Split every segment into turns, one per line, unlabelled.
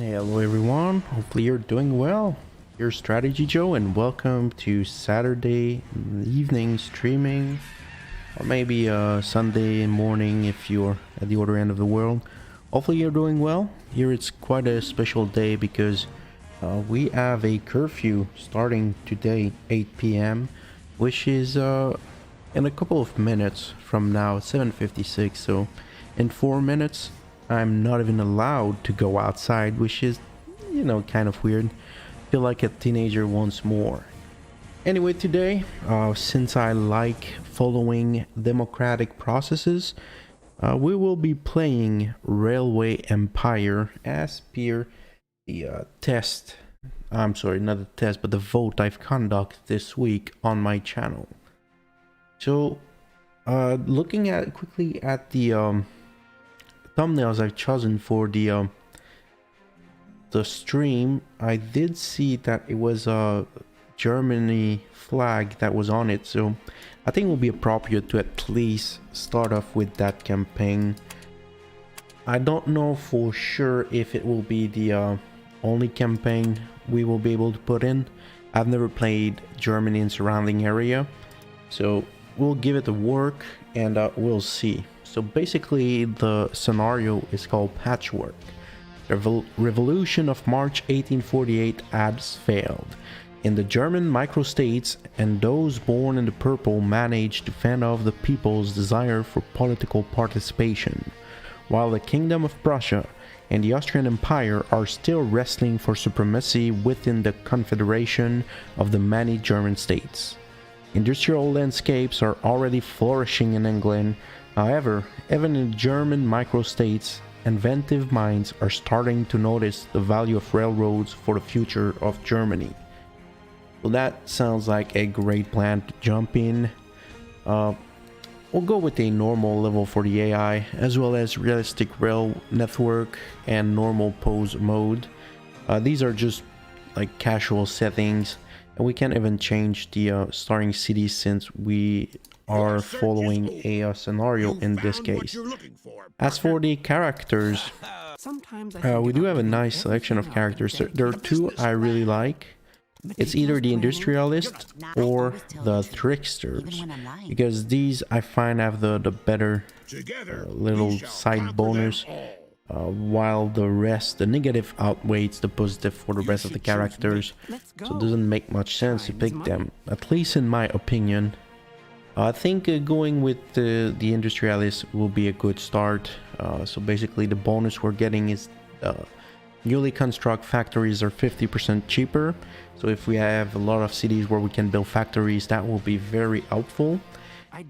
Hey, hello everyone. Hopefully you're doing well. Here's Strategy Joe, and welcome to Saturday evening streaming, or maybe Sunday morning if you're at the other end of the world. Hopefully you're doing well. Here it's quite a special day because we have a curfew starting today, 8 p.m., which is in a couple of minutes from now, 7:56. So in 4 minutes, I'm not even allowed to go outside, which is, kind of weird. Feel like a teenager once more. Anyway, today, since I like following democratic processes, we will be playing Railway Empire as per the test. I'm sorry, not the test, but the vote I've conducted this week on my channel. So, looking at quickly at the thumbnails I've chosen for the stream, I did see that it was a Germany flag that was on it, so I think it will be appropriate to at least start off with that campaign. I don't know for sure if it will be the only campaign we will be able to put in. I've never played Germany and surrounding area, so we'll give it a work and we'll see. So basically the scenario is called Patchwork. The revolution of March 1848 has failed. In the German microstates, and those born in the purple managed to fend off the people's desire for political participation, while the Kingdom of Prussia and the Austrian Empire are still wrestling for supremacy within the confederation of the many German states. Industrial landscapes are already flourishing in England. However, even in German microstates, inventive minds are starting to notice the value of railroads for the future of Germany. Well, that sounds like a great plan to jump in. We'll go with a normal level for the AI, as well as realistic rail network and normal pose mode. These are just like casual settings, and we can't even change the starting cities since we are following a scenario in this case. As for the characters, we do have a nice selection of characters. There are two I really like. It's either the industrialist or the tricksters, because these I find have the better little side bonus, while the rest, the negative outweighs the positive for the rest of the characters, so it doesn't make much sense to pick them, at least in my opinion. I think going with the industrialist will be a good start. So basically the bonus we're getting is newly construct factories are 50% cheaper. So if we have a lot of cities where we can build factories, that will be very helpful.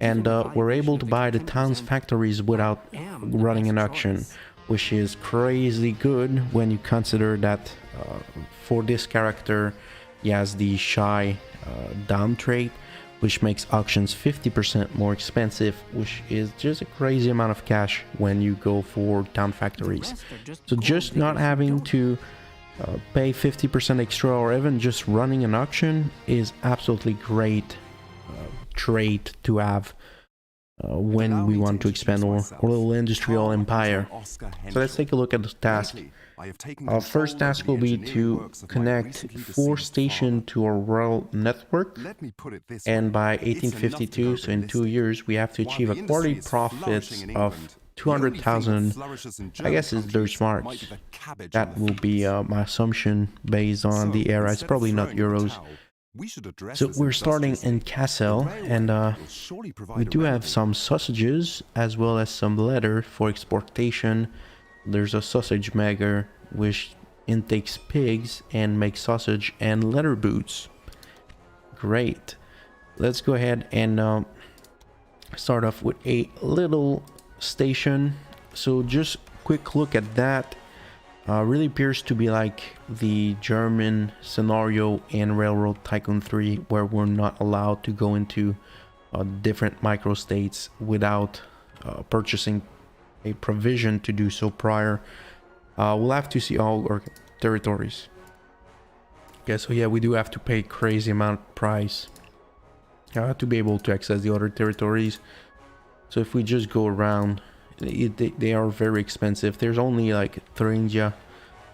And we're able to buy the town's factories without running an auction, which is crazy good when you consider that for this character he has the shy down trait, which makes auctions 50% more expensive, which is just a crazy amount of cash when you go for town factories. So just not having to pay 50% extra or even just running an auction is absolutely great trait to have when we want to expand our little industrial empire. So let's take a look at the task. Our first task will be to connect 4 stations to our rail network, and by 1852, so in 2 years, we have to achieve a quarterly profits of 200,000, I guess it's Deutschmarks. That will be my assumption based on the era. It's probably not euros. So we're starting in Kassel, and we do have some sausages as well as some leather for exportation. There's a sausage maker which intakes pigs and makes sausage and leather boots. Great. Let's go ahead and start off with a little station. So just quick look at that. Really appears to be like the German scenario in Railroad Tycoon 3, where we're not allowed to go into different microstates without purchasing a provision to do so prior. We'll have to see all our territories. Okay, so yeah, we do have to pay crazy amount price to be able to access the other territories. So if we just go around, they are very expensive. There's only like Thuringia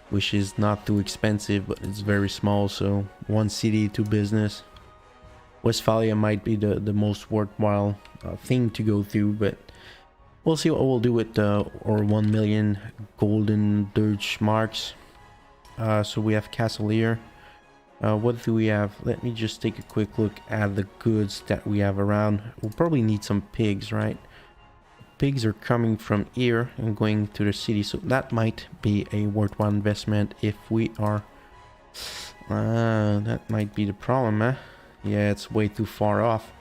which is not too expensive, but it's very small. So one city, two business. Westphalia might be the most worthwhile thing to go through, but we'll see what we'll do with our 1 million golden Deutsche marks. So we have Castle here. What do we have? Let me just take a quick look at the goods that we have around. We'll probably need some pigs, right? Pigs are coming from here and going to the city, so that might be a worthwhile investment if we are... that might be the problem, eh? Yeah, it's way too far off.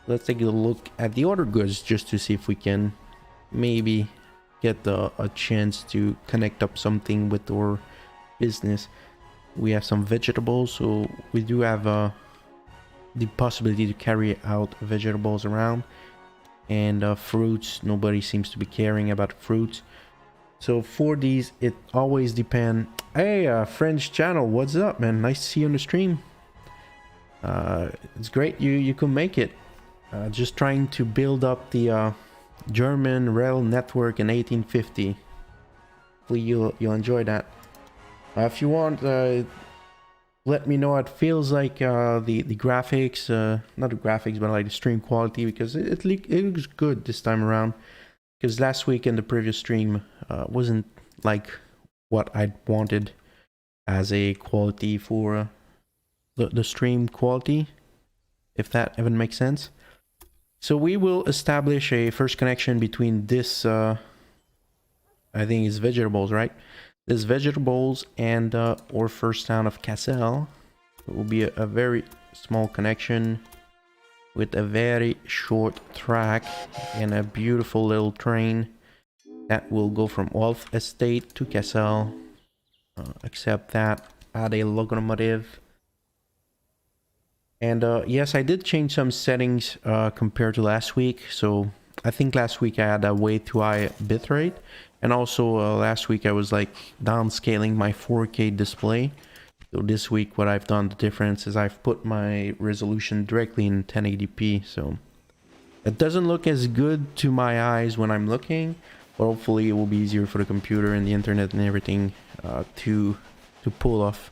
Let's take a look at the other goods just to see if we can maybe get a chance to connect up something with our business. We have some vegetables, so we do have the possibility to carry out vegetables around. And fruits, nobody seems to be caring about fruits. So for these, it always depends. Hey, French channel, what's up, man? Nice to see you on the stream. It's great you could make it. Just trying to build up the German rail network in 1850. Hopefully you'll enjoy that. If you want, let me know what it feels like, the graphics, not the graphics, but like the stream quality, because it looks good this time around. Because last week in the previous stream wasn't like what I wanted as a quality for the stream quality, if that even makes sense. So we will establish a first connection between this, I think it's vegetables, right? This vegetables and our first town of Cassel. It will be a very small connection with a very short track and a beautiful little train that will go from Wolf Estate to Cassel. Accept that. Add a locomotive. And yes, I did change some settings compared to last week. So I think last week I had a way too high bitrate. And also last week I was like downscaling my 4K display. So this week what I've done, the difference is I've put my resolution directly in 1080p. So it doesn't look as good to my eyes when I'm looking, but hopefully it will be easier for the computer and the internet and everything to pull off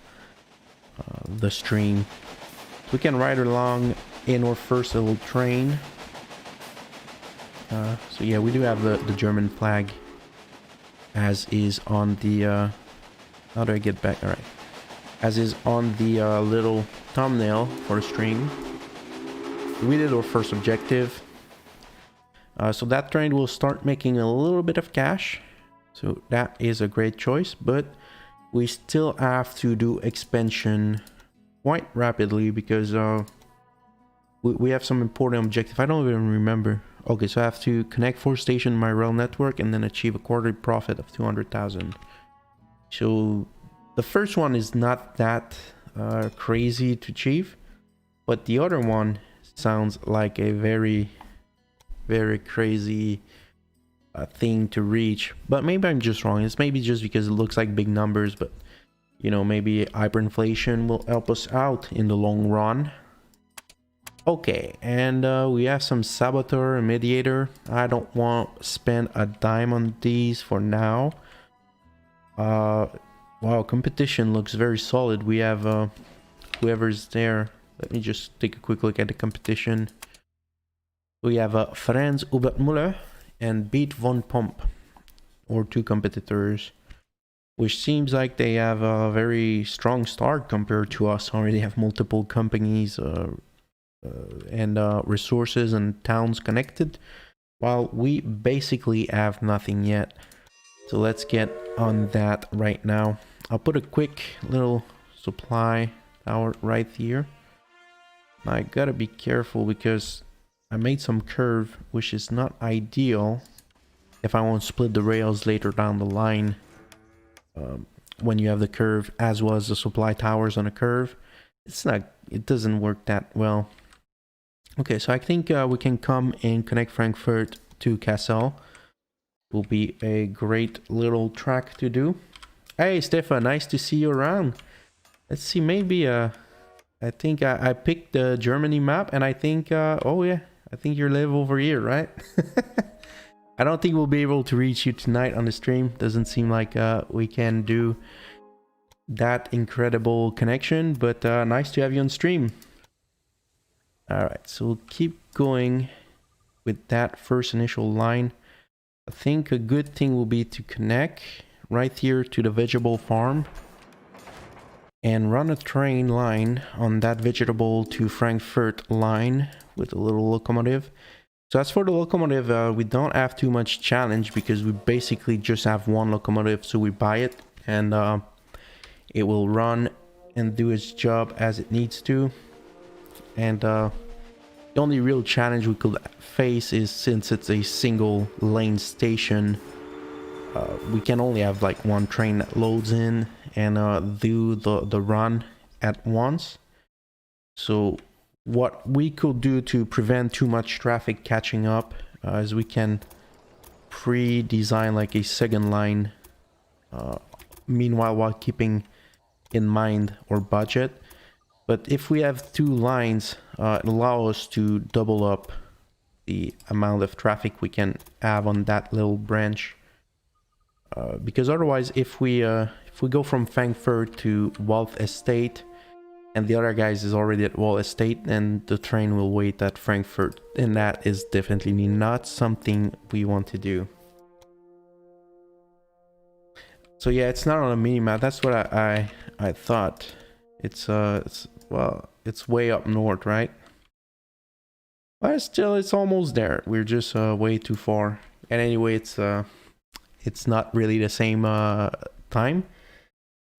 the stream. So we can ride along in our first little train. So yeah, we do have the German flag, as is on the how do I get back? All right, as is on the little thumbnail for the stream. We did our first objective, so that train will start making a little bit of cash, so that is a great choice. But we still have to do expansion quite rapidly because we have some important objective. I don't even remember. Okay, so I have to connect 4 stations in my rail network and then achieve a quarterly profit of 200,000. So the first one is not that crazy to achieve, but the other one sounds like a very, very crazy thing to reach. But maybe I'm just wrong. It's maybe just because it looks like big numbers, but you know, maybe hyperinflation will help us out in the long run. Okay, and we have some saboteur and mediator. I don't want to spend a dime on these for now. Wow, competition looks very solid. We have whoever's there. Let me just take a quick look at the competition. We have Franz Hubertmüller and Beat von Pomp, or 2 competitors, which seems like they have a very strong start compared to us. Already have multiple companies and resources and towns connected, while we basically have nothing yet. So let's get on that right now. I'll put a quick little supply tower right here. I gotta be careful because I made some curve, which is not ideal if I want to split the rails later down the line. When you have the curve as well as the supply towers on a curve, it doesn't work that well. Okay, so I think we can come and connect Frankfurt to Cassel. Will be a great little track to do. Hey Stefan, nice to see you around. Let's see, maybe I think I picked the Germany map, and I think oh yeah, I think you live over here, right? I don't think we'll be able to reach you tonight on the stream. Doesn't seem like we can do that incredible connection, but nice to have you on stream. All right, so we'll keep going with that first initial line. I think a good thing will be to connect right here to the vegetable farm and run a train line on that vegetable to Frankfurt line with a little locomotive. So as for the locomotive, we don't have too much challenge because we basically just have one locomotive, so we buy it and it will run and do its job as it needs to. And the only real challenge we could face is, since it's a single lane station, we can only have like one train that loads in and do the run at once. So what we could do to prevent too much traffic catching up is we can pre-design like a second line, meanwhile while keeping in mind our budget. But if we have two lines, it allows us to double up the amount of traffic we can have on that little branch. Because otherwise, if we go from Frankfurt to Wald Estate and the other guys is already at Wald Estate, then the train will wait at Frankfurt, and that is definitely not something we want to do. So yeah, it's not on a mini-map. That's what I thought. It's well, it's way up north, right? But still, it's almost there. We're just way too far. And anyway, it's not really the same time.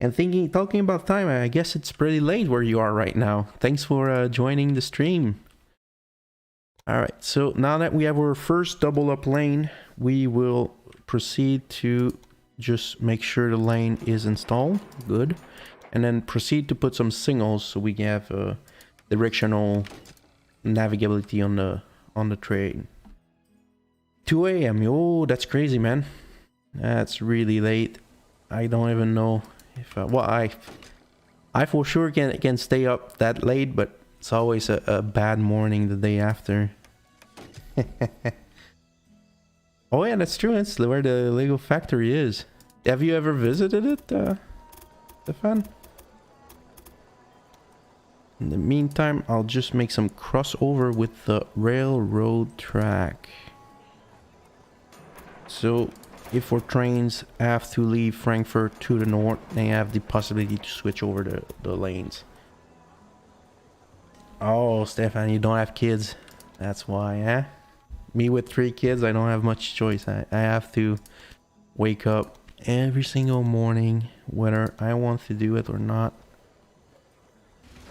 And talking about time, I guess it's pretty late where you are right now. Thanks for joining the stream. All right, so now that we have our first double up lane, we will proceed to just make sure the lane is installed. Good. And then proceed to put some signals so we have directional navigability on the train. 2 a.m. Oh, that's crazy, man. That's really late. I don't even know if well, I for sure can stay up that late, but it's always a bad morning the day after. Oh yeah, that's true. It's where the Lego factory is. Have you ever visited it, Stefan? In the meantime, I'll just make some crossover with the railroad track. So if our trains have to leave Frankfurt to the north, they have the possibility to switch over the lanes. Oh, Stefan, you don't have kids. That's why, eh? Me with 3 kids, I don't have much choice. I have to wake up every single morning, whether I want to do it or not.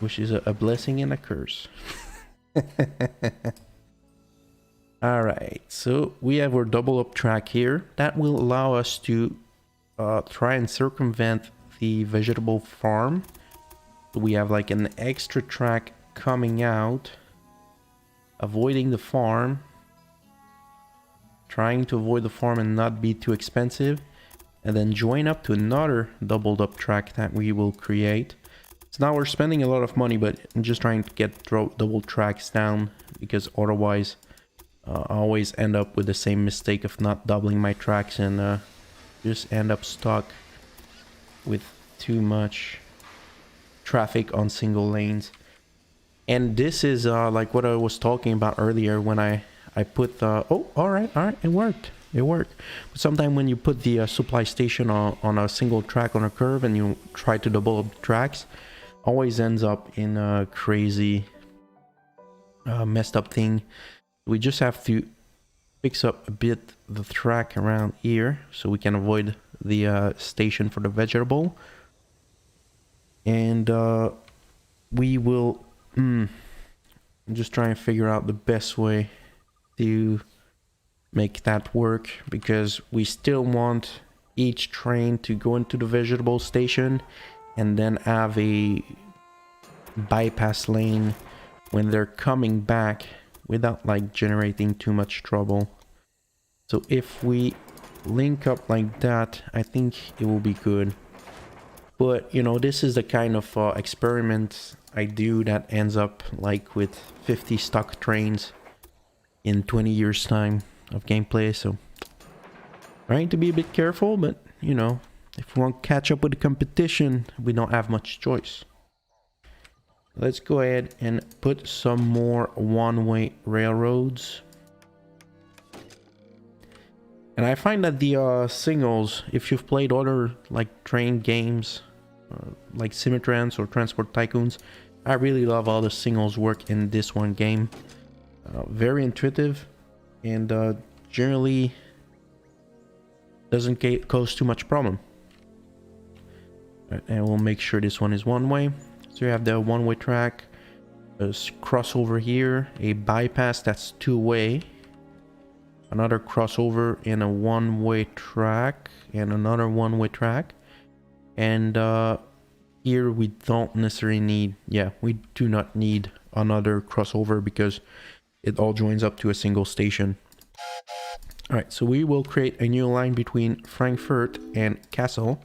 Which is a blessing and a curse. Alright, so we have our double up track here. That will allow us to try and circumvent the vegetable farm. We have like an extra track coming out, avoiding the farm, trying to avoid the farm and not be too expensive, and then join up to another doubled up track that we will create. So now we're spending a lot of money, but I'm just trying to get double tracks down, because otherwise I always end up with the same mistake of not doubling my tracks and just end up stuck with too much traffic on single lanes. And this is like what I was talking about earlier when I put oh, all right, it worked. But sometimes when you put the supply station on a single track on a curve and you try to double up tracks, always ends up in a crazy messed up thing. We just have to fix up a bit the track around here so we can avoid the station for the vegetable. And we will I'm just trying to figure out the best way to make that work, because we still want each train to go into the vegetable station and then have a bypass lane when they're coming back without like generating too much trouble. So if we link up like that, I think it will be good. But you know, this is the kind of experiment I do that ends up like with 50 stock trains in 20 years time of gameplay. So trying to be a bit careful, but you know, if we want to catch up with the competition, we don't have much choice. Let's go ahead and put some more one-way railroads. And I find that the singles, if you've played other like train games, like Simitrans or Transport Tycoons, I really love how the singles work in this one game. Very intuitive, and generally doesn't cause too much problem. Right, and we'll make sure this one is one way. So you have the one-way track, a crossover here, a bypass that's two-way, another crossover in a one-way track, and another one-way track. And here we don't necessarily need, we do not need another crossover because it all joins up to a single station. Alright, so we will create a new line between Frankfurt and Kassel.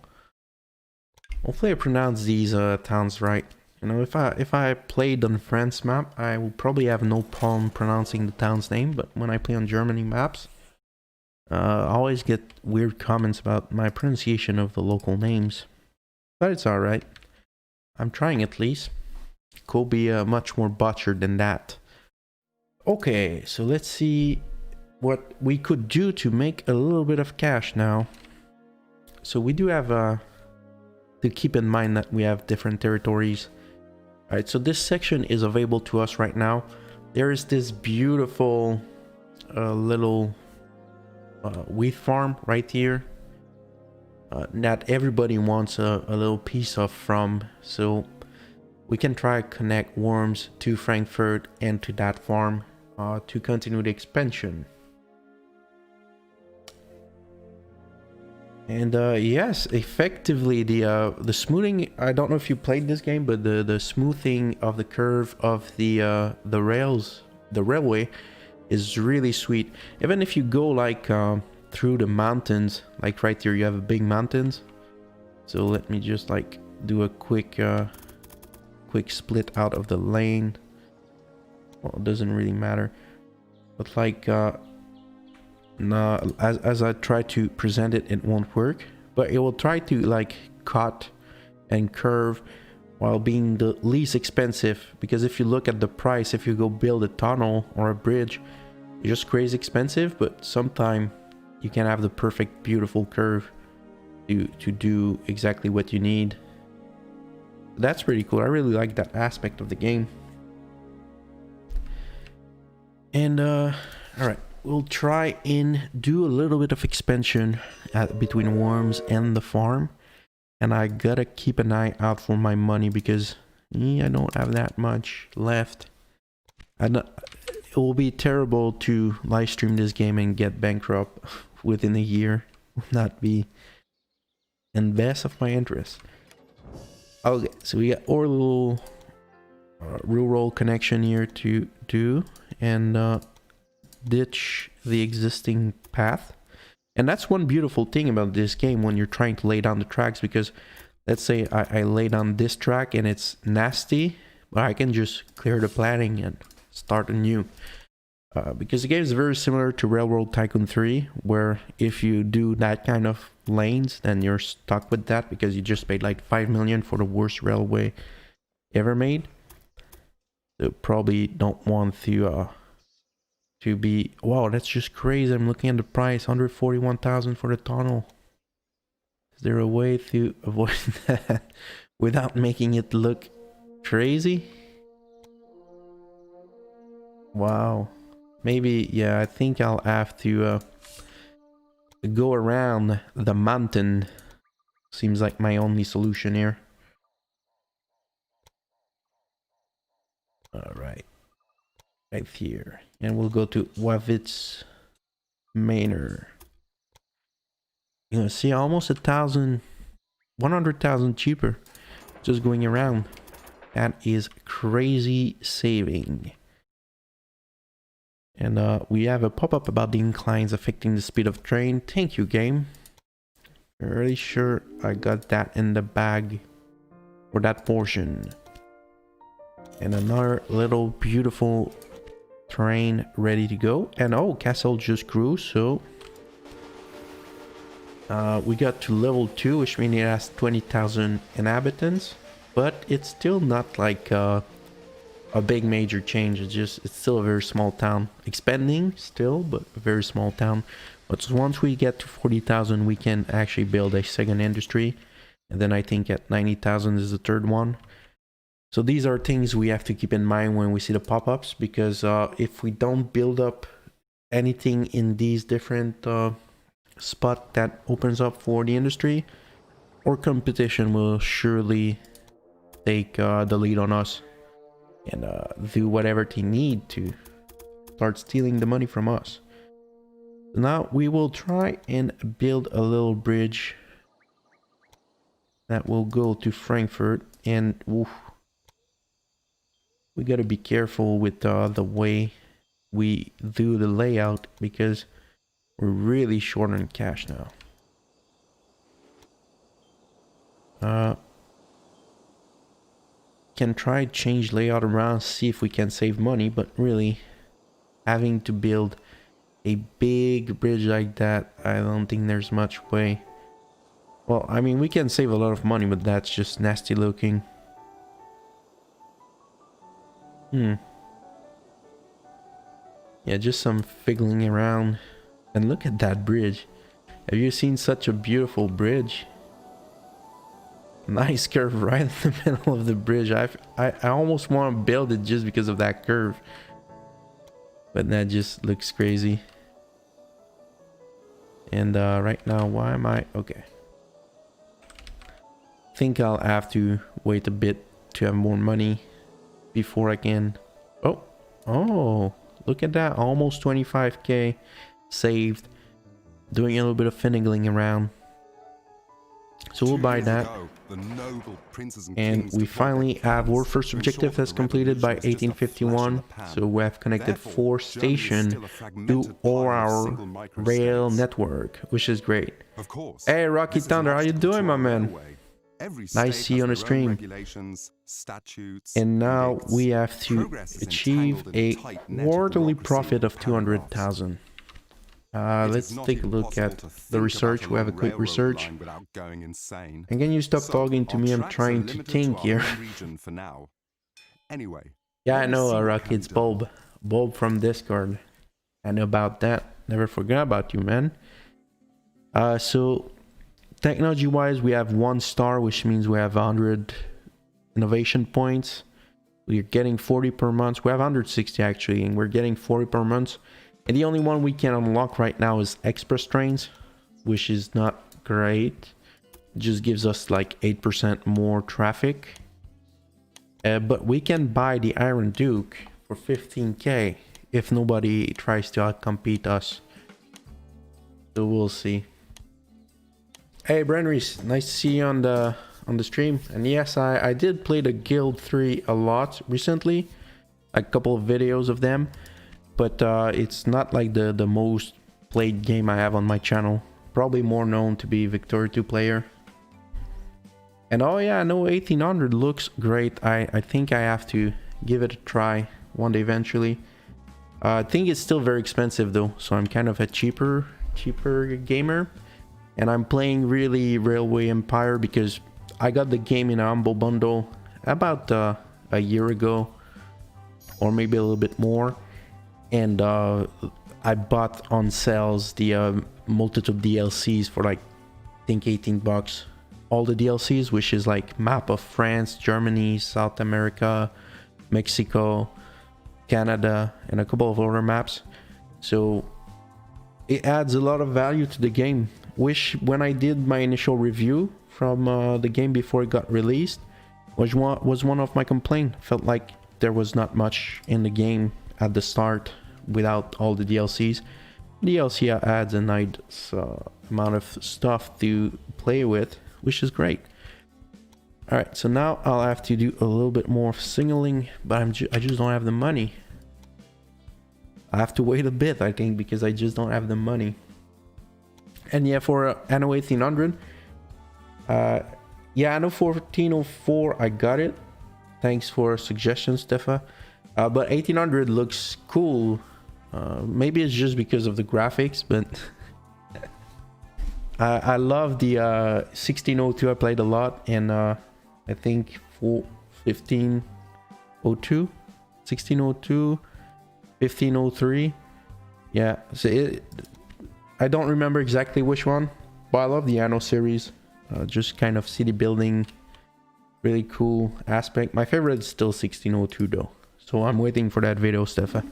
Hopefully I pronounce these towns right. You know, if I played on France map, I will probably have no problem pronouncing the town's name, but when I play on Germany maps, I always get weird comments about my pronunciation of the local names. But it's alright. I'm trying at least. Could be much more butchered than that. Okay, so let's see what we could do to make a little bit of cash now. So we do have to keep in mind that we have different territories. Alright, so this section is available to us right now. There is this beautiful little wheat farm right here that everybody wants a little piece of from. So we can try to connect Worms to Frankfurt and to that farm to continue the expansion. And yes, effectively the smoothing, I don't know if you played this game, but the smoothing of the curve of the railway is really sweet. Even if you go like through the mountains, like right here you have a big mountains. So let me just like do a quick split out of the lane. Well, it doesn't really matter, but like as I try to present it, it won't work, but it will try to like cut and curve while being the least expensive. Because if you look at the price, if you go build a tunnel or a bridge, it's just crazy expensive, but sometimes you can have the perfect beautiful curve to do exactly what you need. That's pretty cool. I really like that aspect of the game. And all right, we'll try and do a little bit of expansion between Worms and the farm. And I gotta keep an eye out for my money because I don't have that much left. It will be terrible to live stream this game and get bankrupt within a year. Will not be in best of my interest. Okay, so we got our little rural connection here to do and ditch the existing path. And that's one beautiful thing about this game when you're trying to lay down the tracks, because let's say I lay down this track and it's nasty, but I can just clear the planning and start anew. Because the game is very similar to Railroad Tycoon 3, where if you do that kind of lanes, then you're stuck with that because you just paid like 5 million for the worst railway ever made. So probably don't want to be, wow, that's just crazy. I'm looking at the price, 141,000 for the tunnel. Is there a way to avoid that without making it look crazy? Wow. Maybe, yeah, I think I'll have to go around the mountain. Seems like my only solution here. Alright. Right here. And we'll go to Wavitz Manor. You know, see, almost 100,000 cheaper just going around. That is crazy saving. And we have a pop-up about the inclines affecting the speed of train. Thank you, game. Really sure I got that in the bag for that portion. And another little beautiful train ready to go. And oh, Kassel just grew, so We got to level 2, which means it has 20,000 inhabitants, but it's still not like a big major change. It's still a very small town, expanding still, but a very small town. But once we get to 40,000, we can actually build a second industry, and then I think at 90,000 is the third one. So these are things we have to keep in mind when we see the pop-ups, because if we don't build up anything in these different spot that opens up for the industry, our competition will surely take the lead on us and do whatever they need to start stealing the money from us. So now we will try and build a little bridge that will go to Frankfurt, and oof, we gotta be careful with the way we do the layout, because we're really short on cash now. Can try change layout around, see if we can save money, but really having to build a big bridge like that, I don't think there's much way. Well, I mean, we can save a lot of money, but that's just nasty looking. Yeah, just some fiddling around. And look at that bridge. Have you seen such a beautiful bridge? Nice curve right in the middle of the bridge. I almost want to build it just because of that curve. But that just looks crazy. And right now, why am I... Okay. I think I'll have to wait a bit to have more money before I can... Oh, look at that. Almost 25k saved. Doing a little bit of finagling around. So we'll buy that. And we finally have our first objective that's completed by 1851. So we have connected 4 stations to our rail network, which is great. Hey, Rocky Thunder, how you doing, my man? Nice to see you on the stream. And now we have to achieve a quarterly profit of 200,000. Let's take a look at the research. We have a quick research. And can you stop talking to me? I'm trying to think here. Yeah, I know, Rocky. It's Bulb. Bulb from Discord. I know about that. Never forgot about you, man. So technology wise, we have 1 star, which means we have 100 innovation points. We're getting 40 per month. We have 160 actually, and we're getting 40 per month. And the only one we can unlock right now is express trains, which is not great. It just gives us like 8% more traffic. But we can buy the Iron Duke for 15k if nobody tries to outcompete us. So we'll see. Hey Brenrys, nice to see you on the stream. And yes, I did play the Guild 3 a lot recently, a couple of videos of them, but it's not like the most played game I have on my channel. Probably more known to be Victoria 2 player. And oh yeah, no, 1800 looks great. I think I have to give it a try one day eventually. I think it's still very expensive though, so I'm kind of a cheaper gamer. And I'm playing really Railway Empire because I got the game in a humble bundle about a year ago, or maybe a little bit more. And I bought on sales the multitude of DLCs for like, I think 18 bucks. All the DLCs, which is like map of France, Germany, South America, Mexico, Canada, and a couple of other maps. So it adds a lot of value to the game. Which, when I did my initial review from the game before it got released, was one of my complaints. Felt like there was not much in the game at the start without all the DLCs. DLC adds a nice amount of stuff to play with, which is great. Alright, so now I'll have to do a little bit more signaling, but I just don't have the money. I have to wait a bit, I think, because I just don't have the money. And yeah, for Anno 1800, yeah, Anno 1404, I got it. Thanks for suggestions, Stefa. But 1800 looks cool. Maybe it's just because of the graphics, but I love the 1602. I played a lot, and I think 1502, 1602, 1503. Yeah, so I don't remember exactly which one, but I love the Anno series. Just kind of city building, really cool aspect. My favorite is still 1602 though, so I'm waiting for that video, Stefan.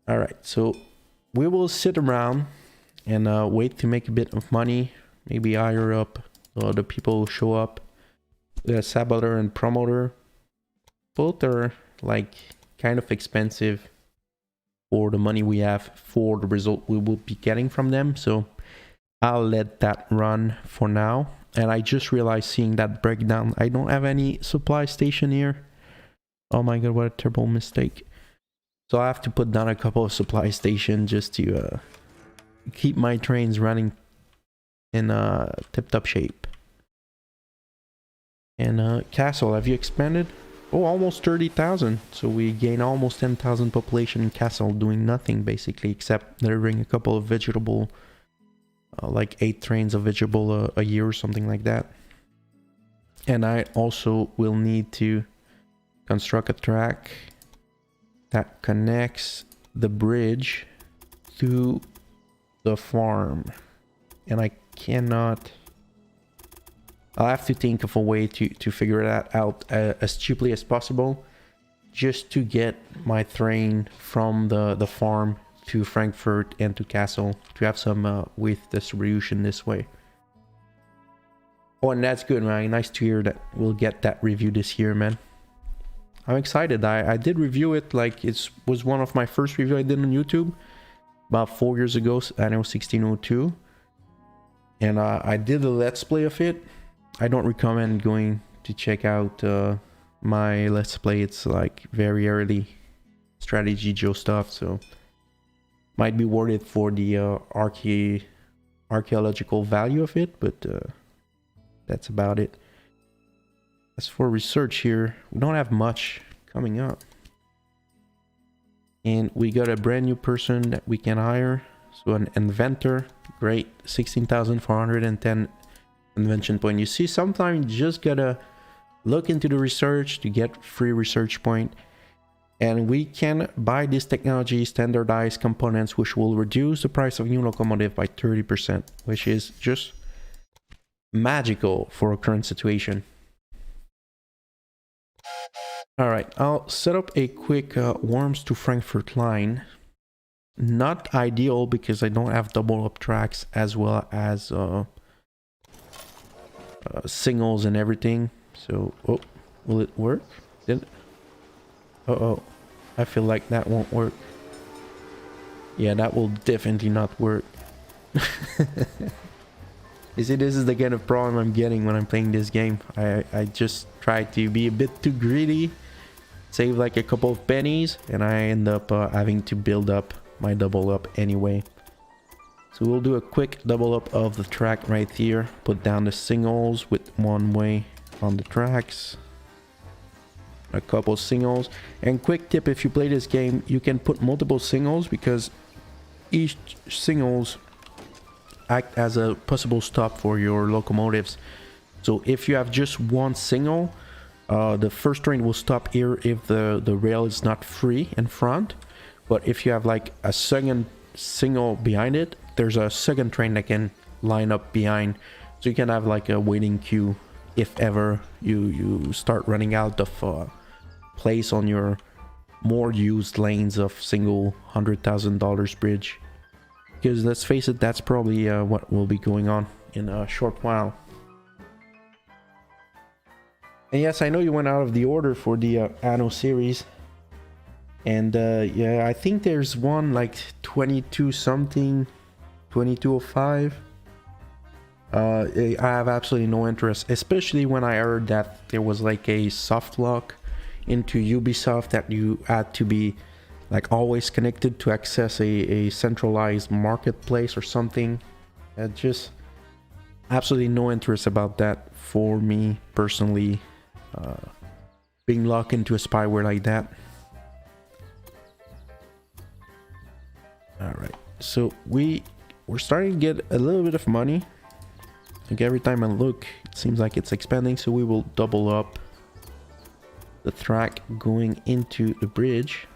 All right, so we will sit around and wait to make a bit of money. Maybe hire up the people who show up. The saboteur and promoter, both are like kind of expensive for the money we have for the result we will be getting from them, so I'll let that run for now. And I just realized, seeing that breakdown, I don't have any supply station here. Oh my god, what a terrible mistake. So I have to put down a couple of supply stations just to keep my trains running in tip-top shape. And castle, have you expanded? Oh, almost 30,000. So we gain almost 10,000 population in castle, doing nothing basically except delivering a couple of vegetable, like 8 trains of vegetable a year or something like that. And I also will need to construct a track that connects the bridge to the farm. And I cannot... I'll have to think of a way to figure that out as cheaply as possible, just to get my train from the farm to Frankfurt and to Castle, to have some with distribution this way. Oh, and that's good, man. Nice to hear that we'll get that review this year, man. I'm excited. I did review it, like it was one of my first review I did on YouTube about 4 years ago, Anno 1602. And I did a let's play of it. I don't recommend going to check out my let's play. It's like very early StrategyJoe stuff, so might be worth it for the archaeological value of it, but that's about it. As for research here, we don't have much coming up, and we got a brand new person that we can hire. So an inventor, great, 16,410 invention point. You see, sometimes you just gotta look into the research to get free research point, and we can buy this technology standardized components which will reduce the price of new locomotive by 30%, which is just magical for a current situation. All right, I'll set up a quick Worms to Frankfurt line. Not ideal because I don't have double up tracks as well as singles and everything. So, oh, will it work? Uh-oh, I feel like that won't work. Yeah, that will definitely not work. You see, this is the kind of problem I'm getting when I'm playing this game. I just try to be a bit too greedy, save like a couple of pennies, and I end up having to build up my double up anyway. So we'll do a quick double up of the track right here. Put down the singles with one way on the tracks. A couple singles. And quick tip, if you play this game, you can put multiple singles because each singles act as a possible stop for your locomotives. So if you have just one single, the first train will stop here if the rail is not free in front. But if you have like a second single behind it, there's a second train that can line up behind, so you can have like a waiting queue if ever you start running out of place on your more used lanes of single $100,000 bridge. Because let's face it, that's probably what will be going on in a short while. And yes, I know you went out of the order for the Anno series. And yeah, I think there's one like 22 something, 2205. I have absolutely no interest, especially when I heard that there was like a soft lock into Ubisoft that you had to be like always connected to access a centralized marketplace or something. Just absolutely no interest about that for me personally, being locked into a spyware like that. All right, so we we're starting to get a little bit of money. Like every time I look, it seems like it's expanding, so we will double up the track going into the bridge.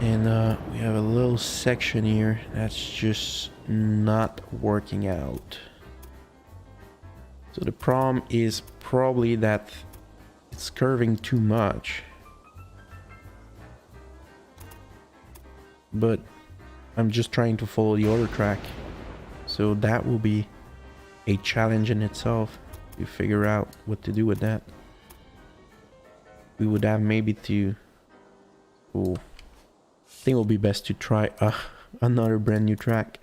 And we have a little section here that's just not working out. So the problem is probably that it's curving too much. But I'm just trying to follow the other track. So that will be a challenge in itself to figure out what to do with that. We would have maybe to... Oh, I think it will be best to try another brand new track.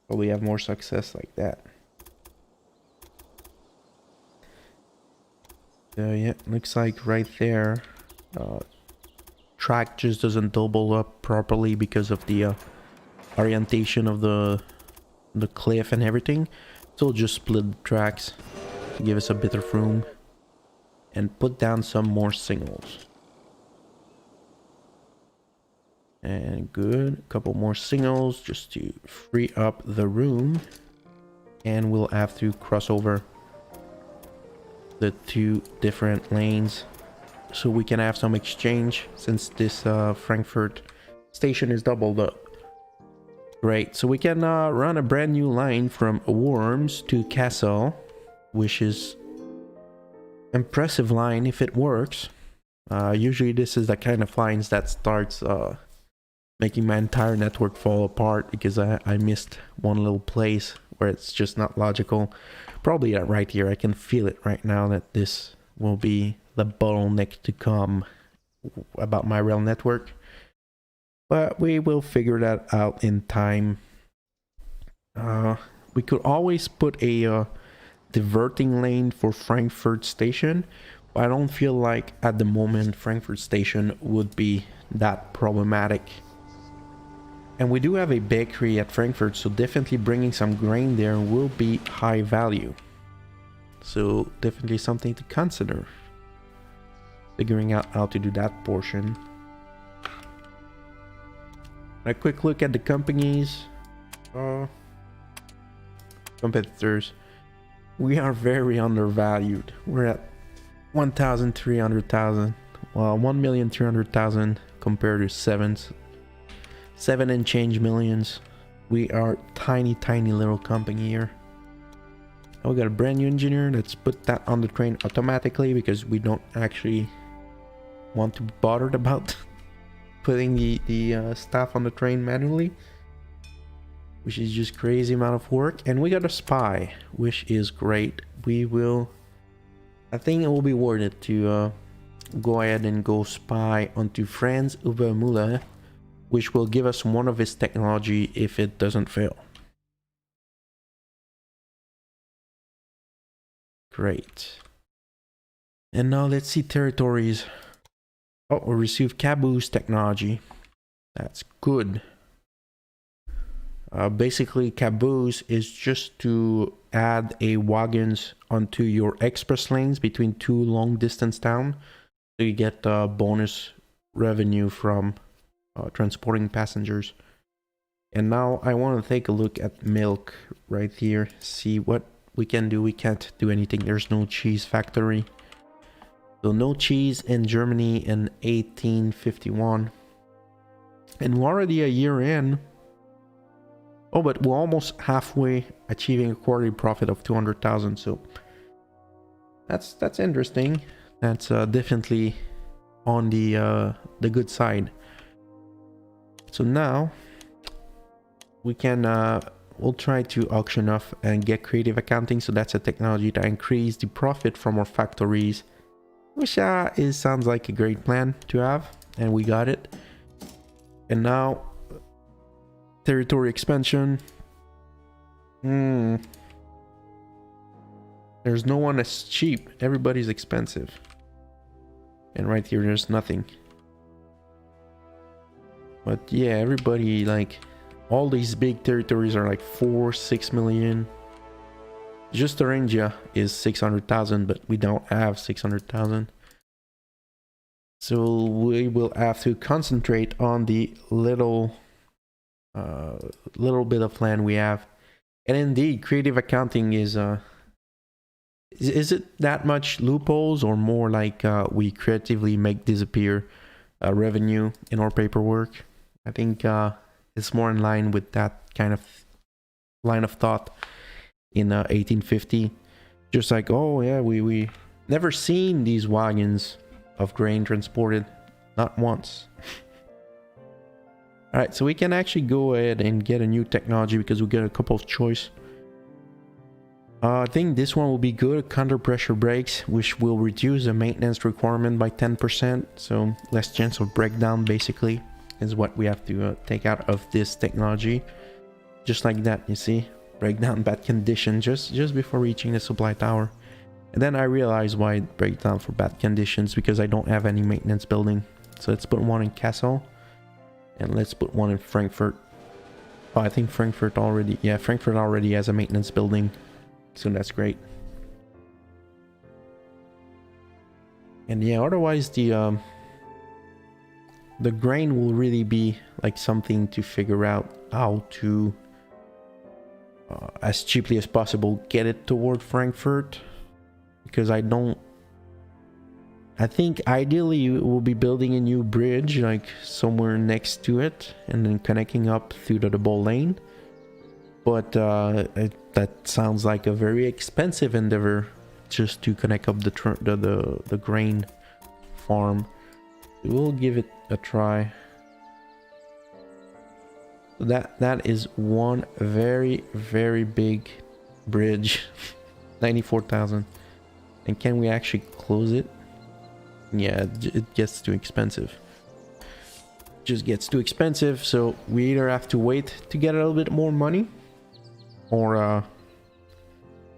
Probably have more success like that. Yeah, looks like right there, track just doesn't double up properly because of the orientation of the cliff and everything. So we'll just split the tracks to give us a bit of room and put down some more signals. And good, a couple more signals just to free up the room, and we'll have to cross over the two different lanes so we can have some exchange, since this Frankfurt station is doubled up. Great, so we can run a brand new line from Worms to Kassel, which is impressive line if it works. Usually this is the kind of lines that starts making my entire network fall apart because I missed one little place where it's just not logical. Probably right here, I can feel it right now that this will be the bottleneck to come about my rail network. But we will figure that out in time. We could always put a diverting lane for Frankfurt station, but I don't feel like at the moment Frankfurt station would be that problematic. And we do have a bakery at Frankfurt, so definitely bringing some grain there will be high value. So definitely something to consider. Figuring out how to do that portion. A quick look at the companies. Competitors. We are very undervalued. We're at 1,300,000. Well, 1,300,000 compared to 7 and change millions. We are tiny little company here. Now we got a brand new engineer. Let's put that on the train automatically because we don't actually want to be bothered about putting the staff on the train manually, which is just crazy amount of work. And we got a spy, which is great. I think it will be worth it to go ahead and go spy onto Franz Ubermüller, which will give us one of his technology if it doesn't fail. Great. And now let's see territories. Oh, we received Caboose technology. That's good. Basically, Caboose is just to add a wagons onto your express lanes between two long distance towns. So you get bonus revenue from transporting passengers. And now I want to take a look at milk right here, see what we can do. We can't do anything. There's no cheese factory, so no cheese in Germany in 1851, and we're already a year in. Oh, but we're almost halfway, achieving a quarterly profit of 200,000. So that's interesting. That's definitely on the good side. So now we can we'll try to auction off and get creative accounting. So that's a technology to increase the profit from our factories, which sounds like a great plan to have, and we got it. And now territory expansion. There's no one that's cheap. Everybody's expensive. And right here, there's nothing. But yeah, everybody, like, all these big territories are like 4-6 million. Just Thuringia is 600,000, but we don't have 600,000. So we will have to concentrate on the little little bit of land we have. And indeed, creative accounting is it that much loopholes, or more like we creatively make disappear revenue in our paperwork? I think it's more in line with that kind of line of thought in 1850. Just like, oh yeah, we never seen these wagons of grain transported, not once. All right, so we can actually go ahead and get a new technology because we get a couple of choice. I think this one will be good. Counter pressure brakes, which will reduce the maintenance requirement by 10%. So less chance of breakdown, basically, is what we have to take out of this technology. Just like that, you see, breakdown bad condition just before reaching the supply tower. And then I realized why it breaks down for bad conditions, because I don't have any maintenance building. So let's put one in Kassel, and let's put one in Frankfurt. Oh, I think Frankfurt already, yeah, Frankfurt already has a maintenance building. So that's great. And yeah, otherwise the grain will really be like something to figure out how to as cheaply as possible get it toward Frankfurt, because I think ideally we'll be building a new bridge like somewhere next to it and then connecting up through the double lane. But that sounds like a very expensive endeavor just to connect up the grain farm. We'll give it a try. That is one very, very big bridge. 94,000. And can we actually close it? Yeah, it gets too expensive. Just gets too expensive, so we either have to wait to get a little bit more money, or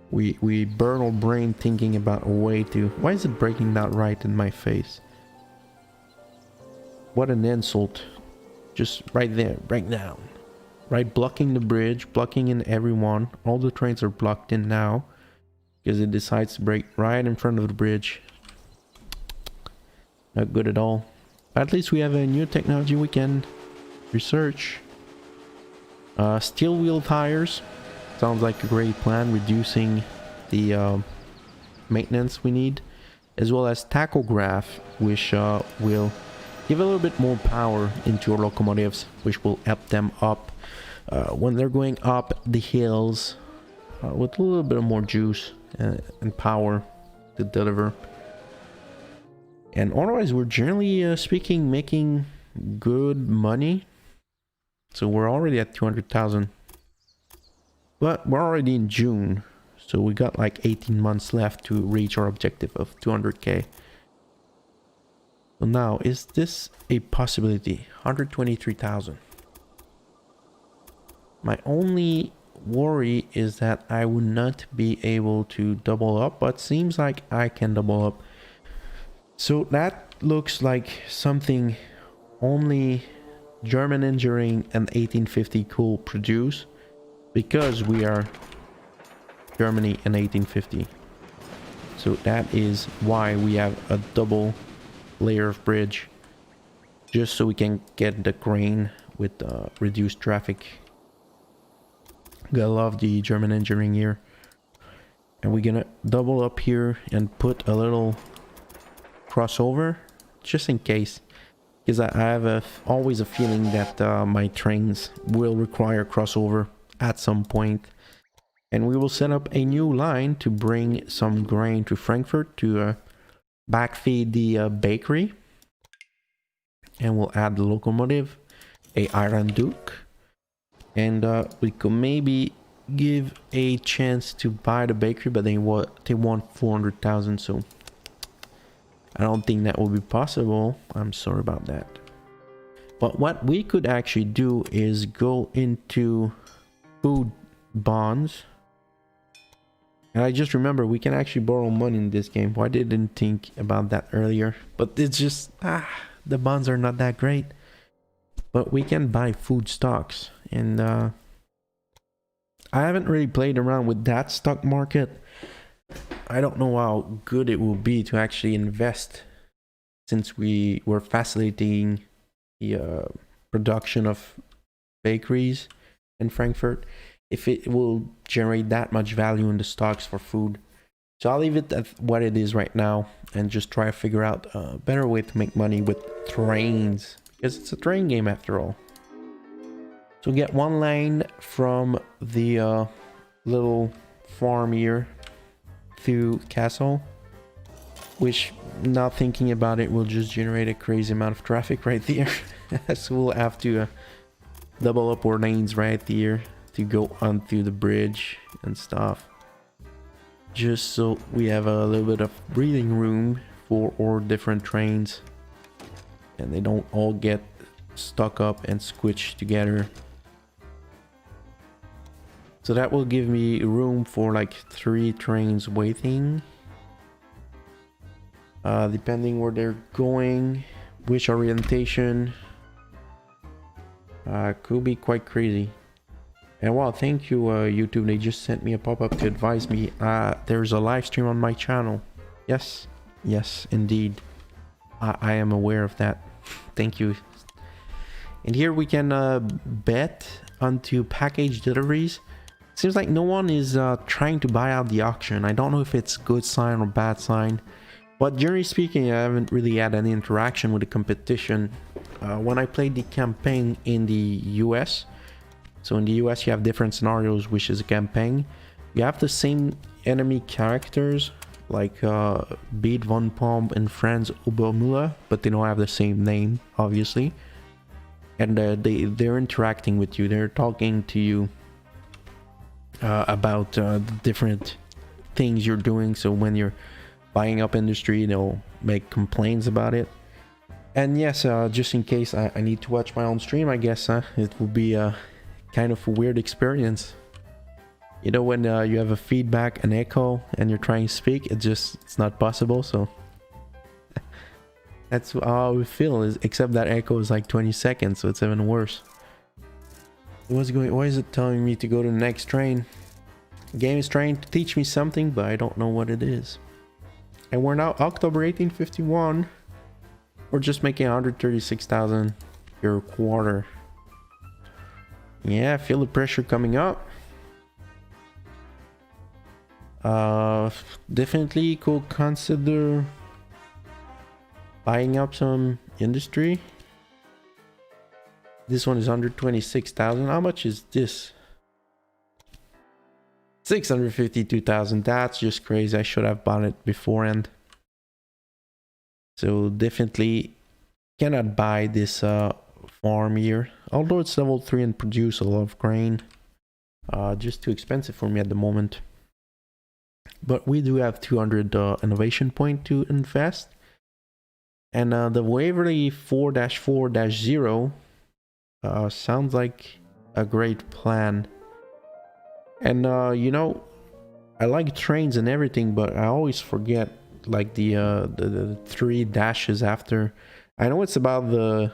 we burn our brain thinking about a way to... Why is it breaking that right in my face? What an insult. Just right there, right now. Right, blocking the bridge, blocking in everyone. All the trains are blocked in now because it decides to break right in front of the bridge. Not good at all. But at least we have a new technology we can research. Steel wheel tires. Sounds like a great plan, reducing the maintenance we need, as well as tachograph, which will give a little bit more power into our locomotives, which will help them up when they're going up the hills with a little bit more juice and power to deliver. And otherwise, we're generally speaking making good money. So we're already at 200,000. But we're already in June, so we got like 18 months left to reach our objective of 200k. So now, is this a possibility? 123,000. My only worry is that I would not be able to double up, but seems like I can double up. So that looks like something only German engineering and 1850 could produce, because we are Germany in 1850. So that is why we have a double layer of bridge, just so we can get the grain with reduced traffic. Gotta love the German engineering here. And we're gonna double up here and put a little crossover just in case, because I have always a feeling that my trains will require crossover at some point. And we will set up a new line to bring some grain to Frankfurt to backfeed the bakery. And we'll add the locomotive, a Iron Duke, and we could maybe give a chance to buy the bakery, but they want 400,000, so I don't think that will be possible. I'm sorry about that. But what we could actually do is go into food bonds. And I just remember we can actually borrow money in this game. Why didn't I think about that earlier? But it's just the bonds are not that great. But we can buy food stocks, and I haven't really played around with that stock market. I don't know how good it will be to actually invest, since we were facilitating the production of bakeries in Frankfurt, if it will generate that much value in the stocks for food. So I'll leave it at what it is right now and just try to figure out a better way to make money with trains, because it's a train game after all. So get one line from the little farm here to castle, which, now thinking about it, will just generate a crazy amount of traffic right there. So we'll have to double up our lanes right there to go onto the bridge and stuff, just so we have a little bit of breathing room for our different trains and they don't all get stuck up and squished together. So that will give me room for like 3 trains waiting, depending where they're going, which orientation. Could be quite crazy. And wow, thank you YouTube, they just sent me a pop-up to advise me there's a live stream on my channel. Yes indeed, I am aware of that. Thank you. And here we can bet onto package deliveries. Seems like no one is trying to buy out the auction. I don't know if it's good sign or bad sign, but generally speaking, I haven't really had any interaction with the competition. When I played the campaign in the US, so in the US you have different scenarios, which is a campaign. You have the same enemy characters, like Beat Von Pomp and Franz Obermüller, but they don't have the same name, obviously. And they're interacting with you, they're talking to you about the different things you're doing. So when you're buying up industry, they'll make complaints about it. And yes, just in case I need to watch my own stream, I guess it will be a kind of a weird experience. You know, when you have a feedback, an echo, and you're trying to speak, it's not possible. So that's how we feel, except that echo is like 20 seconds, so it's even worse. Why is it telling me to go to the next train? The game is trying to teach me something, but I don't know what it is. And we're now October 1851. We're just making 136,000 per quarter. Yeah, I feel the pressure coming up. Definitely could consider buying up some industry. This one is 126,000. How much is this? 652,000. That's just crazy. I should have bought it beforehand. So definitely cannot buy this farm here, although it's level 3 and produce a lot of grain. Just too expensive for me at the moment. But we do have 200 innovation point to invest. And the Waverly 4-4-0 sounds like a great plan. And you know, I like trains and everything, but I always forget like the 3 dashes after. I know it's about the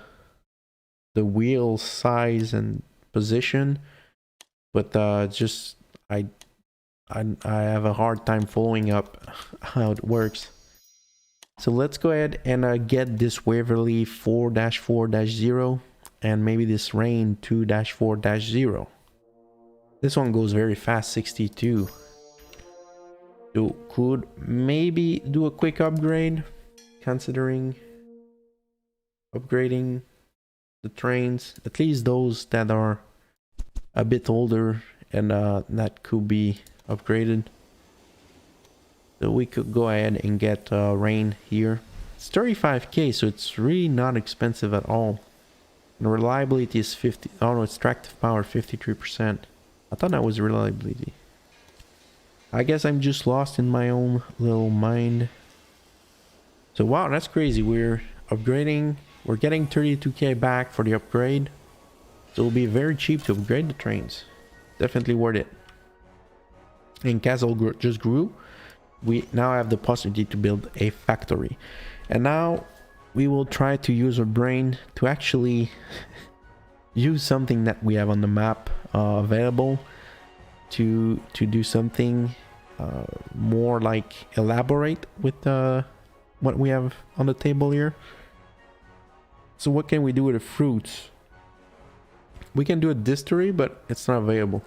wheel size and position, but just I have a hard time following up how it works. So let's go ahead and get this Waverly 4-4-0 and maybe this Rain 2-4-0. This one goes very fast, 62. So could maybe do a quick upgrade, considering upgrading the trains, at least those that are a bit older, and that could be upgraded. So we could go ahead and get Rain here. It's 35k, so it's really not expensive at all. And reliability is 50. Oh no, it's tractive power 53%. I thought that was reliability. I guess I'm just lost in my own little mind. So wow, that's crazy. We're upgrading. We're getting 32k back for the upgrade. So it'll be very cheap to upgrade the trains. Definitely worth it. And Castle just grew. We now have the possibility to build a factory. And now we will try to use our brain to actually use something that we have on the map available to do something more like elaborate with what we have on the table here. So what can we do with the fruits? We can do a distillery, but it's not available.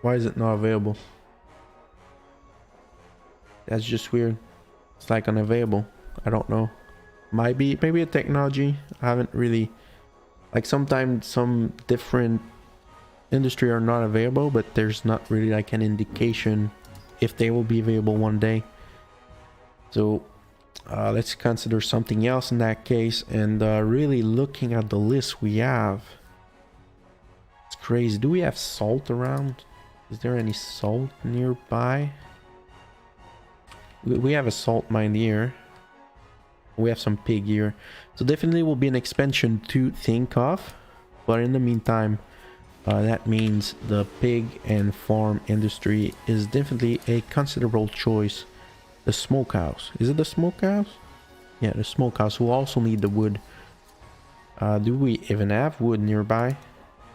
Why is it not available? That's just weird. It's like unavailable. I don't know. Might be maybe a technology. I haven't really, like, sometimes some different industry are not available, but there's not really like an indication if they will be available one day. So let's consider something else in that case. And really looking at the list we have, it's crazy. Do we have salt around? Is there any salt nearby? We have a salt mine here. We have some pig here. So definitely will be an expansion to think of. But in the meantime, that means the pig and farm industry is definitely a considerable choice. The smokehouse. Is it the smokehouse? Yeah, the smokehouse will also need the wood. Do we even have wood nearby?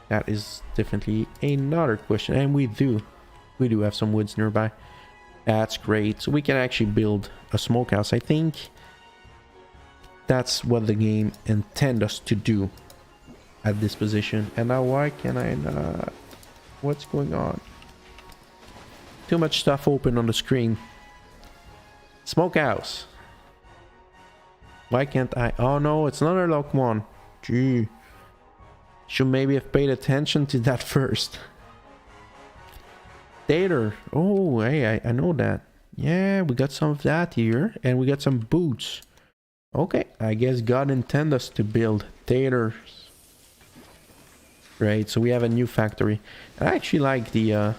That is definitely another question. And we do. We do have some woods nearby. That's great. So we can actually build a smokehouse. I think that's what the game intends us to do at this position. And now why can I not? What's going on? Too much stuff open on the screen. Smokehouse. Why can't I? Oh no, it's another lock one. Gee. Should maybe have paid attention to that first. Tater. Oh, hey, I know that. Yeah, we got some of that here. And we got some boots. Okay, I guess God intended us to build taters. Right, so we have a new factory. I actually like the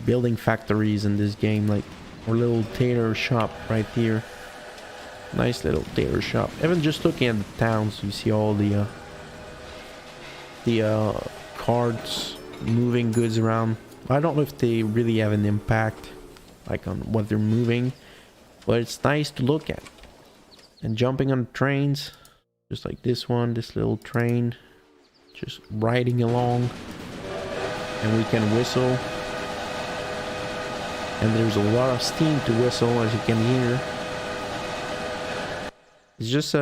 building factories in this game. Like our little tater shop right here. Nice little tater shop. Even just looking at the towns, you see all the carts moving goods around. I don't know if they really have an impact like on what they're moving, but it's nice to look at. And jumping on trains, just like this one, this little train, just riding along, and we can whistle, and there's a lot of steam to whistle, as you can hear. It's just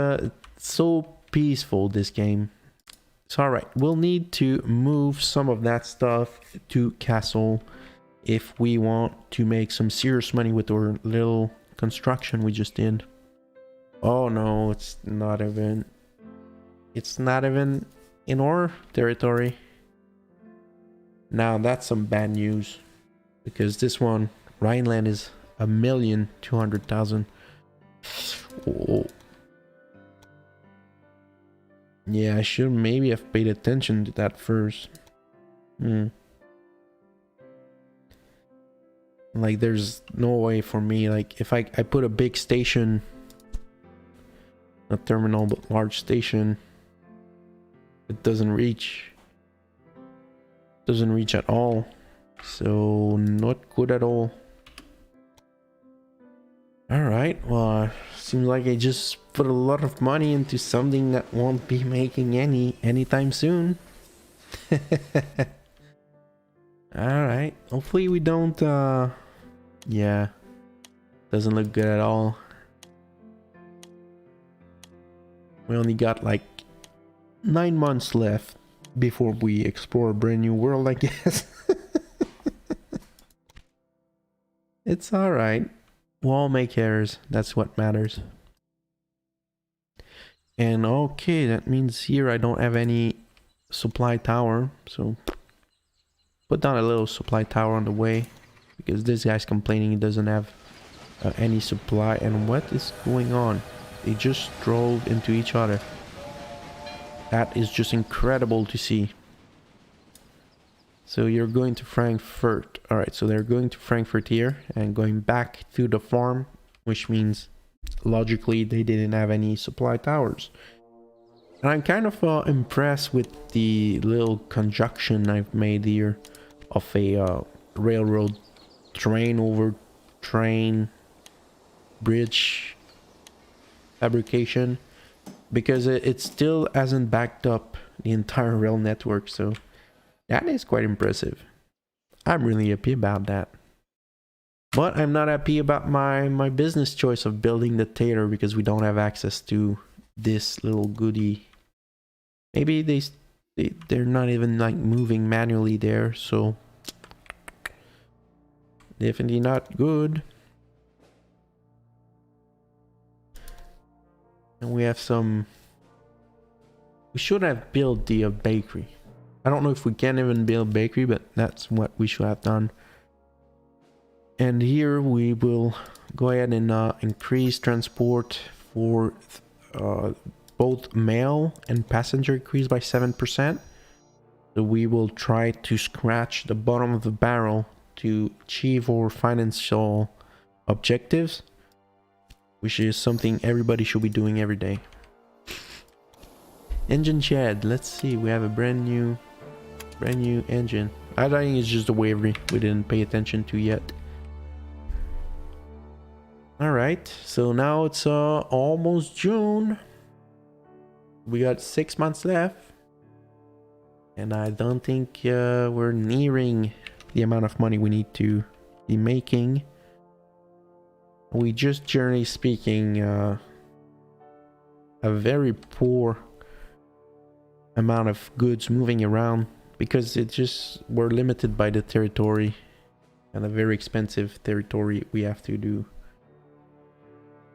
so peaceful, this game. It's all right. We'll need to move some of that stuff to castle if we want to make some serious money with our little construction we just did. Oh no, it's not even in our territory. Now that's some bad news, because this one, Rhineland, is 1,200,000. Oh. Yeah, I should maybe have paid attention to that first. Like, there's no way for me, like, if I put a big station, not terminal, but large station, it doesn't reach. Doesn't reach at all. So, not good at all. Alright, well, seems like I just put a lot of money into something that won't be making anytime soon. Alright, hopefully we don't, yeah, doesn't look good at all. We only got like 9 months left before we explore a brand new world, I guess. It's alright. We'll all make errors. That's what matters. And okay, that means here I don't have any supply tower. So put down a little supply tower on the way, because this guy's complaining he doesn't have any supply. And what is going on? They just drove into each other. That is just incredible to see. So you're going to Frankfurt. Alright, so they're going to Frankfurt here and going back to the farm, which means logically they didn't have any supply towers. And I'm kind of impressed with the little conjunction I've made here of a railroad train over train bridge fabrication, because it still hasn't backed up the entire rail network. So that is quite impressive. I'm really happy about that. But I'm not happy about my business choice of building the tailor, because we don't have access to this little goodie. Maybe they they're not even like moving manually there, so definitely not good. And we have some. We should have built the bakery. I don't know if we can even build bakery, but that's what we should have done. And here we will go ahead and increase transport for both mail and passenger increase by 7%. So we will try to scratch the bottom of the barrel to achieve our financial objectives, which is something everybody should be doing every day. Engine shed. Let's see. We have a brand new engine. I think it's just a waiver we didn't pay attention to yet. All right. So now it's almost June. We got 6 months left, and I don't think we're nearing the amount of money we need to be making. We just, generally speaking, a very poor amount of goods moving around, because it just, we're limited by the territory and a very expensive territory we have to do.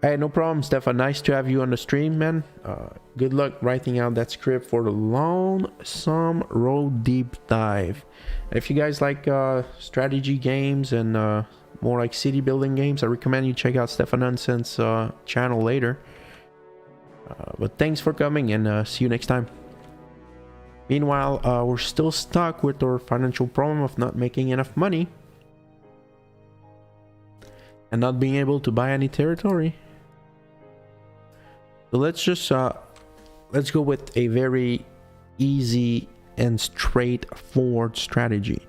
Hey, no problem, Stefan. Nice to have you on the stream, man. Good luck writing out that script for the Lonesome Road deep dive. If you guys like strategy games and more like city building games, I recommend you check out Stefan Hunson's channel later. But thanks for coming, and see you next time. Meanwhile, we're still stuck with our financial problem of not making enough money and not being able to buy any territory. So let's just let's go with a very easy and straightforward strategy.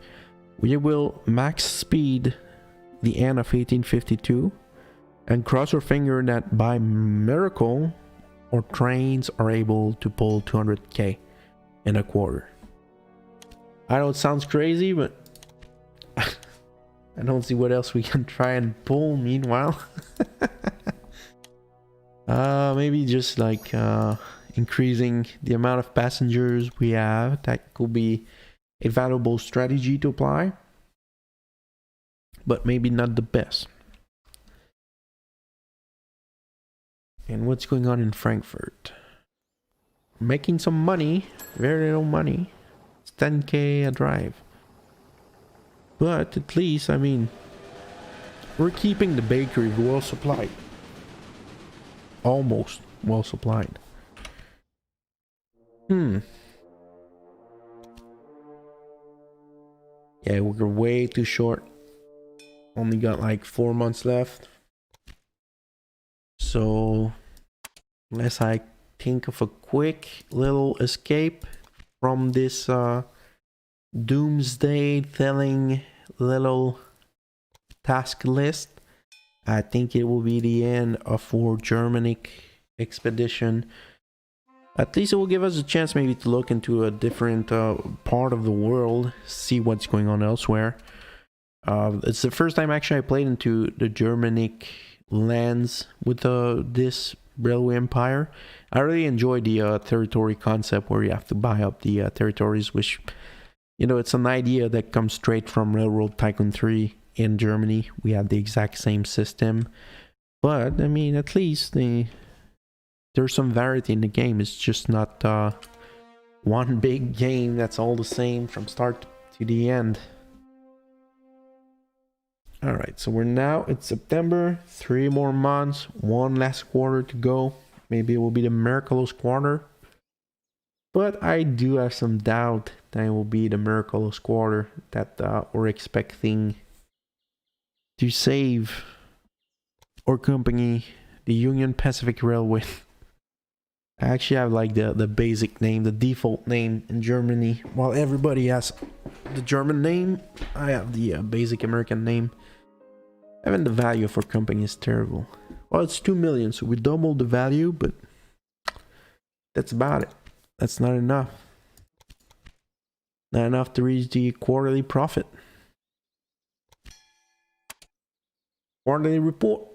We will max speed the end of 1852 and cross our finger that by miracle our trains are able to pull 200k in a quarter. I know it sounds crazy, but I don't see what else we can try and pull meanwhile. Maybe just like increasing the amount of passengers we have. That could be a valuable strategy to apply, but maybe not the best. And what's going on in Frankfurt? Making some money, very little money. It's 10k a drive, but at least, I mean, we're keeping the bakery well supplied, almost well supplied. Yeah, we're way too short. Only got like 4 months left, so unless I think of a quick little escape from this doomsday telling little task list, I think it will be the end of our Germanic expedition. At least it will give us a chance maybe to look into a different part of the world, see what's going on elsewhere. It's the first time actually I played into the Germanic lands with this railway empire. I really enjoy the territory concept where you have to buy up the territories, which, you know, it's an idea that comes straight from Railroad Tycoon 3 in Germany. We have the exact same system, but I mean, at least there's some variety in the game. It's just not one big game that's all the same from start to the end. All right, so it's September, 3 more months, one last quarter to go. Maybe it will be the miraculous quarter, but I do have some doubt that it will be the miraculous quarter that we're expecting to save our company, the Union Pacific Railway. I actually have like the basic name, the default name in Germany. While everybody has the German name, I have the basic American name. Even the value for company is terrible. Well, it's 2 million, so we doubled the value, but that's about it. That's not enough. Not enough to reach the quarterly profit. Quarterly report.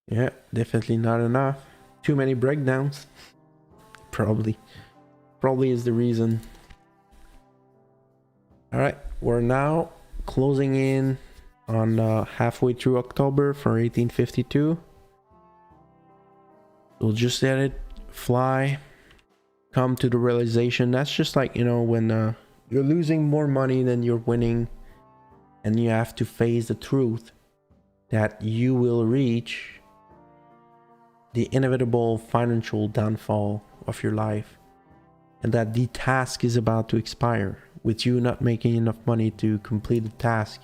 Yeah, definitely not enough. Too many breakdowns. Probably is the reason. All right, we're now closing in on halfway through October for 1852. We'll just let it fly, come to the realization. That's just like, you know, when you're losing more money than you're winning, and you have to face the truth that you will reach the inevitable financial downfall of your life, and that the task is about to expire with you not making enough money to complete the task.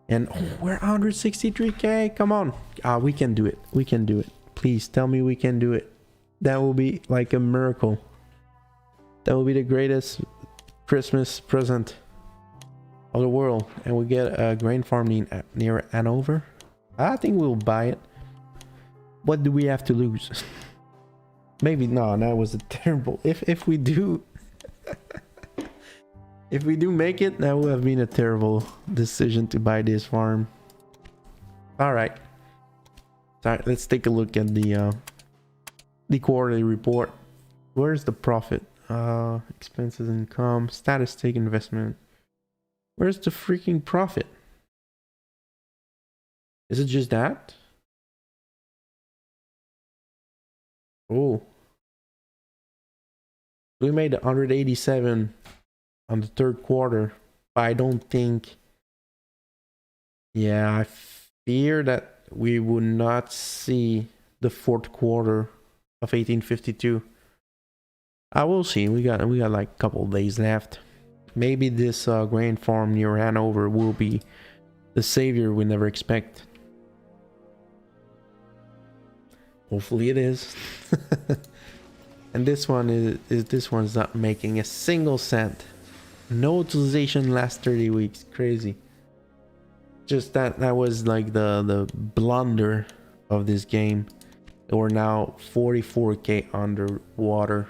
And we're 163k. Come on, we can do it. We can do it. Please tell me we can do it. That will be like a miracle. That will be the greatest Christmas present of the world. And we get a grain farm near Hanover. I think we'll buy it. What do we have to lose? Maybe no, that was a terrible. If we do if we do make it, that would have been a terrible decision to buy this farm. All right. Sorry, let's take a look at the quarterly report. Where's the profit? Expenses, income, statistic, investment. Where's the freaking profit? Is it just that? Oh, we made 187 on the third quarter, but I don't think. Yeah, I fear that we would not see the fourth quarter of 1852. I will see. We got like a couple of days left. Maybe this grain farm near Hanover will be the savior we never expect. Hopefully it is. And this one is this one's not making a single cent. No utilization last 30 weeks. Crazy. Just that was like the blunder of this game. We're now 44k underwater.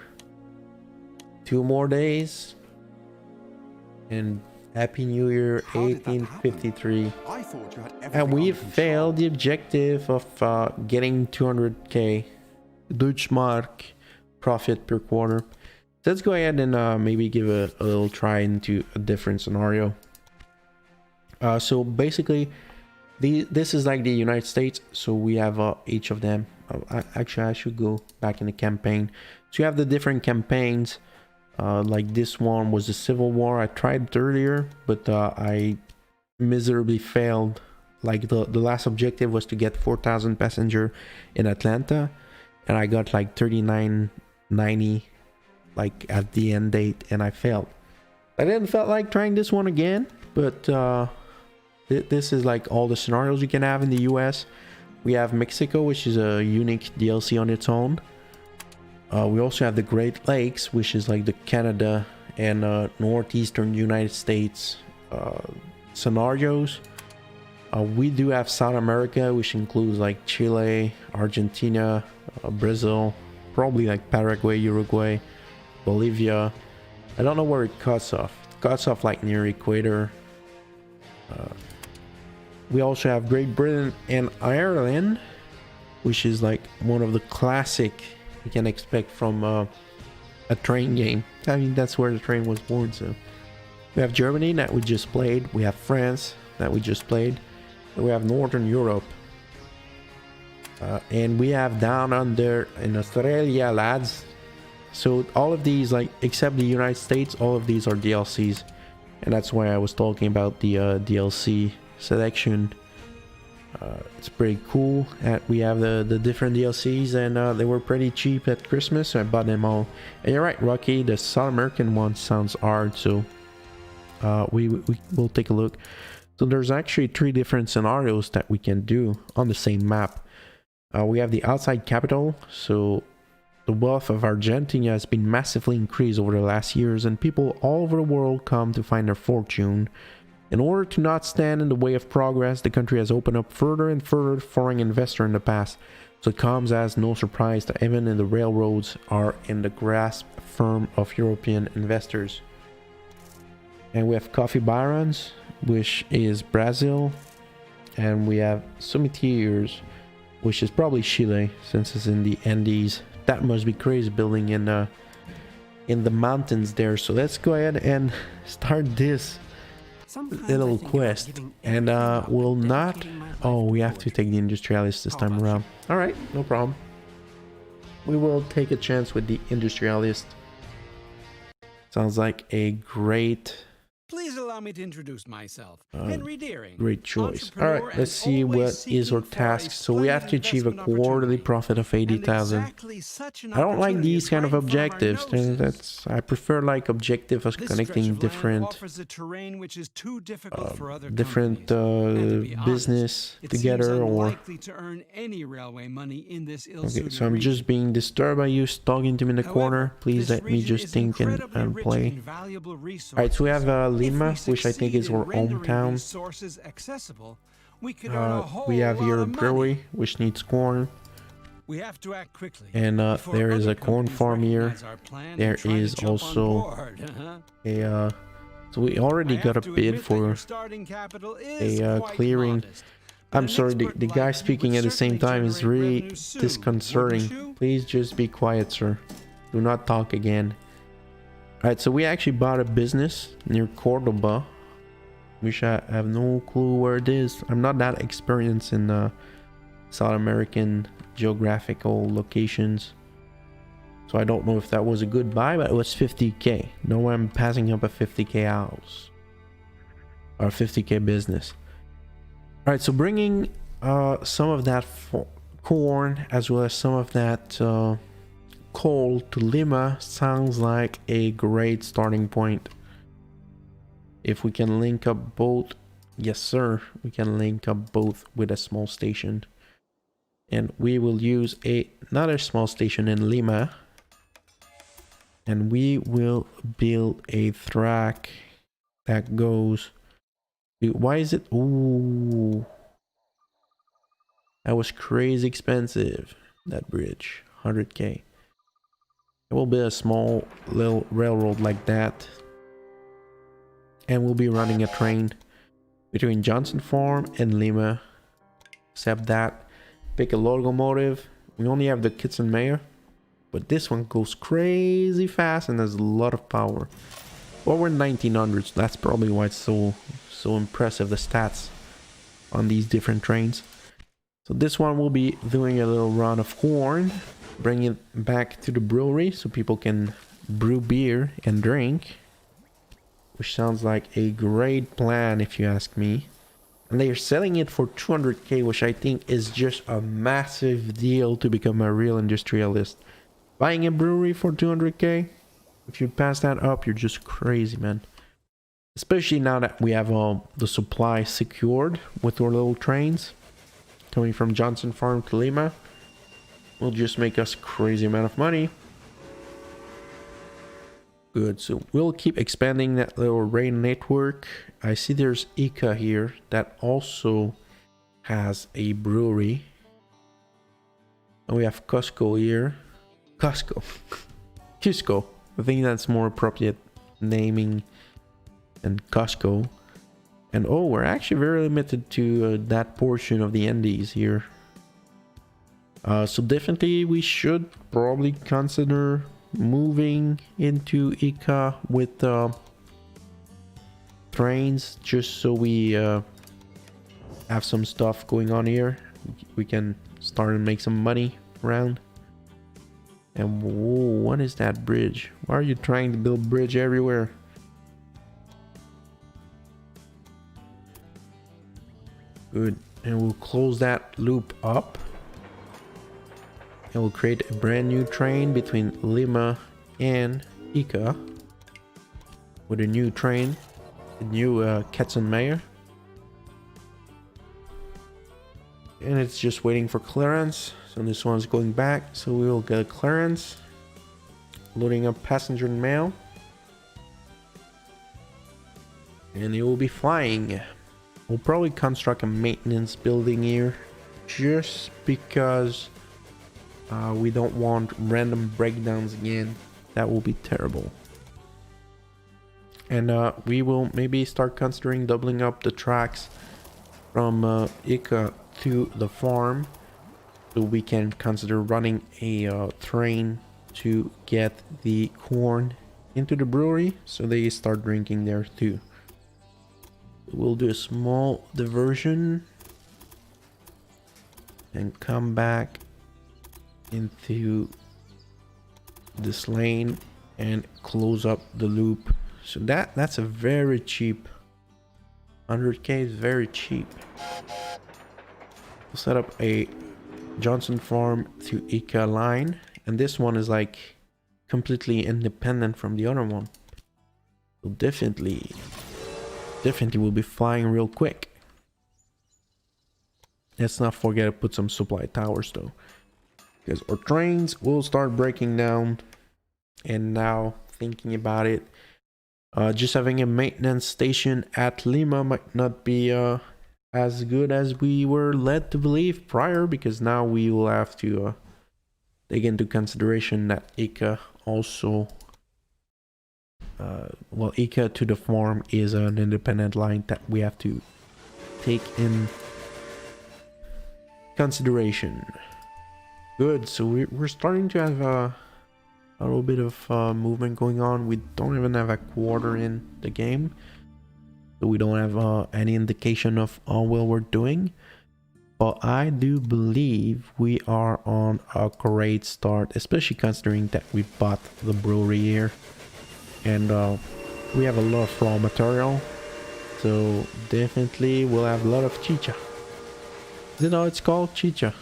2 more days and Happy New Year 1853. And we've failed the objective of getting 200k Deutschmark profit per quarter. So let's go ahead and maybe give a little try into a different scenario. So basically this is like the United States, so we have each of them. Actually I should go back in the campaign. So you have the different campaigns. Like this one was the Civil War. I tried it earlier, but I miserably failed. Like the last objective was to get 4,000 passenger in Atlanta, and I got like 3990 like at the end date, and I failed. I didn't felt like trying this one again, but this is like all the scenarios you can have in the US. We have Mexico, which is a unique DLC on its own. We also have the Great Lakes, which is like the Canada and northeastern United States scenarios. We do have South America, which includes like Chile, Argentina, Brazil, probably like Paraguay, Uruguay, Bolivia. I don't know where it cuts off. It cuts off like near equator. We also have Great Britain and Ireland, which is like one of the classic you can expect from a train game. I mean, that's where the train was born. So we have Germany that we just played. We have France that we just played. And we have Northern Europe. And we have down under in Australia, lads. So all of these, like except the United States, all of these are DLCs. And that's why I was talking about the DLC selection. It's pretty cool that we have the different DLCs, and they were pretty cheap at Christmas, so I bought them all. And you're right, Rocky, the South American one sounds hard, so we will take a look. So there's actually 3 different scenarios that we can do on the same map. We have the outside capital, so the wealth of Argentina has been massively increased over the last years, and people all over the world come to find their fortune. In order to not stand in the way of progress, the country has opened up further and further to foreign investors in the past. So it comes as no surprise that even in the railroads are in the grasp firm of European investors. And we have Coffee Barons, which is Brazil. And we have Sommetiers, which is probably Chile since it's in the Andes. That must be crazy building in the mountains there. So let's go ahead and start this little quest. And we'll not... Oh, we have to take the industrialist this time around. All right, no problem. We will take a chance with the industrialist. Sounds like a great...
Please allow me to introduce myself. Henry Deering.
Great choice. All right, let's see what is our task. So we have to achieve a quarterly profit of 80,000. I don't like these kind of objectives. I prefer like objective of connecting different business together. Or okay, so I'm just being disturbed by you talking to me in the corner. Please let me just think and play. All right, so we have Lima, which I think is our hometown. We have here a brewery, which needs corn.
We have to act quickly.
And there is a corn farm here. There is also a... so we already got a bid for a clearing. I'm sorry, the guy speaking at the same time is really disconcerting. Please just be quiet, sir. Do not talk again. Alright, so we actually bought a business near Cordoba, which I have no clue where it is. I'm not that experienced in South American geographical locations, so I don't know if that was a good buy, but it was 50k. No, I'm passing up a 50k house or 50k business. Alright, so bringing some of that corn as well as some of that coal to Lima sounds like a great starting point. If we can link up both, yes sir, we can link up both with a small station, and we will use another small station in Lima, and we will build a track that goes to, why is it, ooh, that was crazy expensive, that bridge, 100k. It will be a small little railroad like that, and we'll be running a train between Johnson Farm and Lima. Except that, pick a locomotive. We only have the Kitson Mayor, but this one goes crazy fast and has a lot of power. Well, we're in 1900s. That's probably why it's so impressive, the stats on these different trains. So this one will be doing a little run of corn, bring it back to the brewery so people can brew beer and drink, which sounds like a great plan if you ask me. And they are selling it for 200k, which I think is just a massive deal to become a real industrialist. Buying a brewery for 200k, if you pass that up, you're just crazy, man. Especially now that we have the supply secured with our little trains coming from Johnson Farm to Lima. Will just make us a crazy amount of money. Good, so we'll keep expanding that little rail network. I see there's Ica here that also has a brewery. And we have Cusco here. Cusco. Cusco. I think that's more appropriate naming than Cusco. And oh, we're actually very limited to that portion of the Andes here. So definitely we should probably consider moving into Ica with trains, just so we have some stuff going on here. We can start and make some money around. And whoa, what is that bridge? Why are you trying to build bridge everywhere? Good, and we'll close that loop up. And we'll create a brand new train between Lima and Ica with a new train, a new Ketson Mayor. And it's just waiting for clearance. So this one's going back, so we will get a clearance. Loading up passenger and mail. And it will be flying. We'll probably construct a maintenance building here, just because we don't want random breakdowns again. That will be terrible. And we will maybe start considering doubling up the tracks from Ica to the farm. So we can consider running a train to get the corn into the brewery so they start drinking there too. We'll do a small diversion and come back into this lane and close up the loop. So that's a very cheap 100k is very cheap. We'll set up a Johnson Farm to Ica line, and this one is like completely independent from the other one. So definitely will be flying real quick. Let's not forget to put some supply towers though, because our trains will start breaking down. And now thinking about it, just having a maintenance station at Lima might not be as good as we were led to believe prior, because now we will have to take into consideration that Ica also well, Ica to the farm is an independent line that we have to take in consideration. Good, so we're starting to have a little bit of movement going on. We don't even have a quarter in the game, so we don't have any indication of how well we're doing, but I do believe we are on a great start, especially considering that we bought the brewery here, and we have a lot of raw material, so definitely we'll have a lot of chicha. Is it how it's called? Chicha.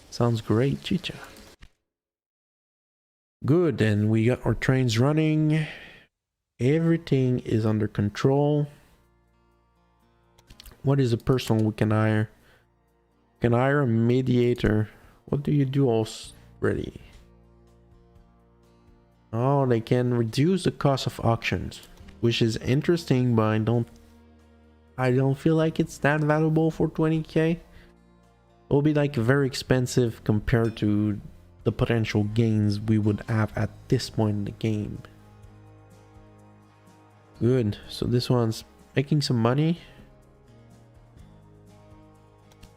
Sounds great, chicha. Good, and we got our trains running. Everything is under control. What is a person we can hire? We can hire a mediator. What do you do already? Oh, they can reduce the cost of auctions, which is interesting, but I don't feel like it's that valuable for 20k. It'll be like very expensive compared to the potential gains we would have at this point in the game. Good, so this one's making some money.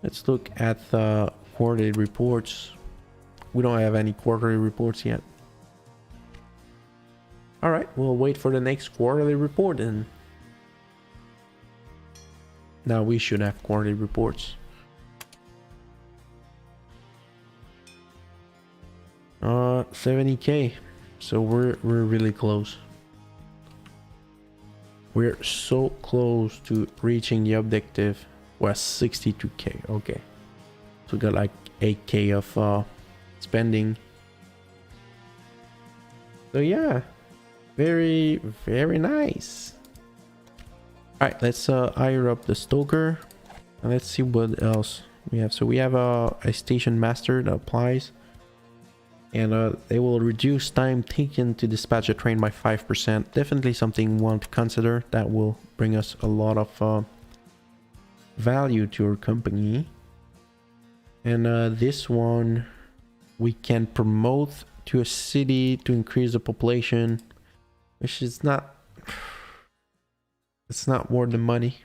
Let's look at the quarterly reports. We don't have any quarterly reports yet. Alright, we'll wait for the next quarterly report, and now we should have quarterly reports. 70k, so we're really close. We're so close to reaching the objective. We're 62k. Okay, so we got like 8k of spending. So yeah, very nice. All right, let's hire up the stoker and let's see what else we have. So we have a station master that applies, and they will reduce time taken to dispatch a train by 5%. Definitely something we want to consider. That will bring us a lot of value to our company. And this one we can promote to a city to increase the population, which is not, it's not worth the money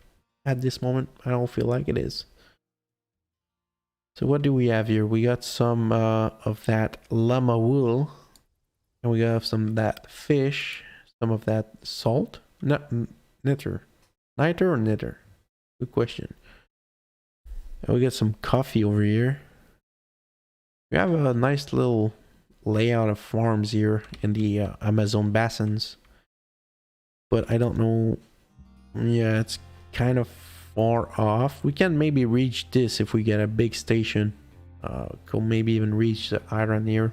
at this moment. I don't feel like it is. So what do we have here? We got some of that llama wool, and we have some of that fish, some of that salt. Niter or knitter? Good question. And we got some coffee over here. We have a nice little layout of farms here in the Amazon basins, but I don't know. Yeah, it's kind of far off. We can maybe reach this if we get a big station. Could maybe even reach the island here,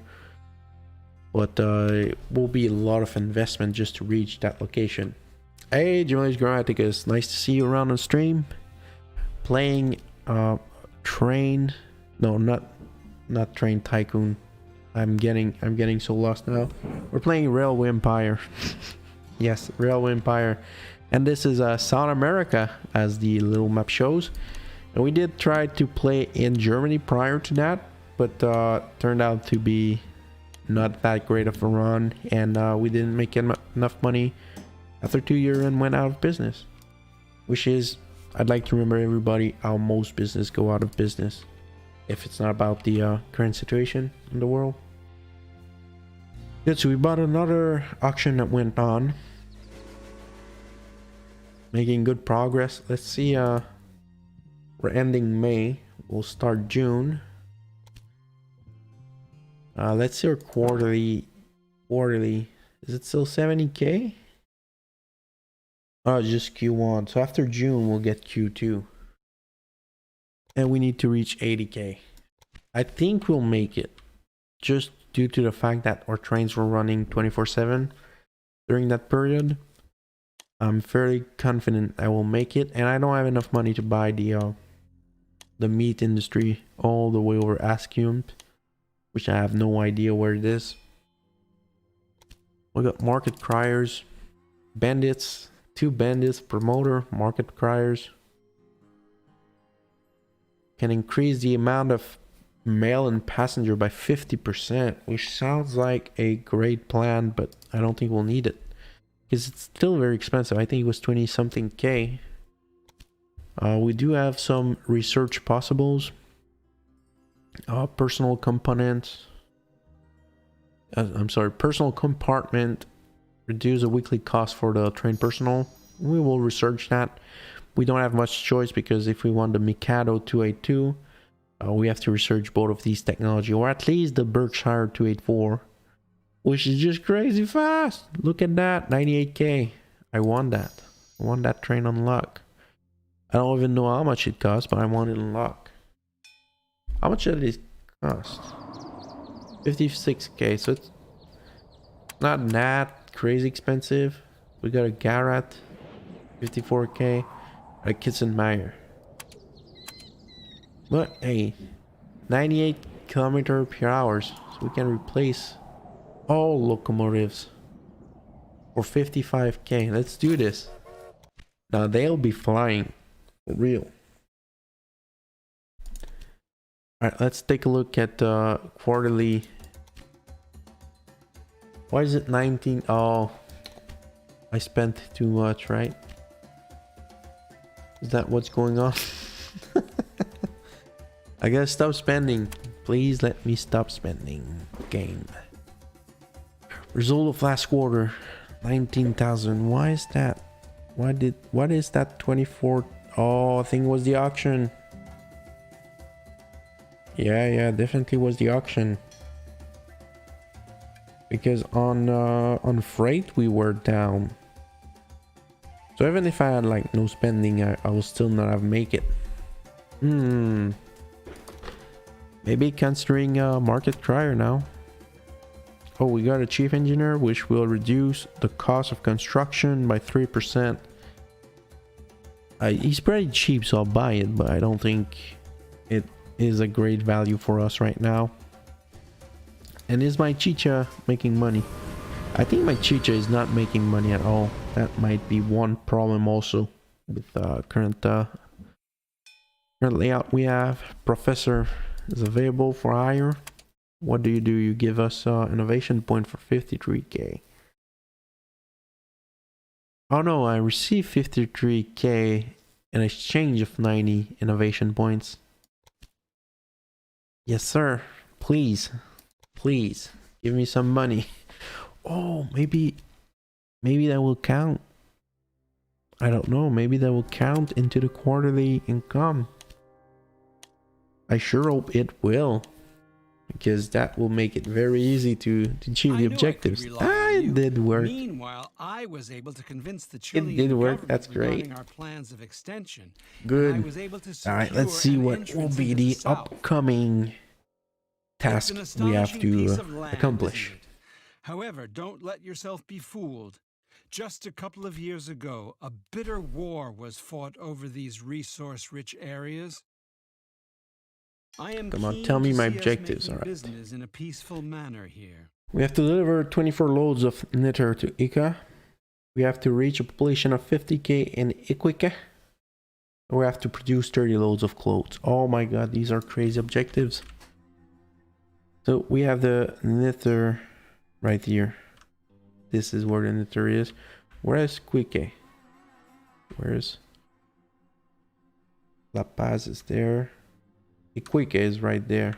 but it will be a lot of investment just to reach that location. Hey, Joey's Grammaticus, nice to see you around on stream. Playing train, no, not Train Tycoon. I'm getting so lost now. We're playing Railway Empire. Yes, Railway Empire. And this is South America, as the little map shows. And we did try to play in Germany prior to that, but turned out to be not that great of a run, and we didn't make enough money after 2 years and went out of business. Which is, I'd like to remember everybody how most business go out of business. if it's not about the current situation in the world. Good, so we bought another auction that went on. Making good progress. Let's see, we're ending May. We'll start June. Let's see our quarterly. Is it still 70k? Oh, just Q1. So after June, we'll get Q2. And we need to reach 80k. I think we'll make it. Just due to the fact that our trains were running 24/7 during that period. I'm fairly confident I will make it. And I don't have enough money to buy the meat industry all the way over Ascium, which I have no idea where it is. We got market criers, bandits, 2 bandits, promoter, market criers. Can increase the amount of mail and passenger by 50%, which sounds like a great plan, but I don't think we'll need it because it's still very expensive. I think it was 20 something K. We do have some research possibles. Personal components. I'm sorry, personal compartment. Reduce the weekly cost for the train personnel. We will research that. We don't have much choice because if we want the Mikado 282, we have to research both of these technology, or at least the Berkshire 284, which is just crazy fast. Look at that, 98k. I want that. I want that train on lock. I don't even know how much it costs, but I want it on lock. How much did it cost? 56k, so it's not that crazy expensive. We got a Garrett, 54k, a Kitzenmeyer. But hey, 98 km/h, so we can replace all locomotives for 55k. Let's do this. Now they'll be flying for real. Alright, let's take a look at the quarterly. Why is it 19? Oh, I spent too much, right? Is that what's going on? I gotta stop spending. Please let me stop spending. Game. Result of last quarter, 19,000. Why is that? What is that 24? Oh, I think it was the auction. Yeah, definitely was the auction. Because on freight we were down. So even if I had like no spending, I will still not have make it. Maybe considering market crier now. Oh, we got a chief engineer, which will reduce the cost of construction by 3%. He's pretty cheap, so I'll buy it, but I don't think it is a great value for us right now. And is my chicha making money? I think my chicha is not making money at all. That might be one problem also with current layout we have. Professor is available for hire. What do? You give us innovation point for 53k. Oh no, I received 53k in exchange of 90 innovation points. Yes sir, please give me some money. Oh, maybe that will count. I don't know, maybe that will count into the quarterly income. I sure hope it will, because that will make it very easy to achieve the objectives. It did work.
Meanwhile, I was able to convince the
It
Chilean
did work. That's
government
great.
our plans of extension.
Good.
I was able to
All right, let's
secure
see
an
what will
entrance
be
into
the
South.
upcoming task
It's an
we have
astonishing
to
piece of land,
accomplish.
isn't it? However, don't let yourself be fooled. Just a couple of years ago, a bitter war was fought over these resource-rich areas. I am
Come on,
keen
tell me
to
my
see us
objectives.
making
All right.
business in a peaceful manner here.
We have to deliver 24 loads of knitter to Ica. We have to reach a population of 50k in Iquique. We have to produce 30 loads of clothes. Oh my god, these are crazy objectives. So we have the knitter right here. This is where the knitter is. Where is Iquique? Where is La Paz? Is there? Iquique is right there.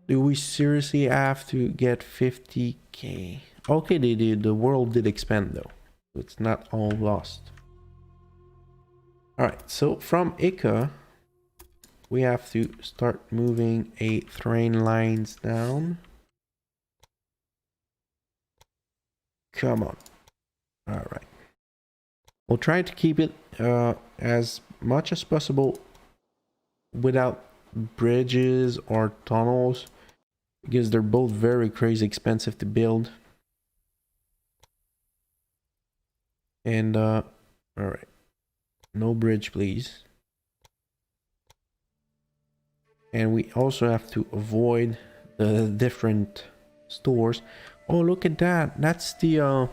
Do we seriously have to get 50k? Okay, they did. The world did expand though. It's not all lost. Alright, so from Ica, we have to start moving a train lines down. Come on. Alright. We'll try to keep it as much as possible without bridges or tunnels, because they're both very crazy expensive to build. And all right, no bridge please. And we also have to avoid the different stores. Oh, look at that. That's the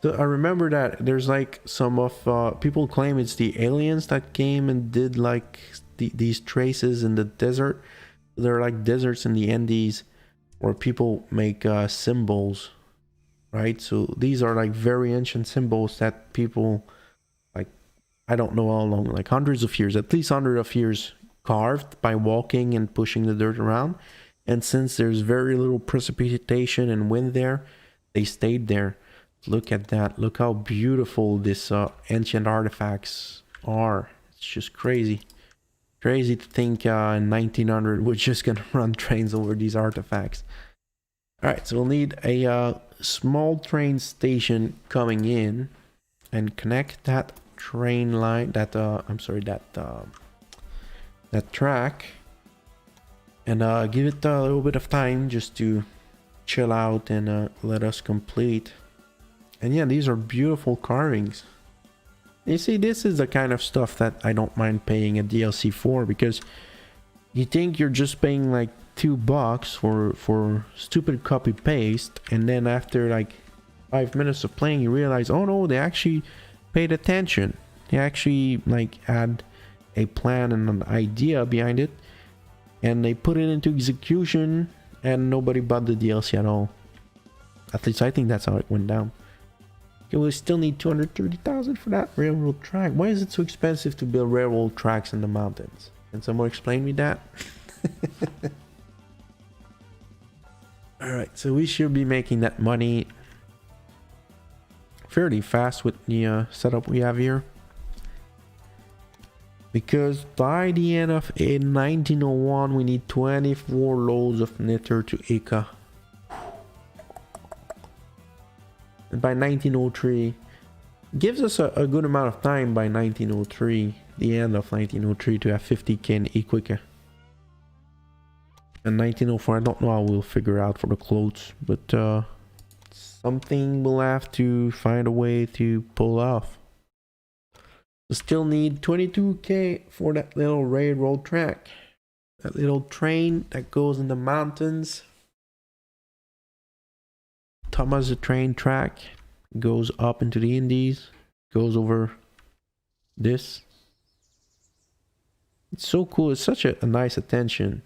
I remember that there's like some of people claim it's the aliens that came and did like these traces in the desert. They're like deserts in the Andes where people make symbols, right? So these are like very ancient symbols that people, like, I don't know how long, like hundreds of years, at least hundreds of years, carved by walking and pushing the dirt around. And since there's very little precipitation and wind there, they stayed there. Look at that. Look how beautiful this ancient artifacts are. It's just crazy. Crazy to think in 1900 we're just gonna run trains over these artifacts. Alright, so we'll need a small train station coming in and connect that train line, that I'm sorry, that track, and give it a little bit of time just to chill out and let us complete. And yeah, these are beautiful carvings. You see, this is the kind of stuff that I don't mind paying a DLC for, because you think you're just paying like $2 for stupid copy paste, and then after like 5 minutes of playing you realize, oh no, they actually paid attention. They actually like had a plan and an idea behind it, and they put it into execution, and nobody bought the DLC at all. At least I think that's how it went down. Okay, we still need 230,000 for that railroad track. Why is it so expensive to build railroad tracks in the mountains? Can someone explain me that? Alright, so we should be making that money fairly fast with the setup we have here. Because by the end of 1901, we need 24 loads of knitter to Ica. And by 1903, gives us a good amount of time by 1903, the end of 1903, to have 50k in Iquique. And 1904, I don't know how we'll figure out for the clothes, but something we'll have to find a way to pull off. We still need 22k for that little railroad track. That little train that goes in the mountains. Thomas the train track goes up into the Indies, goes over this. It's so cool. It's such a nice attention.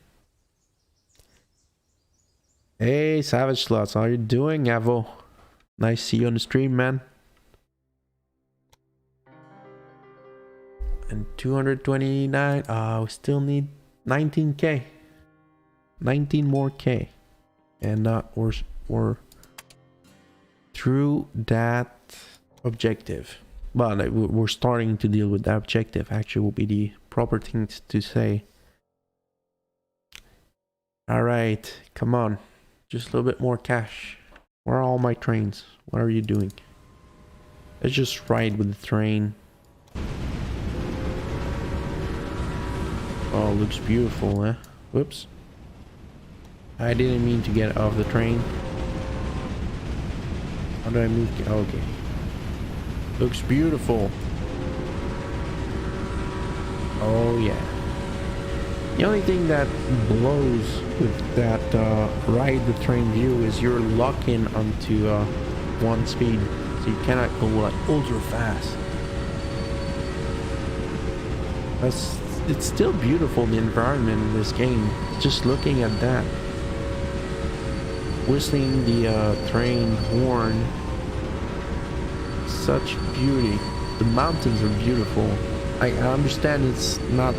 Hey, Savage Slots, how you doing, Avo? Nice to see you on the stream, man. And 229. We still need 19k. 19 more k. And we're through that objective. But we're starting to deal with that objective. Actually, will be the proper thing to say. Alright, come on. Just a little bit more cash. Where are all my trains? What are you doing? Let's just ride with the train. Oh, looks beautiful, eh? Whoops. I didn't mean to get off the train. How do I move? Okay. Looks beautiful. Oh, yeah. The only thing that blows with that ride the train view is you're locking onto one speed. So you cannot go like ultra fast. It's still beautiful, the environment in this game. Just looking at that. Whistling the train horn. Such beauty. The mountains are beautiful. I understand it's not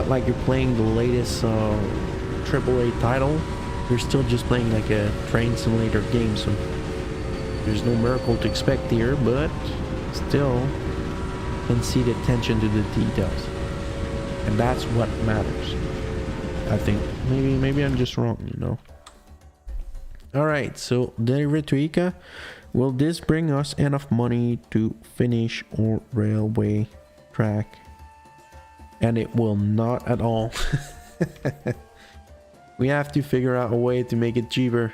like you're playing the latest AAA title. You're still just playing like a train simulator game, so there's no miracle to expect here, but still can see the attention to the details, and that's what matters. I think maybe I'm just wrong, you know. All right, so delivery to Ica. Will this bring us enough money to finish our railway track? And it will not at all. We have to figure out a way to make it cheaper.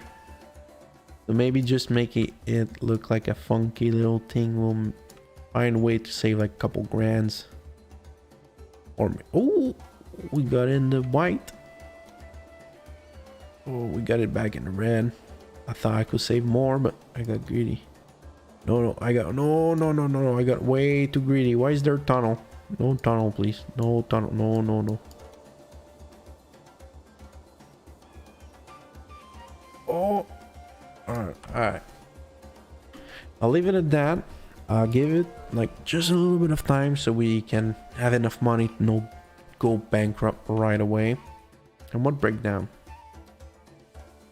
So maybe just make it look like a funky little thing. We'll find a way to save like a couple grands. Or oh, we got in the white. Oh, we got it back in the red. I thought I could save more, but I got greedy. No, I got I got way too greedy. Why is there a tunnel? No tunnel, please. No tunnel. No. Oh, all right. I'll leave it at that. I'll give it like just a little bit of time so we can have enough money to not go bankrupt right away. And what breakdown?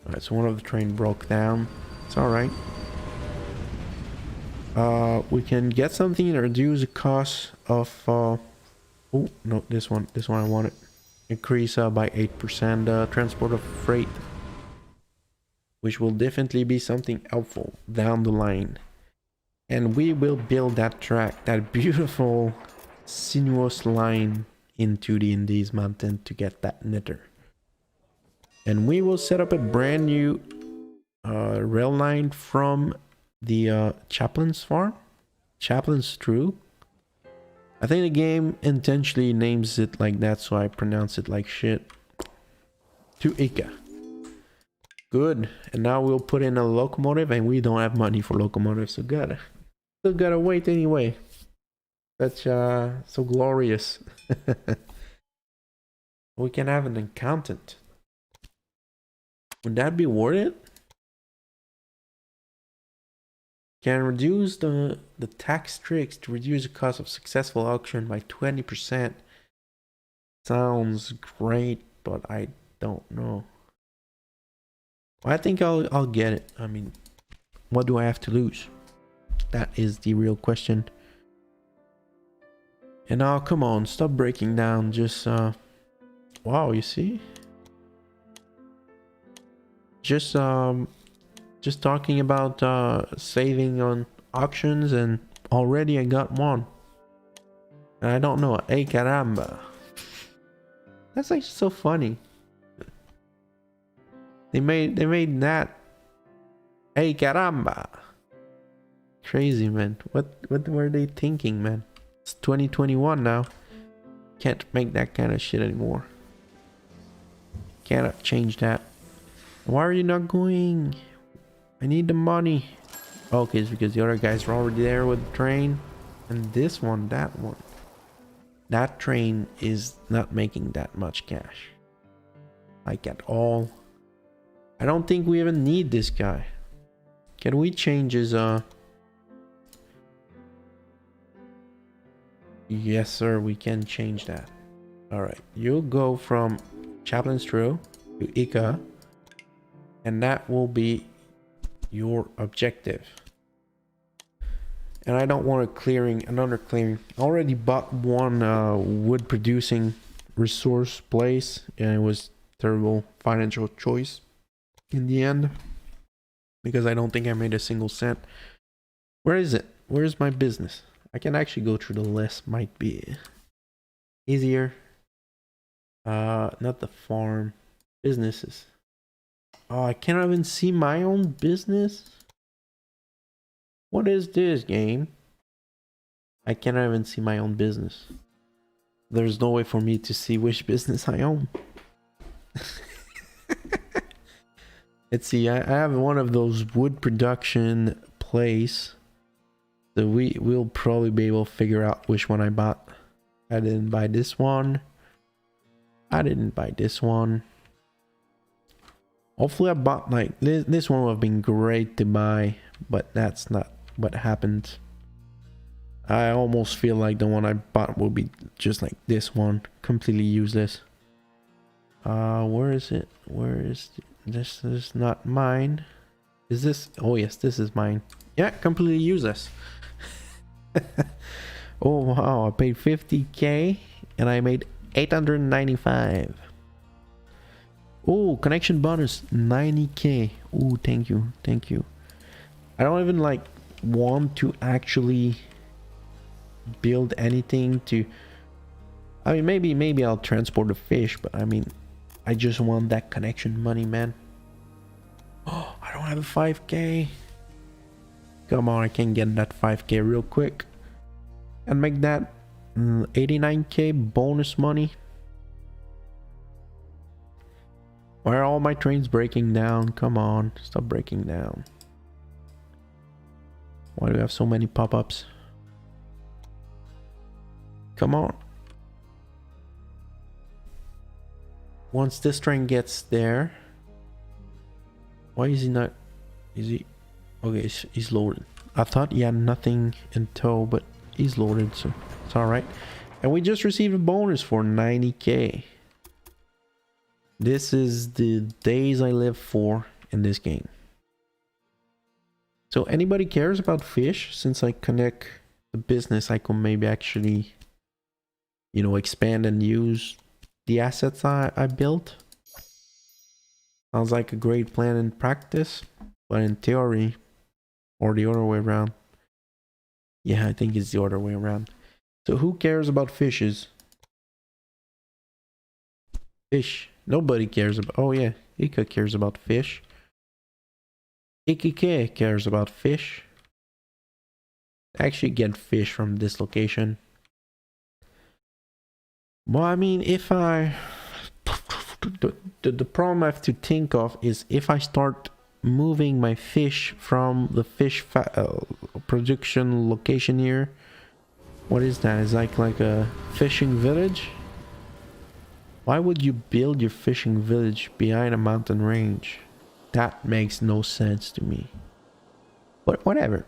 Alright, so one of the train broke down. It's alright. We can get something and reduce the cost of oh no, this one I want it. Increase by 8% transport of freight, which will definitely be something helpful down the line. And we will build that track, that beautiful sinuous line into the Indies mountain to get that knitter. And we will set up a brand new rail line from the Chaplin's farm. Chaplin's True. I think the game intentionally names it like that, so I pronounce it like shit. To Ica. Good. And now we'll put in a locomotive, and we don't have money for locomotives, so still gotta wait anyway. That's so glorious. We can have an accountant. Would that be worth it? Can reduce the tax tricks to reduce the cost of successful auction by 20%. Sounds great, but I don't know. I think I'll get it. I mean, what do I have to lose? That is the real question. And now, come on, stop breaking down. Just wow, you see? Just talking about saving on auctions, and already I got one. And I don't know. Hey caramba. That's like so funny. They made that. Hey caramba. Crazy, man. What were they thinking, man? It's 2021 now. Can't make that kind of shit anymore. Cannot change that. Why are you not going? I need the money. Okay, it's because the other guys are already there with the train. And this one, that one. That train is not making that much cash. Like at all. I don't think we even need this guy. Can we change his Yes, sir, we can change that. Alright, you'll go from Chaplin's True to Ica. And that will be your objective. And I don't want another clearing. I already bought one wood producing resource place, and it was terrible financial choice in the end, because I don't think I made a single cent. Where is it? Where's my business? I can actually go through the list. Might be easier. Not the farm. Businesses. Oh, I can't even see my own business. What is this game? I can't even see my own business. There's no way for me to see which business I own. Let's see, I have one of those wood production place. So we'll probably be able to figure out which one I bought. I didn't buy this one. I didn't buy this one. Hopefully I bought like this one would have been great to buy, but that's not what happened. I almost feel like the one I bought will be just like this one, completely useless. Where is it? Where is this? Is not mine. Is this? Oh yes, this is mine. Yeah, completely useless. Oh wow, I paid 50k and I made 895. Oh, connection bonus 90k. Oh, thank you, thank you. I don't even like want to actually build anything to. I mean, maybe I'll transport the fish, but I mean, I just want that connection money, man. Oh, I don't have a 5k. Come on, I can get that 5k real quick and make that 89k bonus money. Why are all my trains breaking down? Come on, stop breaking down. Why do we have so many pop-ups? Come on. Once this train gets there. Why is he not? Is he? Okay, he's loaded. I thought he had nothing in tow, but he's loaded, so it's alright. And we just received a bonus for 90k. This is the days I live for in this game. So anybody cares about fish? Since I connect the business, I can maybe actually, you know, expand and use the assets I built. Sounds like a great plan in practice, but in theory, or the other way around. Yeah, I think it's the other way around. So who cares about fishes? Fish. Nobody cares about. Oh yeah, Ika cares about fish. Ikike cares about fish. Actually get fish from this location. Well, I mean, if I... The problem I have to think of is if I start moving my fish from the fish production location here. What is that? It's like a fishing village? Why would you build your fishing village behind a mountain range? That makes no sense to me. But whatever.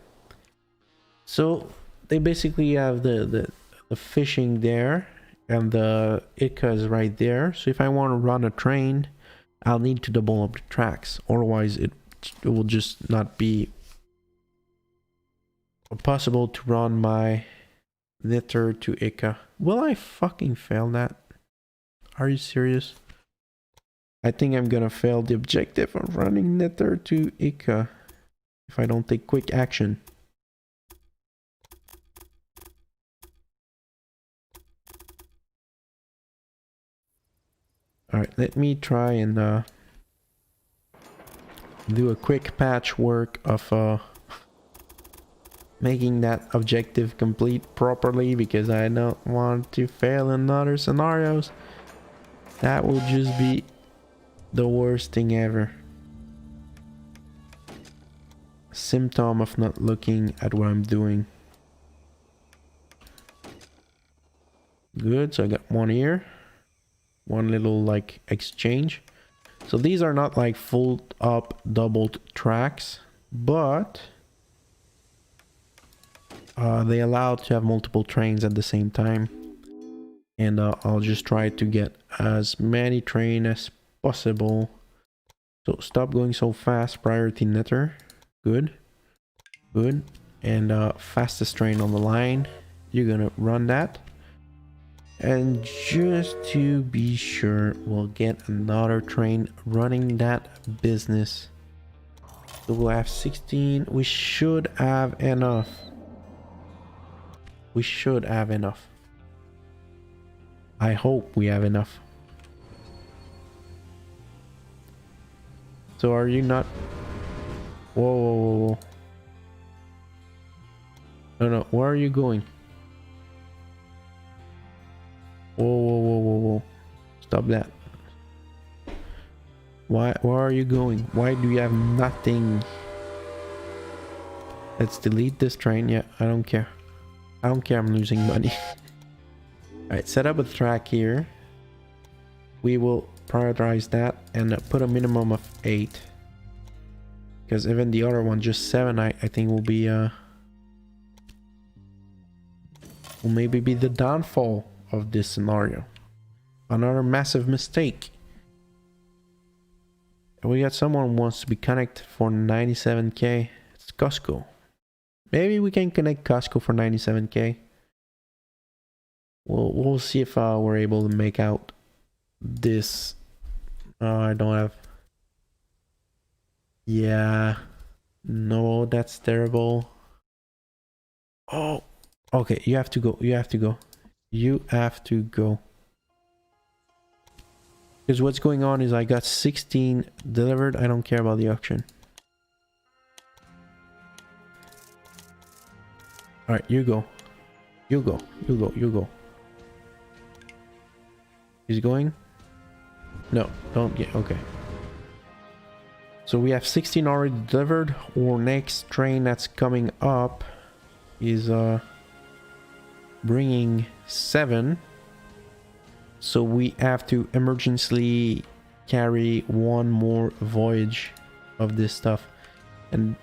So they basically have the fishing there, and the Ika is right there. So if I want to run a train, I'll need to double up the tracks. Otherwise it will just not be possible to run my knitter to Ika. Will I fucking fail that? Are you serious? I think I'm gonna fail the objective of running knitter to Ika if I don't take quick action. Alright, let me try and do a quick patchwork of making that objective complete properly, because I don't want to fail in other scenarios. That will just be the worst thing ever. Symptom of not looking at what I'm doing. Good, so I got one here. One little like exchange. So these are not like full up doubled tracks, but they allow to have multiple trains at the same time. And I'll just try to get as many trains as possible. So stop going so fast, priority knitter. Good. Good. And fastest train on the line. You're gonna run that. And just to be sure, we'll get another train running that business. So we'll have 16. We should have enough. We should have enough. I hope we have enough. So are you not... Whoa, whoa, whoa, whoa. No, no, where are you going? Whoa, whoa, whoa, whoa, whoa. Stop that. Where are you going? Why do you have nothing? Let's delete this train. Yeah, I don't care. I don't care, I'm losing money. Alright, set up a track here. We will prioritize that and put a minimum of 8. Because even the other one, just 7, I think will be will maybe be the downfall of this scenario. Another massive mistake. We got someone who wants to be connected for 97k. It's Costco. Maybe we can connect Costco for 97k. We'll see if we're able to make out this. I don't have. Yeah. No, that's terrible. Oh. Okay, you have to go. You have to go. You have to go. Because what's going on is I got 16 delivered. I don't care about the auction. Alright, you go. You go. You go. You go. He's going? No, don't get... Okay. So we have 16 already delivered. Our next train that's coming up is bringing 7. So we have to emergency carry one more voyage of this stuff. And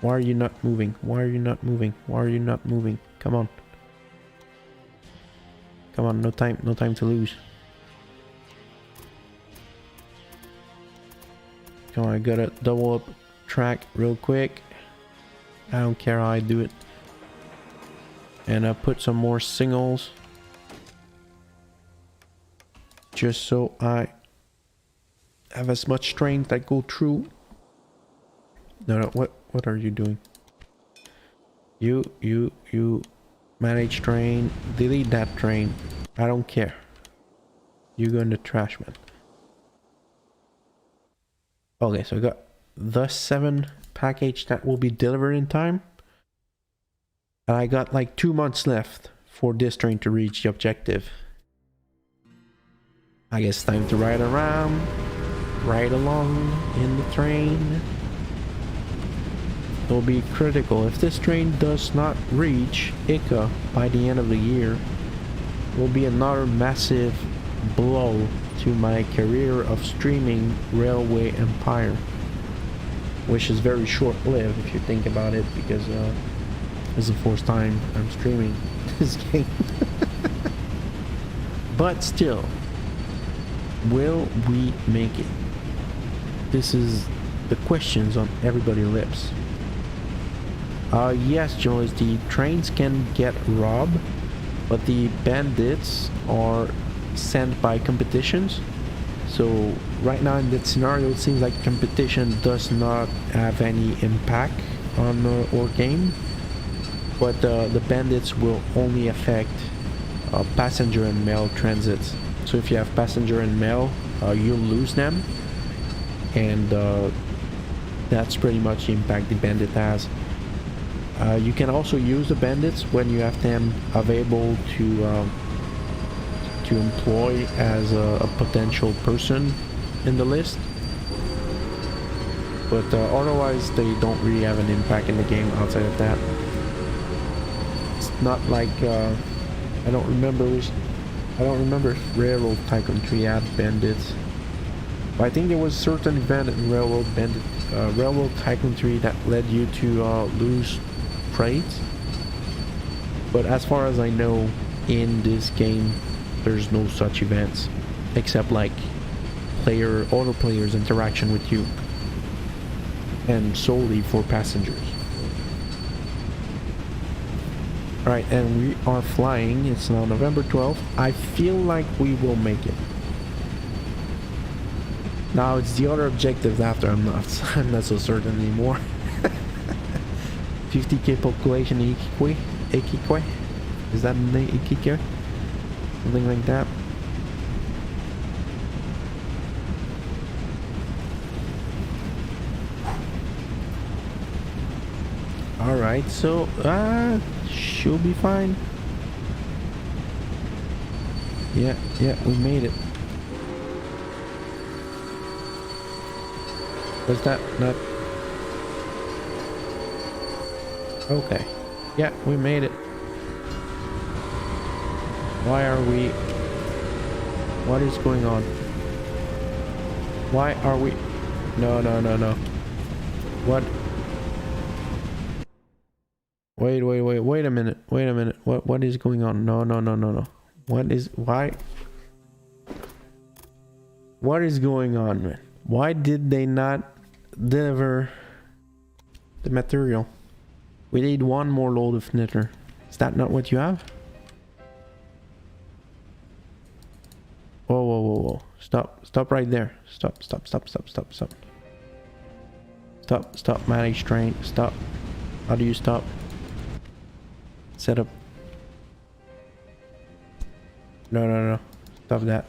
why are you not moving? Why are you not moving? Why are you not moving? Come on. Come on, no time to lose. Come on, I gotta double up track real quick. I don't care how I do it. And I put some more singles. Just so I have as much strength that go through. No, what are you doing? You manage train, delete that train. I don't care. You go in the trash, man. Okay, so I got the 7 package that will be delivered in time. And I got like 2 months left for this train to reach the objective. I guess time to ride around, ride along in the train. It will be critical. If this train does not reach Ica by the end of the year, it will be another massive blow to my career of streaming Railway Empire, which is very short-lived if you think about it, because this is the first time I'm streaming this game. But still, will we make it? This is the questions on everybody's lips. Yes, Joyce, the trains can get robbed, but the bandits are sent by competitions. So right now in that scenario, it seems like competition does not have any impact on our game, but the bandits will only affect passenger and mail transits. So if you have passenger and mail, you'll lose them, and that's pretty much the impact the bandit has. You can also use the bandits when you have them available to employ as a potential person in the list, but otherwise they don't really have an impact in the game outside of that. It's not like I don't remember if Railroad Tycoon 3 had bandits, but I think there was a certain event in Railroad Tycoon 3 that led you to lose trades. But as far as I know, in this game there's no such events, except like other players' interaction with you, and solely for passengers. Alright, and we are flying. It's now November 12th. I feel like we will make it. Now it's the other objectives after. I'm not so certain anymore. 50k population Iquique? Is that the name? Iquique? Something like that. Alright, so should be fine. Yeah, we made it. Was that not... Okay. Yeah, we made it. Why are we... What is going on? Why are we... No. What? Wait a minute. What is going on? No. Why? What is going on, man? Why did they not deliver the material? We need one more load of knitter. Is that not what you have? Whoa. Stop right there. Stop. Stop, manage train. Stop. How do you stop? Set up. No. Stop that.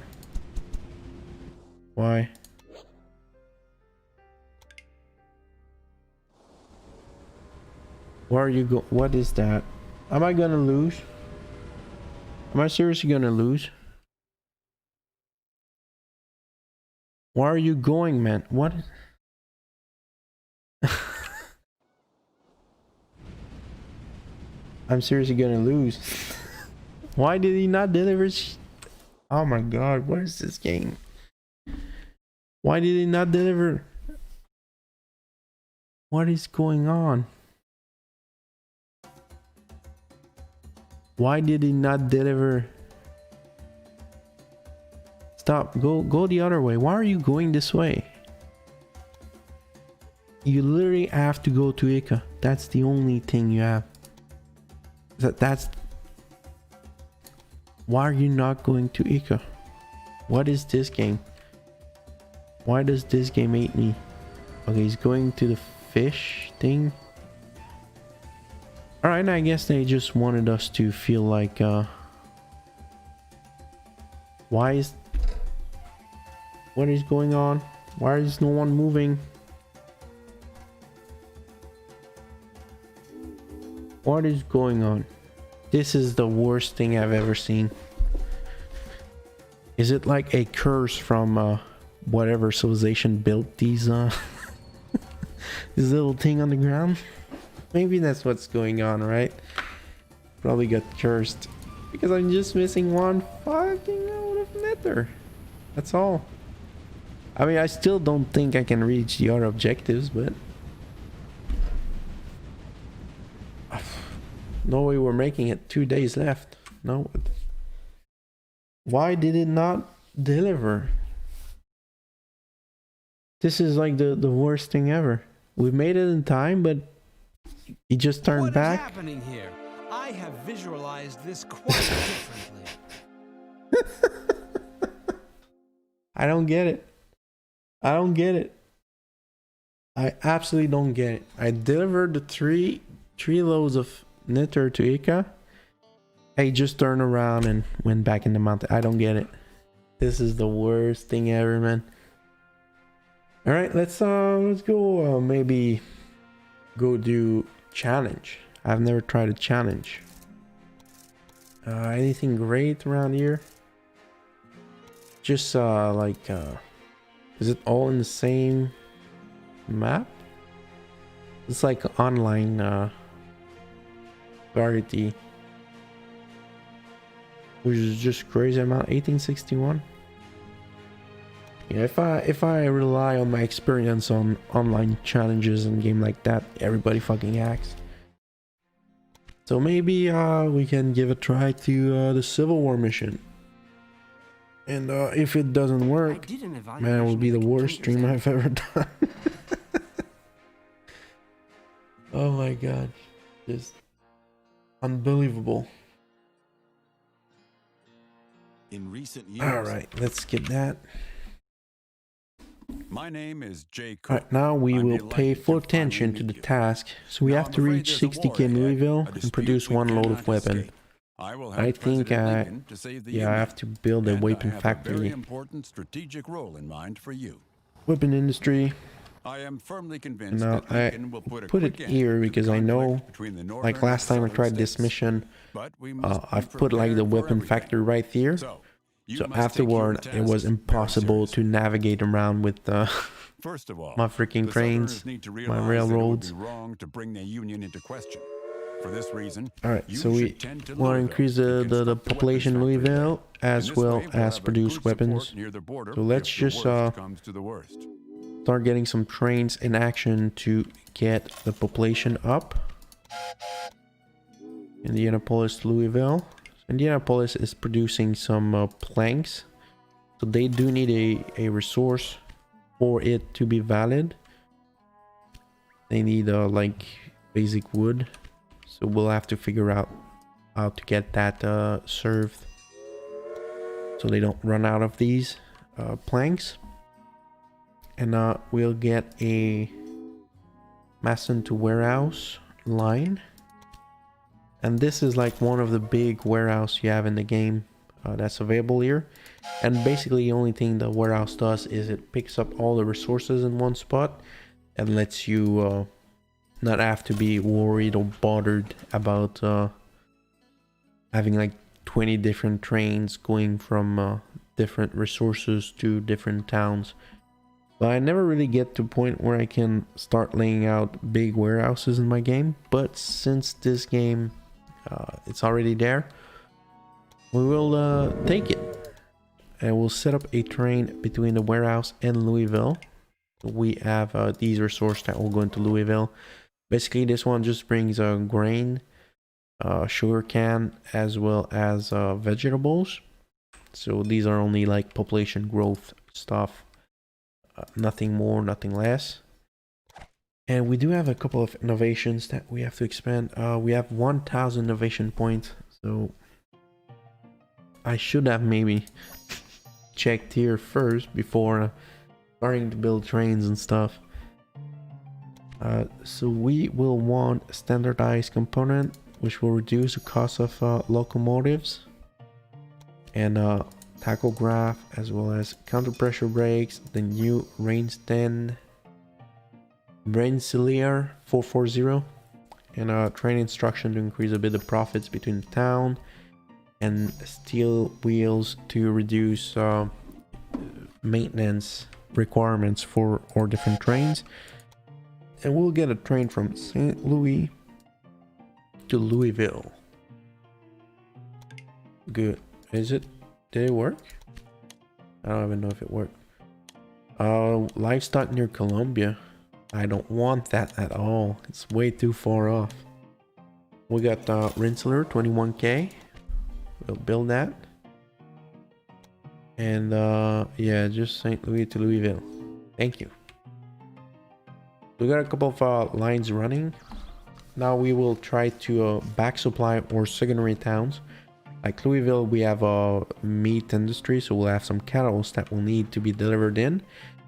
Why? Where are you go? What is that? Am I gonna lose? Am I seriously gonna lose? Where are you going, man? What? I'm seriously gonna lose. Why did he not deliver? Oh my god, what is this game? Why did he not deliver? What is going on? Why did he not deliver? Stop. Go the other way. Why are you going this way? You literally have to go to Ica. That's the only thing you have. That's... Why are you not going to Ica? What is this game? Why does this game hate me? Okay, he's going to the fish thing. Alright, I guess they just wanted us to feel like, why is... What is going on? Why is no one moving? What is going on? This is the worst thing I've ever seen. Is it like a curse from, whatever civilization built these, this little thing on the ground? Maybe that's what's going on, right? Probably got cursed. Because I'm just missing one fucking load of nether. That's all. I mean, I still don't think I can reach the other objectives, but... No way we're making it. 2 days left. No. Why did it not deliver? This is like the worst thing ever. We made it in time, but he just turned back.
What is happening here? I have visualized this quite differently.
I don't get it. I don't get it. I absolutely don't get it. I delivered the three loads of knitter to Ica. He just turned around and went back in the mountain. I don't get it. This is the worst thing ever, man. All right, let's go. Maybe go do challenge. I've never tried a challenge. Anything great around here? Just like is it all in the same map? It's like online variety, which is just crazy amount. 1861. Yeah, if I rely on my experience on online challenges and game like that, everybody fucking hacks. So maybe we can give a try to the Civil War mission. And if it doesn't work, man, it will be the worst stream I've ever done. Oh my god, just unbelievable.
In recent years,
all right, let's skip that.
My name is Jay Cook.
All right, now we will pay full attention to the task. So we have to reach 60k in Louisville and produce one load of weapon. I think I have to build a weapon factory.
Very important strategic role in mind for you.
Weapon industry.
I am firmly convinced
Now
that
I
Lincoln will
put it here because I know, like last time I tried this mission, I've put like the weapon factory right here. So afterward, it was impossible to navigate around with
First of all,
my freaking trains, my railroads.
Wrong to bring the Union into question. For this reason,
all right, so we want to increase the population in Louisville as well as produce weapons. So let's just start getting some trains in action to get the population up. Indianapolis to Louisville. Indianapolis is producing some planks, so they do need a resource for it to be valid. They need like basic wood, so we'll have to figure out how to get that served so they don't run out of these planks. And we'll get a mason to warehouse line, and this is like one of the big warehouse you have in the game that's available here. And basically the only thing the warehouse does is it picks up all the resources in one spot and lets you not have to be worried or bothered about having like 20 different trains going from different resources to different towns. But I never really get to a point where I can start laying out big warehouses in my game. But since this game, it's already there, we will take it. And we'll set up a train between the warehouse and Louisville. We have these resources that will go into Louisville. Basically, this one just brings grain, sugar cane, as well as vegetables. So these are only like population growth stuff. Nothing more, nothing less. And we do have a couple of innovations that we have to expand. We have 1,000 innovation points, so I should have maybe checked here first before starting to build trains and stuff. So we will want a standardized component which will reduce the cost of locomotives, and tachograph, as well as counter pressure brakes, the new Rainsden Rensselaer 440, and train instruction to increase a bit of profits between town, and steel wheels to reduce maintenance requirements for our different trains. And we'll get a train from St. Louis to Louisville. Good. Is it? Did it work? I don't even know if it worked. Livestock near Columbia. I don't want that at all. It's way too far off. We got Rensselaer 21k. We'll build that. And yeah, just St. Louis to Louisville. Thank you. We got a couple of lines running. Now we will try to back supply or secondary towns. Like Louisville, we have a meat industry, so we'll have some cattle that will need to be delivered in.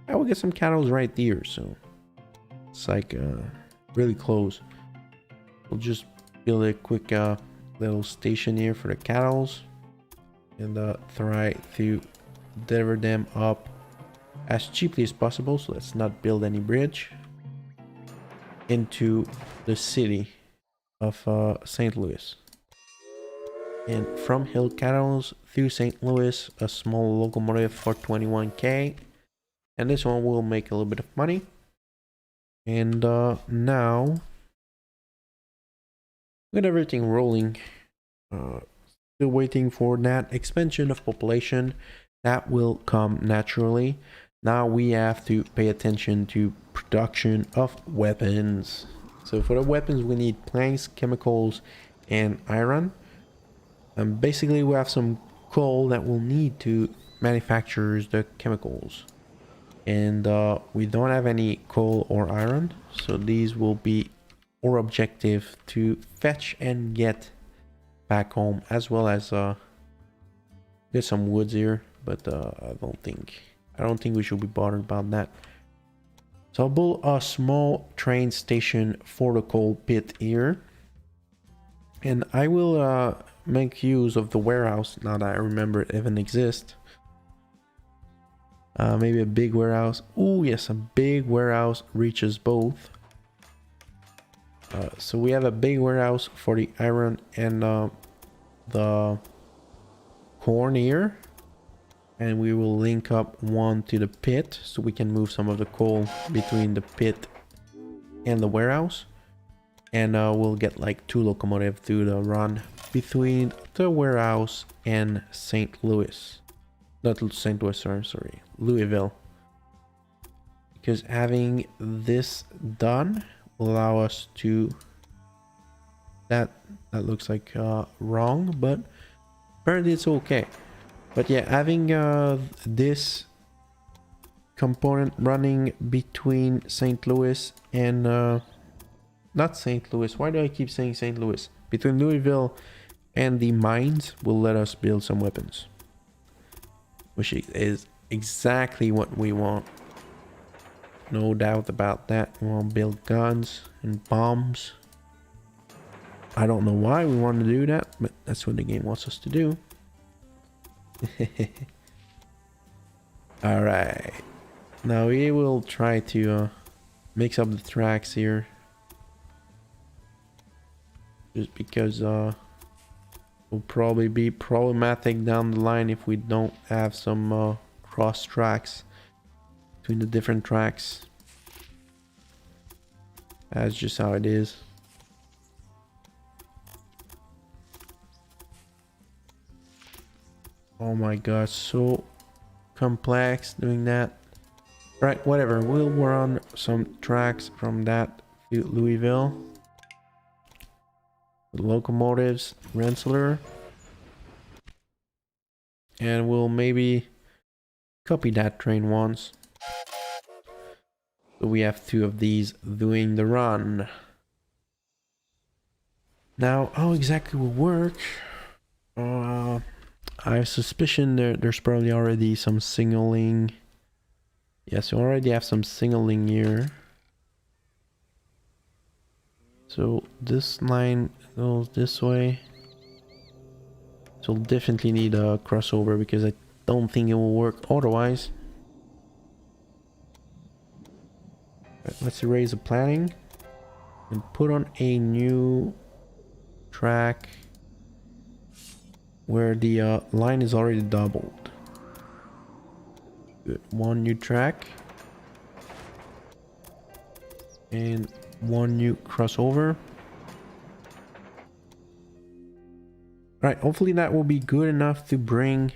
I will get some cattle right here, so it's like really close. We'll just build a quick little station here for the cattle, and try to deliver them up as cheaply as possible. So let's not build any bridge into the city of St. Louis. And from Hill Cattle through St. Louis, a small locomotive for 21k, and this one will make a little bit of money. And now with everything rolling, still waiting for that expansion of population that will come naturally. Now we have to pay attention to production of weapons. So for the weapons, we need planks, chemicals, and iron. And basically we have some coal that we'll need to manufacture the chemicals. And we don't have any coal or iron, so these will be our objective to fetch and get back home, as well as get some woods here. But I don't think we should be bothered about that. So I'll build a small train station for the coal pit here, and I will make use of the warehouse now that I remember it even exists. Maybe a big warehouse. Oh yes, a big warehouse reaches both. So we have a big warehouse for the iron and the corn here. And we will link up one to the pit, so we can move some of the coal between the pit and the warehouse. And we'll get like 2 locomotives through the run between the warehouse and St. Louis. Not St. Louis, sorry, Louisville. Because having this done will allow us to that looks like wrong, but apparently it's okay. But yeah, having this component running between St. Louis and not St. Louis, why do I keep saying St. Louis, between Louisville and the mines will let us build some weapons, which is exactly what we want. No doubt about that. We want to build guns and bombs. I don't know why we want to do that, but that's what the game wants us to do. Alright. Now we will try to mix up the tracks here. Just because will probably be problematic down the line if we don't have some cross tracks between the different tracks. That's just how it is. Oh my god, so complex doing that. Right, whatever. We'll run some tracks from that to Louisville. The locomotives, Rensselaer. And we'll maybe copy that train once. So we have 2 of these doing the run. Now, how exactly will work? I have suspicion there's probably already some signaling. Yes, we already have some signaling here. So this line goes this way. So we'll definitely need a crossover because I don't think it will work otherwise. Right, let's erase the planning and put on a new track where the line is already doubled. Good. 1 new track and 1 new crossover. Right, hopefully that will be good enough to bring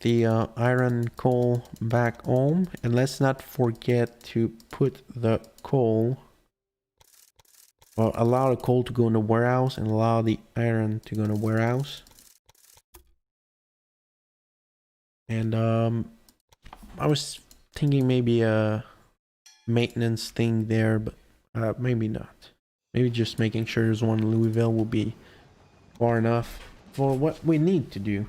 the iron coal back home. And let's not forget to put the coal, well, allow the coal to go in the warehouse and allow the iron to go in the warehouse. And I was thinking maybe a maintenance thing there, but maybe not. Maybe just making sure there's one in Louisville will be far enough for what we need to do.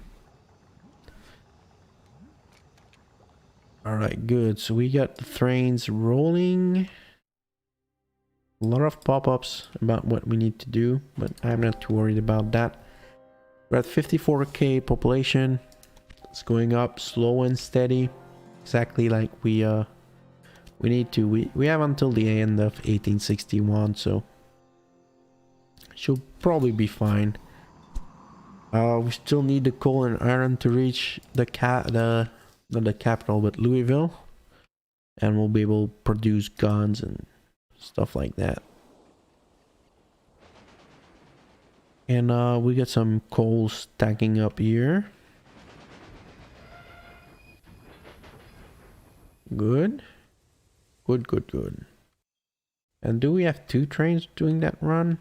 Alright, good. So we got the trains rolling. A lot of pop-ups about what we need to do, but I'm not too worried about that. We're at 54k population. It's going up slow and steady, exactly like we need to. We have until the end of 1861, so should probably be fine. We still need the coal and iron to reach not the capital, but Louisville, and we'll be able to produce guns and stuff like that. And we got some coal stacking up here. Good. Good. And do we have 2 trains doing that run?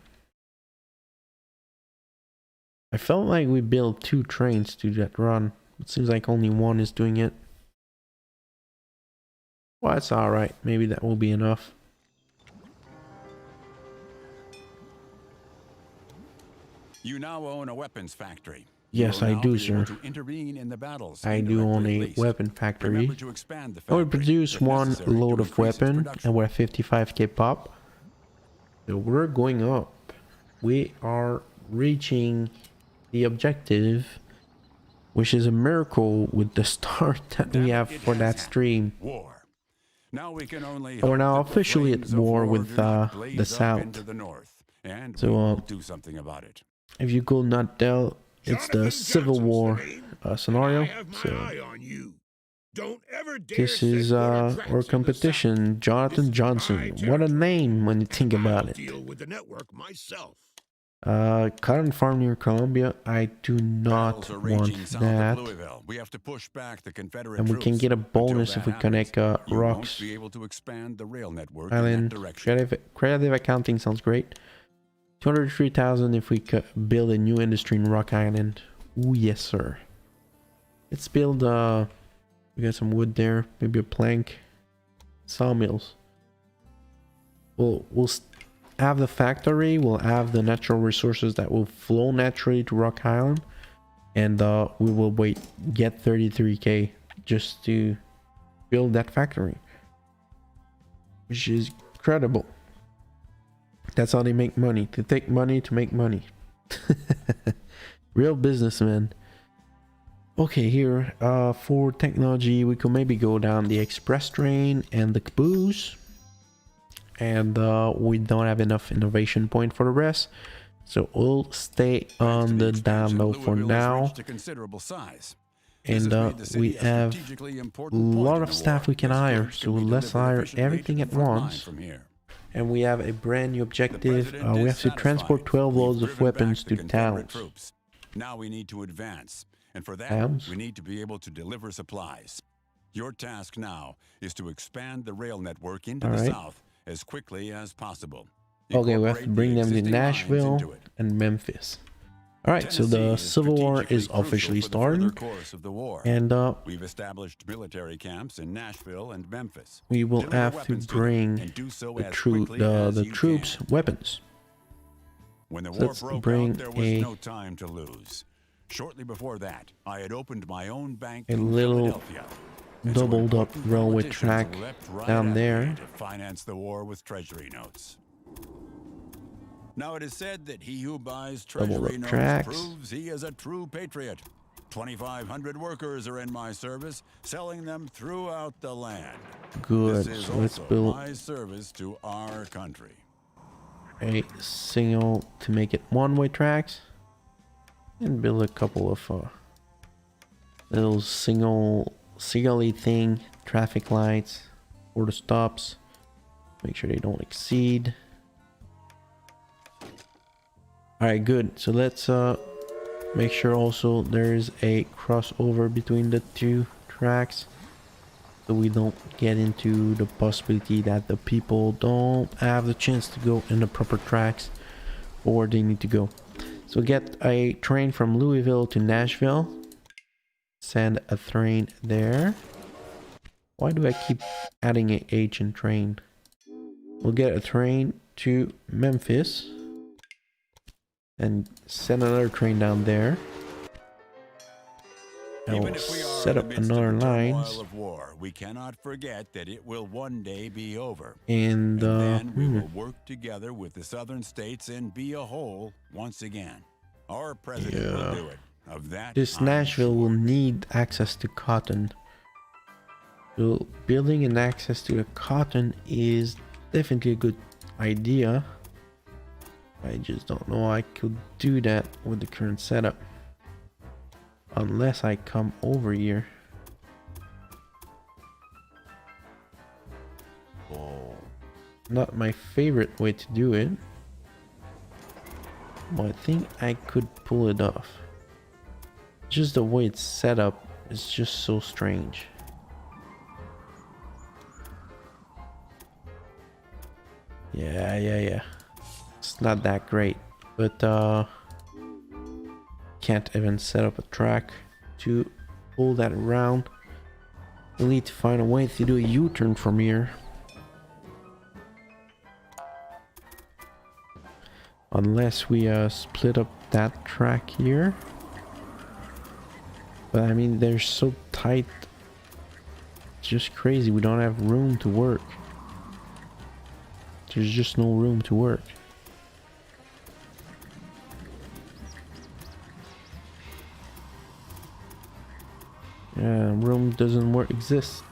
I felt like we built 2 trains to that run. It seems like only 1 is doing it. Well, that's alright. Maybe that will be enough.
You now own a weapons factory.
Yes, I do, sir.
To intervene in the battles
I do own a weapon factory.
To expand the
I will
factory
produce 1 load of weapon, and we're at 55k pop. So we're going up. We are reaching the objective, which is a miracle with the start that we have for that stream.
War. Now we can only
We're now officially at war with the South. So
we'll do something about it.
if you could not tell, it's the Civil War scenario. So this is our competition, Jonathan Johnson. What a name when you think about it. Cotton farm near Columbia. I do not want that.
We have to push back the Confederate
And we can get a bonus if we connect rocks.
Be able to expand the rail network
Island. Creative accounting sounds great. 203,000 if we could build a new industry in Rock Island. Ooh, yes, sir. Let's build, we got some wood there, maybe a plank, sawmills. We'll have the factory, we'll have the natural resources that will flow naturally to Rock Island, and we will get 33k just to build that factory, which is incredible. That's how they make money. To take money to make money. Real businessman. Okay, here for technology, we could maybe go down the express train and the caboose, and we don't have enough innovation point for the rest, so we'll stay on the down low for now. And we have a lot of staff we can hire, so let's hire everything at once. And we have a brand new objective. We have to transport 12 loads of weapons to towns.
Now we need to advance, and for that we need to be able to deliver supplies. Your task now is to expand the rail network into the south as quickly as possible.
Okay, we have to bring them to Nashville and Memphis. Alright, so the Civil War is officially starting, and
we've established military camps in Nashville and Memphis.
We will have to bring the troops weapons.
When the war broke out, there was no time to lose. Shortly before that, I had opened my own bank in Philadelphia.
Doubled up railway track down there
to finance the war with treasury notes. Now it is said that he who buys treasury notes proves he is a true patriot. 2,500 workers are in my service, selling them throughout the land.
Good.
This is
so let's
also
build
my service to our country.
A signal to make it one-way tracks, and build a couple of little single-y thing, traffic lights for the stops. Make sure they don't exceed. Alright, good. So let's make sure also there's a crossover between the two tracks, so we don't get into the possibility that the people don't have the chance to go in the proper tracks or they need to go. So get a train from Louisville to Nashville. Send a train there. Why do I keep adding an H in train? We'll get a train to Memphis and send another train down there. And we'll set up another lines.
We cannot forget that it will one day be over.
And
then we will work together with the southern states and be a whole once again. Our president will do it. Of that,
this Nashville will need access to cotton. So building an access to the cotton is definitely a good idea. I just don't know I could do that with the current setup. Unless I come over here. Not my favorite way to do it. But I think I could pull it off. Just the way it's set up is just so strange. Yeah. It's not that great, but can't even set up a track to pull that around. We'll need to find a way to do a U-turn from here. Unless we split up that track here. But I mean, they're so tight. It's just crazy. We don't have room to work. There's just no room to work. Yeah, room doesn't exist.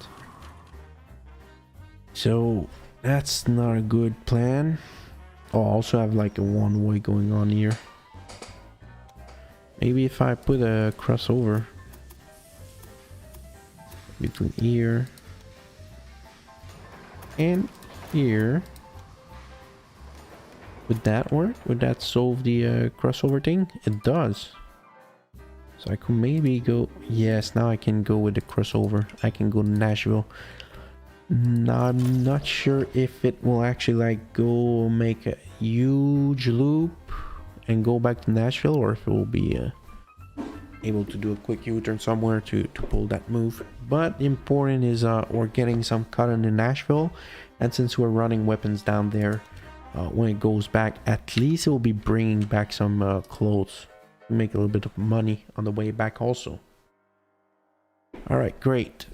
So that's not a good plan. Oh, I also have like a one-way going on here. Maybe if I put a crossover between here and here, would that work? Would that solve the crossover thing? It does. So I could maybe go... Yes, now I can go with the crossover. I can go to Nashville. I'm not sure if it will actually like go make a huge loop and go back to Nashville, or if it will be able to do a quick U-turn somewhere to pull that move. But important is we're getting some cotton in Nashville, and since we're running weapons down there, when it goes back, at least it will be bringing back some clothes to make a little bit of money on the way back also. All right, great.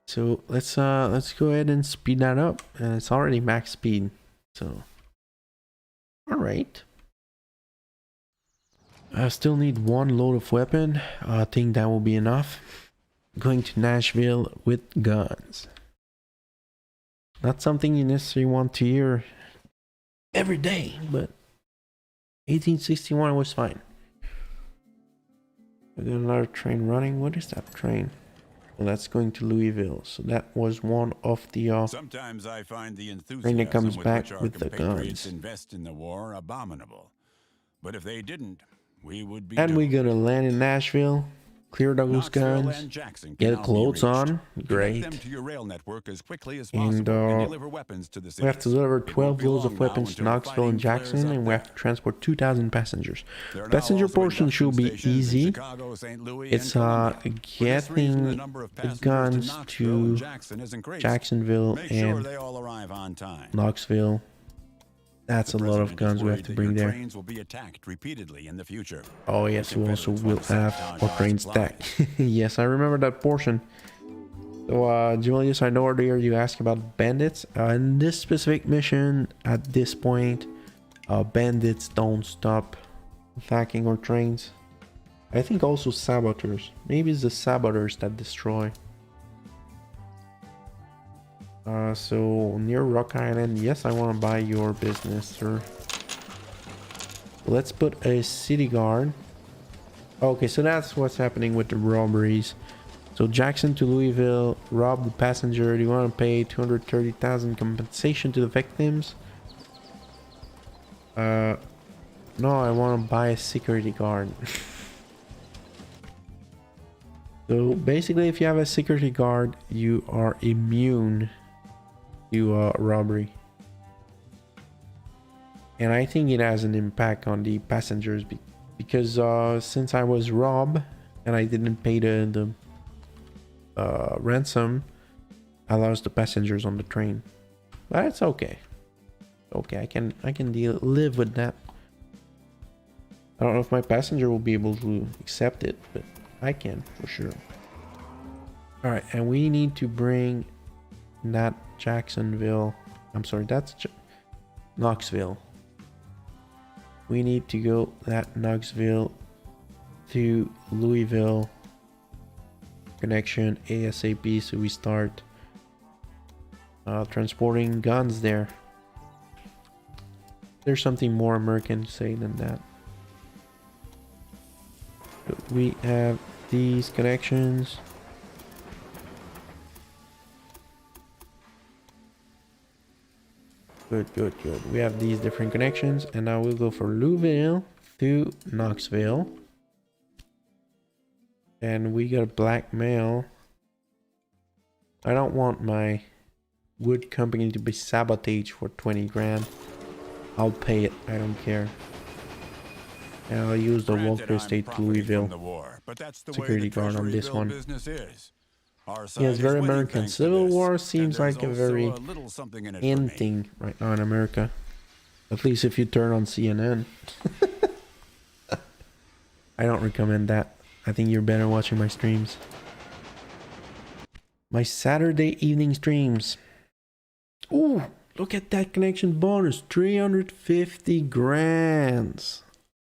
So let's go ahead and speed that up. It's already max speed, so all right. I still need one load of weapon. I think that will be enough. Going to Nashville with guns. Not something you necessarily want to hear every day, but 1861 was fine. We got another train running. What is that train? Well, that's going to Louisville. So that was one of the
sometimes I find the
train that comes back with the guns.
Invest in the war abominable. But if they didn't, we would be
and we gotta land in Nashville, clear those guns, get clothes on, great. And we have to deliver 12 loads of weapons to Knoxville and Jackson, and we have to transport 2,000 passengers. Passenger portion should be easy. It's getting the guns to Jacksonville and Knoxville. That's a lot of guns we have to bring there. Oh yes, we also will have our trains stacked. Yes, I remember that portion. So Julius, I know earlier you asked about bandits. In this specific mission, at this point, bandits don't stop attacking our trains. I think also saboteurs. Maybe it's the saboteurs that destroy. So near Rock Island, yes, I want to buy your business, sir. Let's put a city guard. Okay, so that's what's happening with the robberies. So Jackson to Louisville, rob the passenger. Do you want to pay 230,000 compensation to the victims? No, I want to buy a security guard. So basically, if you have a security guard, you are immune to robbery. And I think it has an impact on the passengers because since I was robbed and I didn't pay the ransom, I lost the passengers on the train. But it's okay. Okay, I can live with that. I don't know if my passenger will be able to accept it, but I can for sure. All right, and we need to bring that Jacksonville. I'm sorry, that's Knoxville. We need to go that Knoxville to Louisville connection ASAP, so we start transporting guns there. There's something more American to say than that. So we have these connections. Good. We have these different connections, and now we'll go for Louisville to Knoxville. And we got a blackmail. I don't want my wood company to be sabotaged for 20 grand. I'll pay it, I don't care. And I'll use the Walker Estate to Louisville security guard on this one. Yes, very American. Civil War seems like a very in thing right now in America. At least if you turn on CNN. I don't recommend that. I think you're better watching my streams. My Saturday evening streams. Ooh, look at that connection bonus. 350 grand.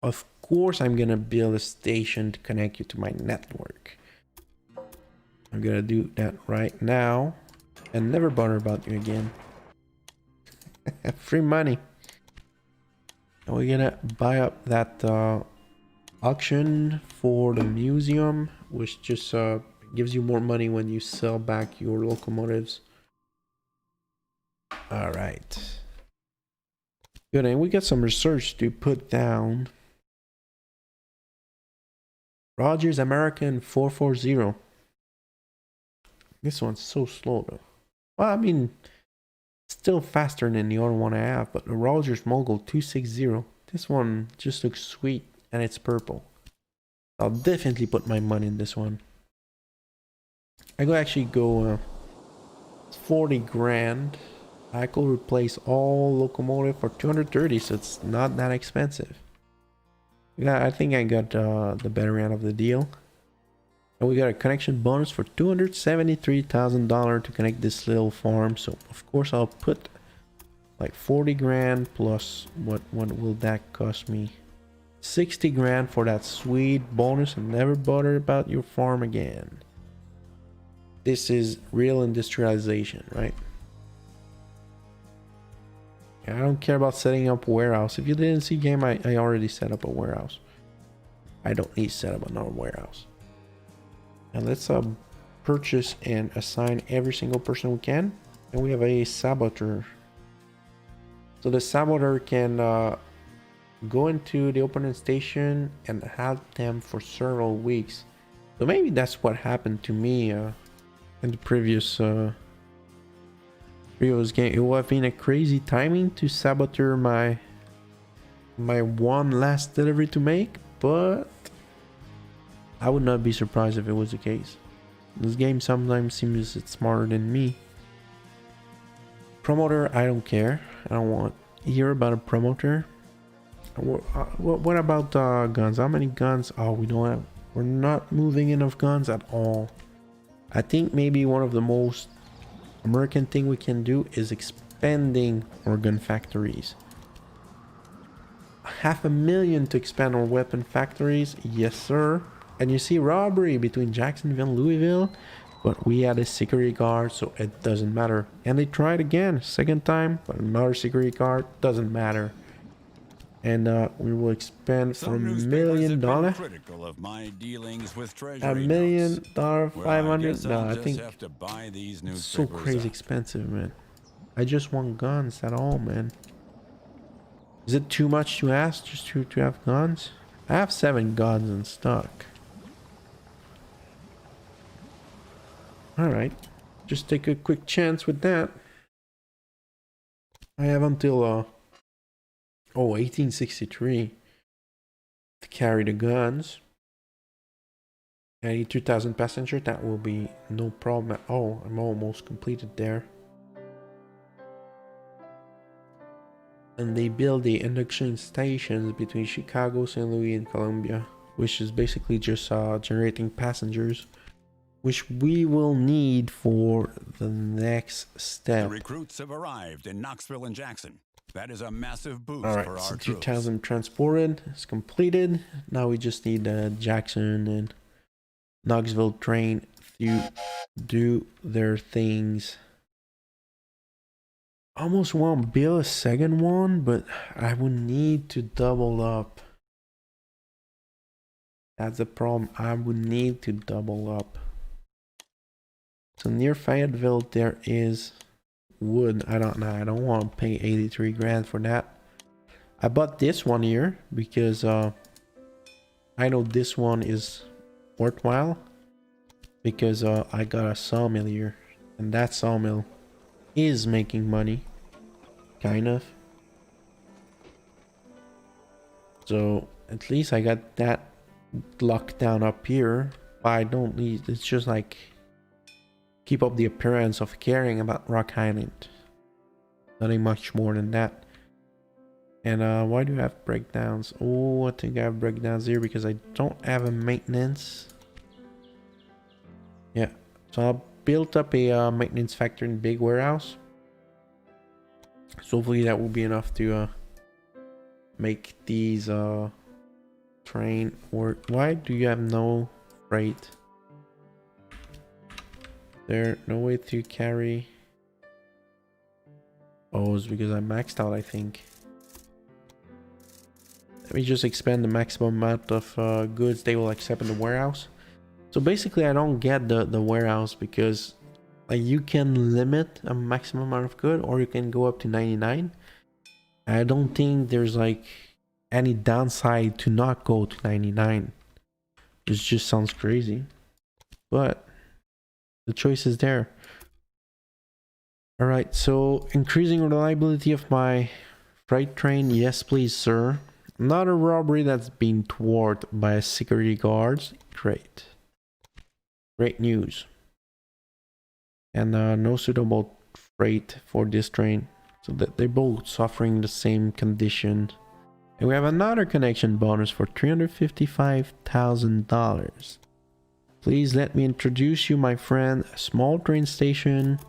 Of course I'm gonna build a station to connect you to my network. I'm gonna do that right now and never bother about you again. Free money. And we're gonna buy up that auction for the museum, which just gives you more money when you sell back your locomotives. All right. Good, and we got some research to put down. Rogers American 440. This one's so slow though. Well, I mean, still faster than the other one I have, but the Rogers Mogul 260. This one just looks sweet and it's purple. I'll definitely put my money in this one. I could actually go 40 grand. I could replace all locomotive for 230, so it's not that expensive. Yeah, I think I got the better end of the deal. And we got a connection bonus for $273,000 to connect this little farm. So of course I'll put like 40 grand plus what will that cost me? 60 grand for that sweet bonus, and never bother about your farm again. This is real industrialization, right? I don't care about setting up a warehouse. If you didn't see game, I already set up a warehouse. I don't need to set up another warehouse. And let's purchase and assign every single person we can. And we have a saboteur. So the saboteur can go into the opponent station and have them for several weeks. So maybe that's what happened to me in the previous game. It would have been a crazy timing to saboteur my one last delivery to make, but I would not be surprised if it was the case. This game sometimes seems it's smarter than me. Promoter, I don't care. I don't want to hear about a promoter. What about guns? How many guns? Oh, we don't have. We're not moving enough guns at all. I think maybe one of the most American thing we can do is expanding our gun factories. $500,000 to expand our weapon factories. Yes, sir. And you see robbery between Jacksonville and Louisville, but we had a security guard, so it doesn't matter. And they tried again, second time, but another security guard, doesn't matter. And we will expand for $1 million. $1 million, 500. No, I think it's so crazy expensive, man. I just want guns at all, man. Is it too much to ask just to have guns? I have 7 guns in stock. Alright, just take a quick chance with that. I have until 1863 to carry the guns. I need 2,000 passengers. That will be no problem at all. I'm almost completed there. And they build the induction stations between Chicago, St. Louis, and Columbia, which is basically just generating passengers, which we will need for the next step.
The recruits have arrived in Knoxville and Jackson. That is a massive boost
for our so 2,000 transported. It's completed. Now we just need Jackson and Knoxville train to do their things. Almost want to build a second one, but I would need to double up. That's the problem. I would need to double up. So near Fayetteville there is wood. I don't know. I don't want to pay 83 grand for that. I bought this one here because I know this one is worthwhile because I got a sawmill here, and that sawmill is making money, kind of. So at least I got that locked down up here. But I don't need. It's just like keep up the appearance of caring about Rock Island. Nothing much more than that. And why do I have breakdowns? Oh, I think I have breakdowns here because I don't have a maintenance. Yeah, so I built up a maintenance factory in big warehouse. So hopefully that will be enough to make these train work. Why do you have no freight? There no way to carry. Oh, it's because I maxed out, I think. Let me just expand the maximum amount of goods they will accept in the warehouse. So basically I don't get the warehouse because like you can limit a maximum amount of good, or you can go up to 99. I don't think there's like any downside to not go to 99. It just sounds crazy, but The choice is there. All right, so increasing reliability of my freight train. Yes, please, sir. Not a robbery that's been thwarted by security guards. Great. Great news. And no suitable freight for this train. So that they're both suffering the same condition. And we have another connection bonus for $355,000. Please let me introduce you, my friend. A small train station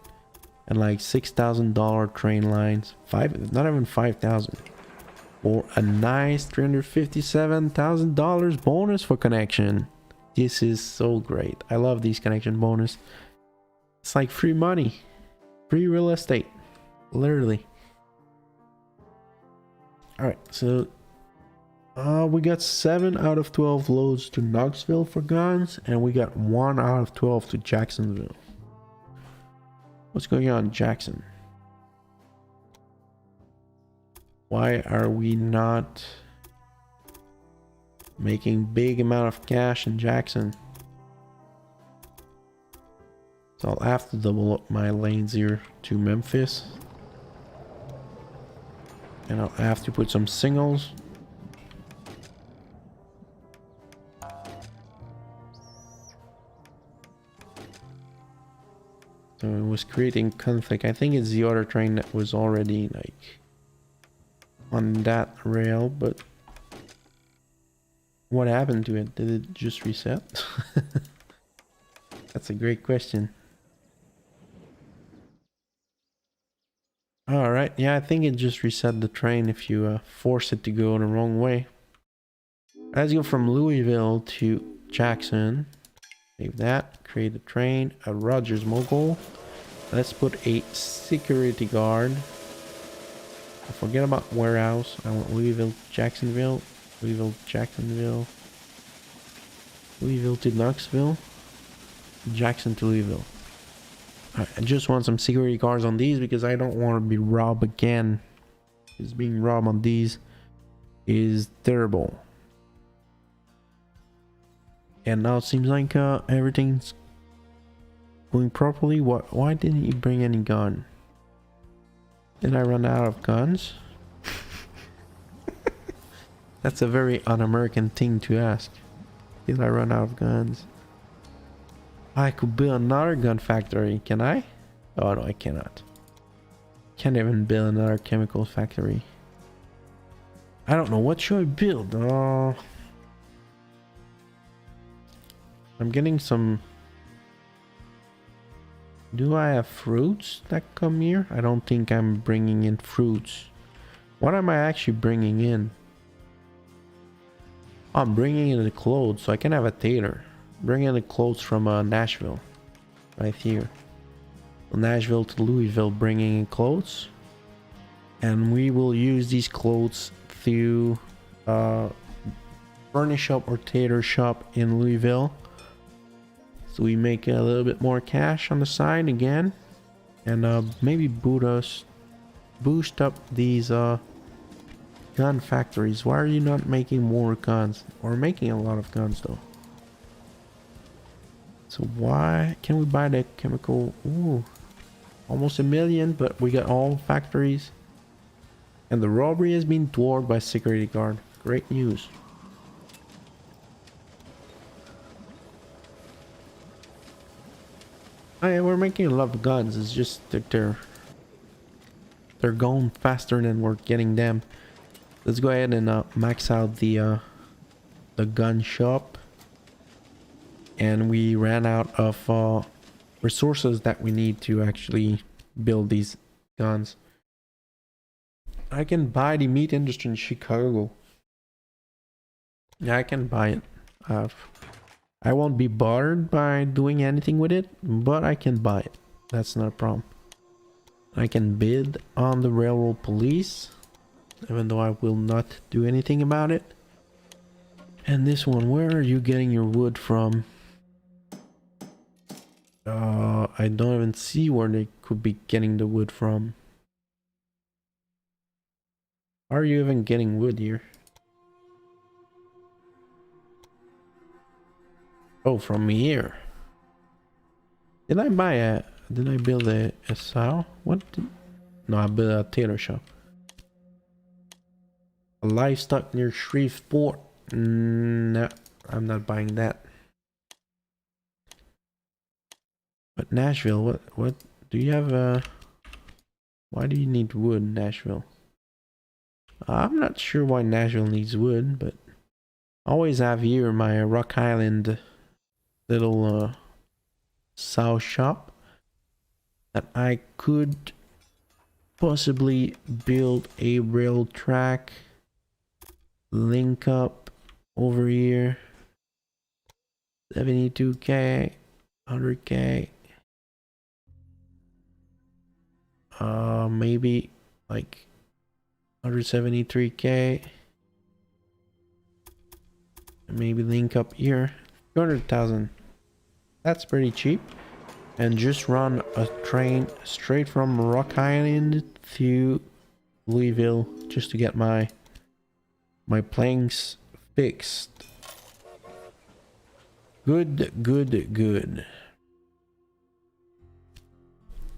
and like $6,000 train lines. Not even 5,000. For a nice $357,000 bonus for connection. This is so great. I love these connection bonus. It's like free money. Free real estate. Literally. Alright, so we got 7 out of 12 loads to Knoxville for guns, and we got 1 out of 12 to Jacksonville. What's going on, Jackson? Why are we not making big amount of cash in Jackson? So I'll have to double up my lanes here to Memphis. And I'll have to put some singles. So it was creating conflict. I think it's the other train that was already like on that rail, but what happened to it? Did it just reset? That's a great question. Alright, yeah, I think it just reset the train if you force it to go the wrong way. Let's go from Louisville to Jackson. Save that. Create a train. A Rogers Mogul. Let's put a security guard. I forget about warehouse. I want Louisville, Jacksonville. Louisville, Jacksonville. Louisville to Knoxville. Jackson to Louisville. I just want some security guards on these because I don't want to be robbed again. Because being robbed on these is terrible. And now it seems like everything's going properly. Why didn't you bring any gun? Did I run out of guns? That's a very un-American thing to ask. Did I run out of guns? I could build another gun factory. Can I? Oh no, I cannot. Can't even build another chemical factory. I don't know. What should I build? I'm getting some... Do I have fruits that come here? I don't think I'm bringing in fruits. What am I actually bringing in? I'm bringing in the clothes so I can have a tailor. Bring in the clothes from Nashville. Right here. From Nashville to Louisville, bringing in clothes. And we will use these clothes to furnish shop or tailor shop in Louisville. So we make a little bit more cash on the side again. And maybe boost up these gun factories. Why are you not making more guns? We're making a lot of guns though. So why can we buy the chemical? Ooh, almost $1 million, but we got all factories. And the robbery has been thwarted by security guard. Great news. Oh yeah, we're making a lot of guns. It's just that they're going faster than we're getting them. Let's go ahead and max out the gun shop. And we ran out of resources that we need to actually build these guns. I can buy the meat industry in Chicago. Yeah, I can buy it. I won't be bothered by doing anything with it, but I can buy it. That's not a problem. I can bid on the railroad police, even though I will not do anything about it. And this one, where are you getting your wood from? I don't even see where they could be getting the wood from. Are you even getting wood here? Oh, from here. Did I buy a... Did I build a sow? What? No, I built a tailor shop. A livestock near Shreveport. No, I'm not buying that. But Nashville, what do you have? Why do you need wood, Nashville? I'm not sure why Nashville needs wood, but I always have here my Rock Island little sow shop that I could possibly build a rail track link up over here. 72k, 100k, maybe like 173k, maybe link up here 200,000. That's pretty cheap. And just run a train straight from Rock Island to Louisville just to get my planks fixed. Good.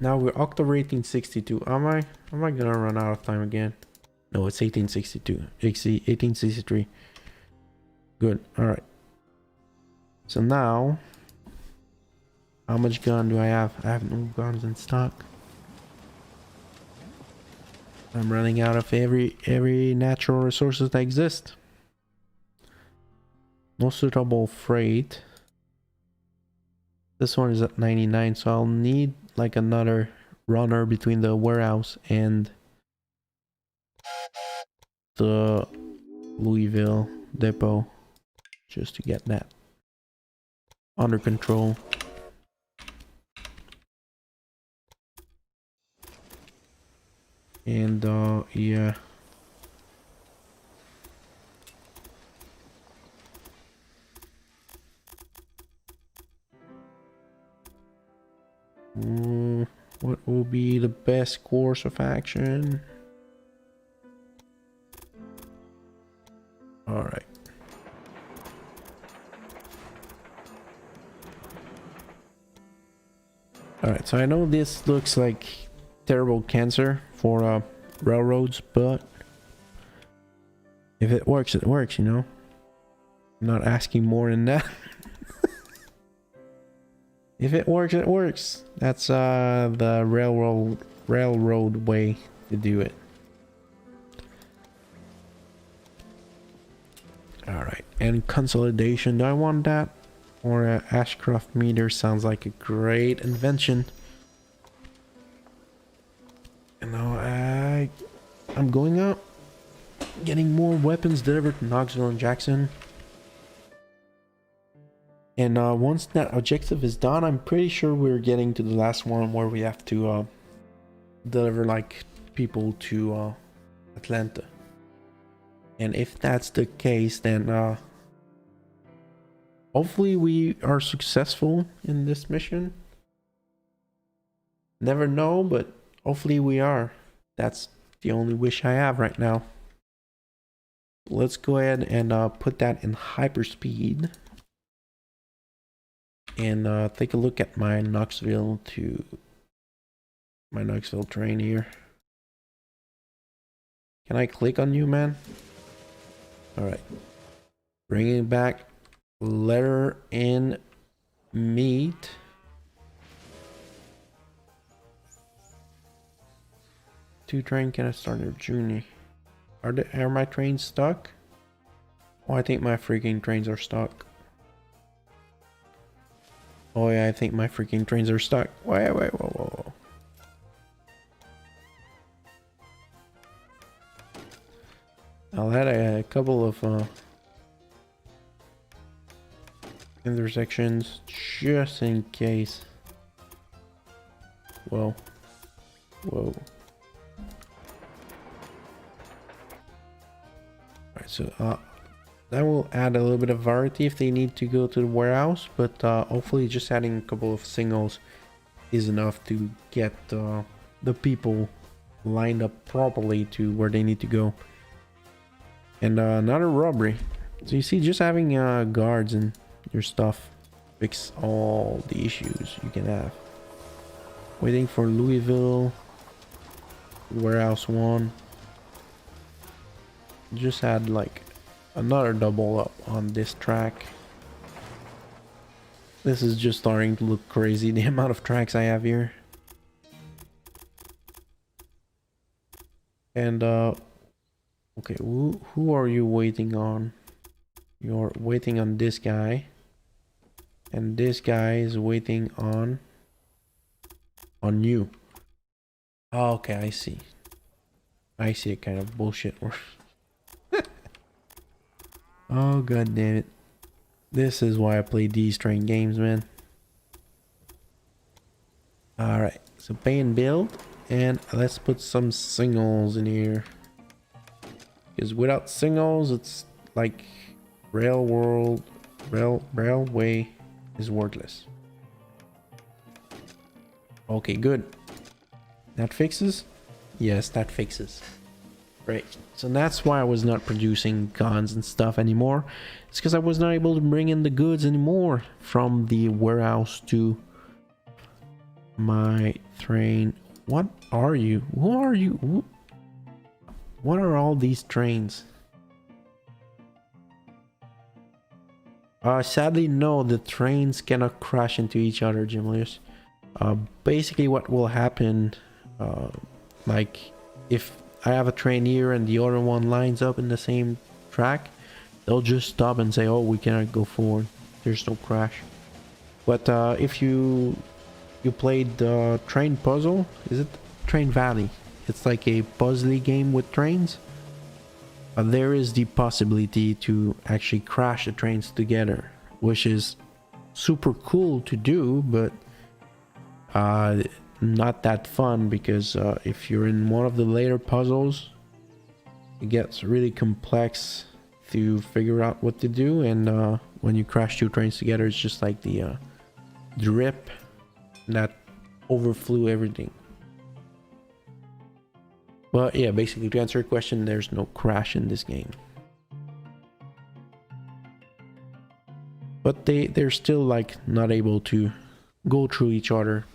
Now we're October 1862. Am I gonna run out of time again? No, it's 1862. 1863. Good. Alright. So now, how much gun do I have? I have no guns in stock. I'm running out of every natural resources that exist. No suitable freight. This one is at 99, so I'll need like another runner between the warehouse and the Louisville depot just to get that under control. And yeah. What will be the best course of action? All right. All right, so I know this looks like terrible cancer for railroads, but if it works, it works, you know. I'm not asking more than that. If it works, it works. That's the railroad way to do it. All right, and consolidation. Do I want that? Or a Ashcroft meter sounds like a great invention. And now I'm going up, getting more weapons delivered to Knoxville and Jackson. And once that objective is done, I'm pretty sure we're getting to the last one where we have to deliver like people to Atlanta. And if that's the case, then hopefully we are successful in this mission. Never know, but hopefully we are. That's the only wish I have right now. Let's go ahead and put that in hyperspeed. And take a look at my Knoxville train here. Can I click on you, man? Alright. Bringing back letter and meat. Two train can I start a journey? Are my trains stuck? Oh, I think my freaking trains are stuck. Oh yeah, I think my freaking trains are stuck. Wait, whoa. I'll add a couple of intersections just in case. Whoa. Alright, so that will add a little bit of variety if they need to go to the warehouse, but hopefully just adding a couple of singles is enough to get the people lined up properly to where they need to go. And another robbery. So you see, just having guards and your stuff fix all the issues you can have. Waiting for Louisville. Warehouse 1. Just had like another double up on this track. This is just starting to look crazy, the amount of tracks I have here. And okay, who are you waiting on? You're waiting on this guy. And this guy is waiting on you. Oh, okay, I see. I see a kind of bullshit. Oh, god damn it. This is why I play these train games, man. Alright, so pay and build. And let's put some signals in here. Because without signals, it's like railway is worthless. Okay, good. That fixes? Yes, that fixes. Right. So that's why I was not producing guns and stuff anymore. It's because I was not able to bring in the goods anymore from the warehouse to my train. What are you? Who are you? What are all these trains? Sadly, no, the trains cannot crash into each other, Jimlius. Basically what will happen, like if I have a train here and the other one lines up in the same track, they'll just stop and say, oh, we cannot go forward. There's no crash. But if you played the train puzzle, is it Train Valley? It's like a puzzly game with trains. There is the possibility to actually crash the trains together, which is super cool to do, but not that fun, because if you're in one of the later puzzles, it gets really complex to figure out what to do, and when you crash two trains together, it's just like the drip that overflew everything. But yeah, basically to answer your question, there's no crash in this game. But they're still like not able to go through each other.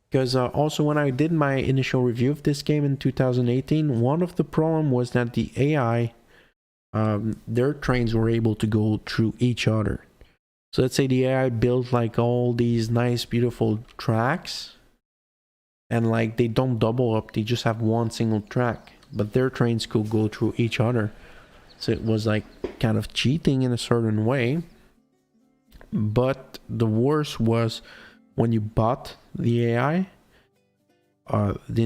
Because also when I did my initial review of this game in 2018, one of the problem was that the AI, their trains were able to go through each other. So let's say the AI built like all these nice beautiful tracks, and like they don't double up, they just have one single track, but their trains could go through each other. So it was like kind of cheating in a certain way. But the worst was when you bought the AI, the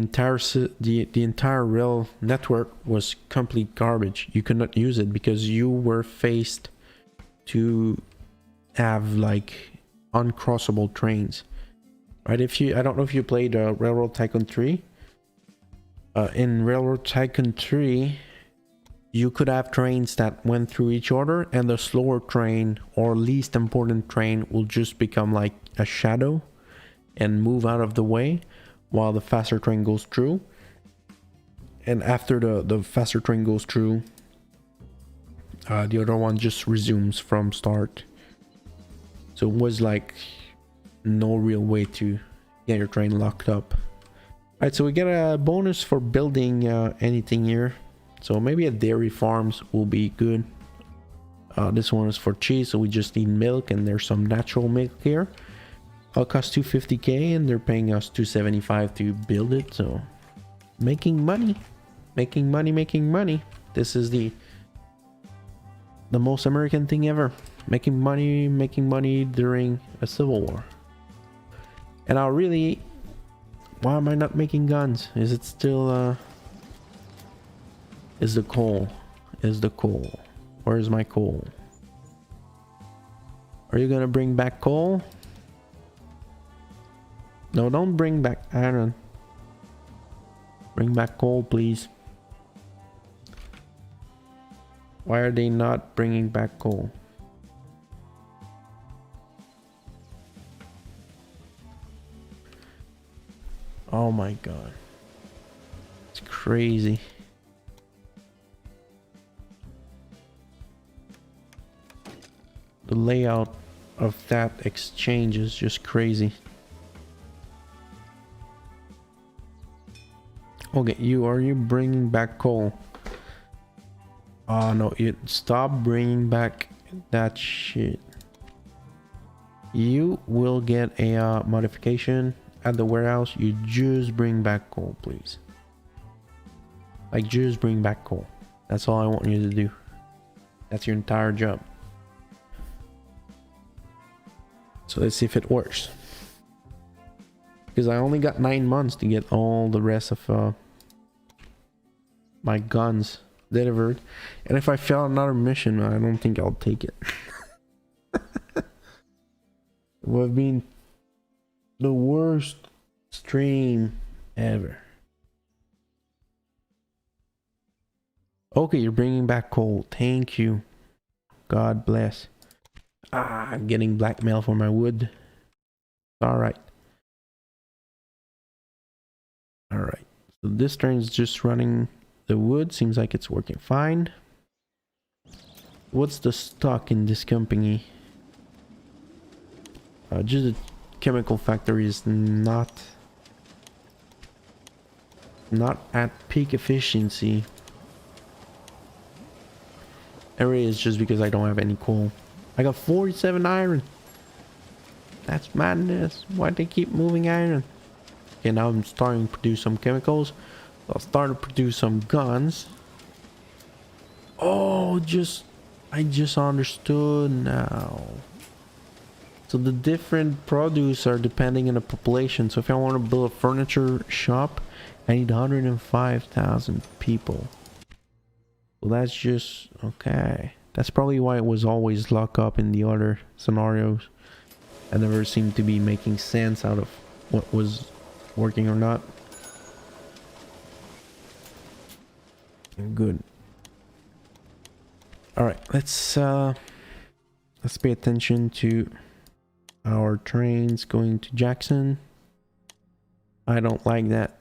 entire rail network was complete garbage. You could not use it because you were faced to have like uncrossable trains, right? I don't know if you played Railroad Tycoon 3. In Railroad Tycoon 3, you could have trains that went through each other, and the slower train or least important train will just become like a shadow and move out of the way while the faster train goes through. And after the faster train goes through, the other one just resumes from start. So it was like no real way to get your train locked up. Alright, so we get a bonus for building anything here. So maybe a dairy farms will be good. This one is for cheese, so we just need milk, and there's some natural milk here. It'll cost 250k, and they're paying us 275 to build it. So making money, making money. This is the most American thing ever. Making money during a civil war. And why am I not making guns? Is it still is the coal? Where's my coal? Are you gonna bring back coal? No, don't bring back iron. Bring back coal, please. Why are they not bringing back coal? Oh my god. It's crazy. The layout of that exchange is just crazy. Okay, are you bringing back coal? Oh no, you stop bringing back that shit. You will get a modification at the warehouse. You just bring back coal, please. Like, just bring back coal. That's all I want you to do. That's your entire job. So let's see if it works. Because I only got 9 months to get all the rest of my guns delivered. And if I fail another mission, I don't think I'll take it. It would have been the worst stream ever. Okay, you're bringing back coal. Thank you. God bless. I'm getting blackmail for my wood. Alright. Alright. So this train is just running the wood. Seems like it's working fine. What's the stock in this company? Just the chemical factory is not at peak efficiency. Area is just because I don't have any coal. I got 47 iron. That's madness. Why'd they keep moving iron? Okay, now I'm starting to produce some chemicals. I'll start to produce some guns. Oh, I just understood now. So the different produce are depending on the population. So if I want to build a furniture shop, I need 105,000 people. Well, that's just okay. That's probably why it was always locked up in the other scenarios. I never seemed to be making sense out of what was working or not. Good. All right, let's pay attention to our trains going to Jackson. I don't like that.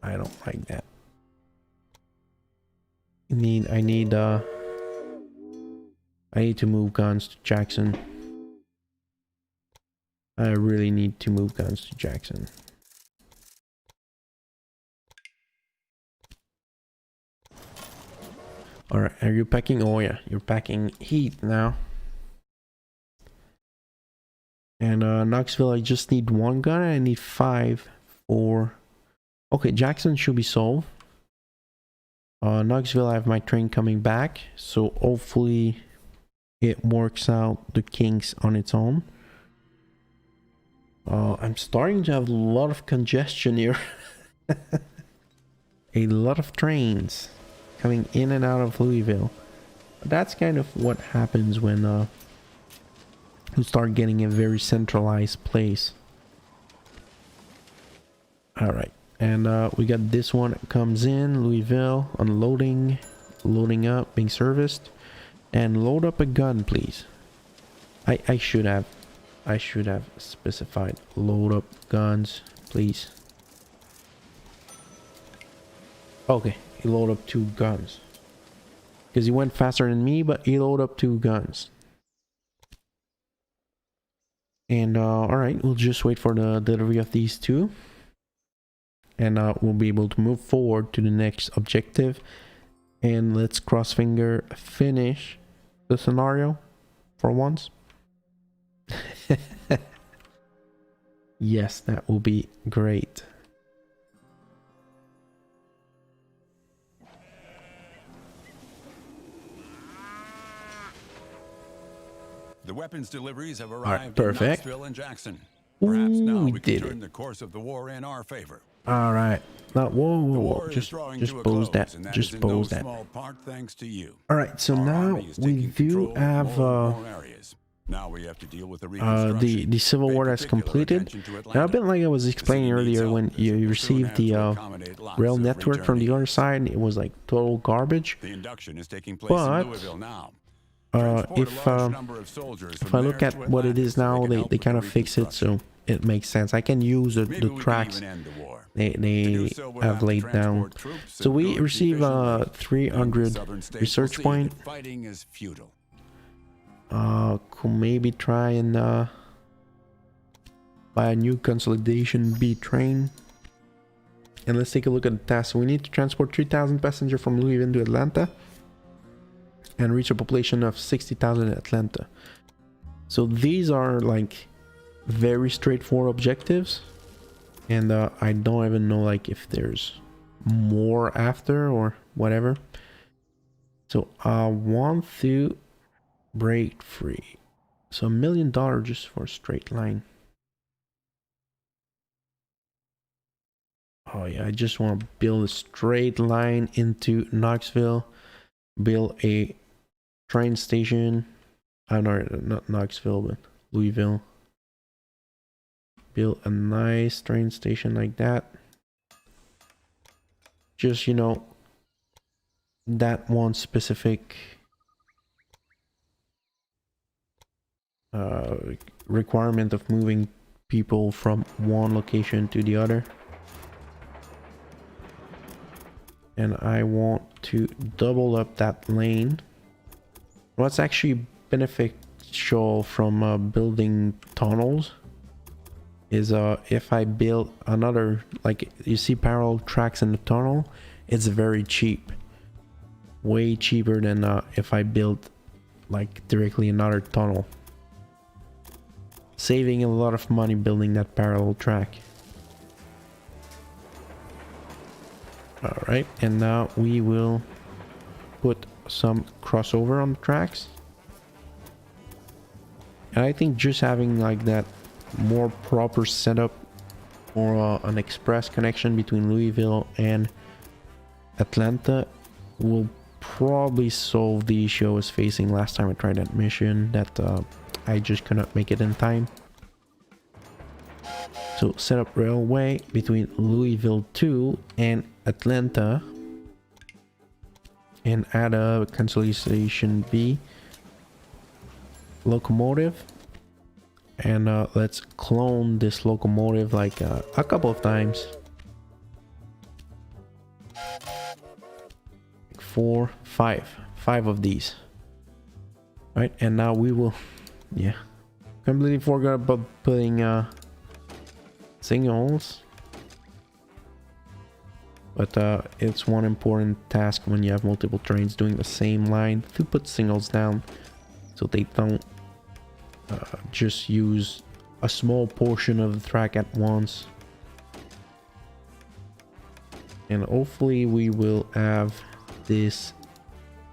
I don't like that. I need to move guns to Jackson. I really need to move guns to Jackson. Alright, are you packing? Oh yeah, you're packing heat now. And Knoxville, I just need 1 gun. I need 5 for... Okay, Jackson should be solved. Knoxville, I have my train coming back. So hopefully it works out the kinks on its own. I'm starting to have a lot of congestion here. A lot of trains coming in and out of Louisville. That's kind of what happens when you start getting a very centralized place. Alright, and we got this one that comes in, Louisville, unloading, loading up, being serviced. And load up a gun, please. I should have specified load up guns, please. Okay, he load up 2 guns. Because he went faster than me, but he load up 2 guns. And alright, we'll just wait for the delivery of these 2. And we'll be able to move forward to the next objective. And let's cross finger finish the scenario for once. Yes, that will be great.
The weapons deliveries have arrived
in
Knoxville and Jackson. Perhaps now we can turn
it.
the course of the war in our favor.
All right. Now, whoa. Just pose that. Just pose that. All right. So now we do have
now we have to deal with the
Civil War that's completed. Now, a bit like I was explaining earlier, when you received the rail network from the other side, it was like total garbage.
The induction is taking place
But
in Louisville now.
if I look at what it is now, they kind of fix it, so it makes sense. I can use the tracks they have laid down. So we receive 300 research point. Could maybe try and buy a new consolidation B train. And let's take a look at the task. So we need to transport 3,000 passengers from Louisville to Atlanta and reach a population of 60,000 in Atlanta. So these are like very straightforward objectives, and I don't even know like if there's more after or whatever. So I want to break free. So $1 million just for a straight line. Oh yeah, I just want to build a straight line into Knoxville, build a train station. I know, not Knoxville, but Louisville. Build a nice train station like that. Just, you know, that one specific requirement of moving people from one location to the other. And I want to double up that lane. What's actually beneficial from building tunnels is if I build another, like you see parallel tracks in the tunnel, it's very cheap. Way cheaper than if I build like directly another tunnel. Saving a lot of money building that parallel track. Alright, and now we will put some crossover on the tracks. And I think just having like that more proper setup for an express connection between Louisville and Atlanta will probably solve the issue I was facing last time I tried that mission, that I just could not make it in time. So set up railway between Louisville 2 and Atlanta and add a consolidation B locomotive, and let's clone this locomotive like a couple of times. 4, 5 of these. Right, and now we will, yeah, completely forgot about putting signals, but it's one important task when you have multiple trains doing the same line, to put signals down so they don't just use a small portion of the track at once. And hopefully we will have this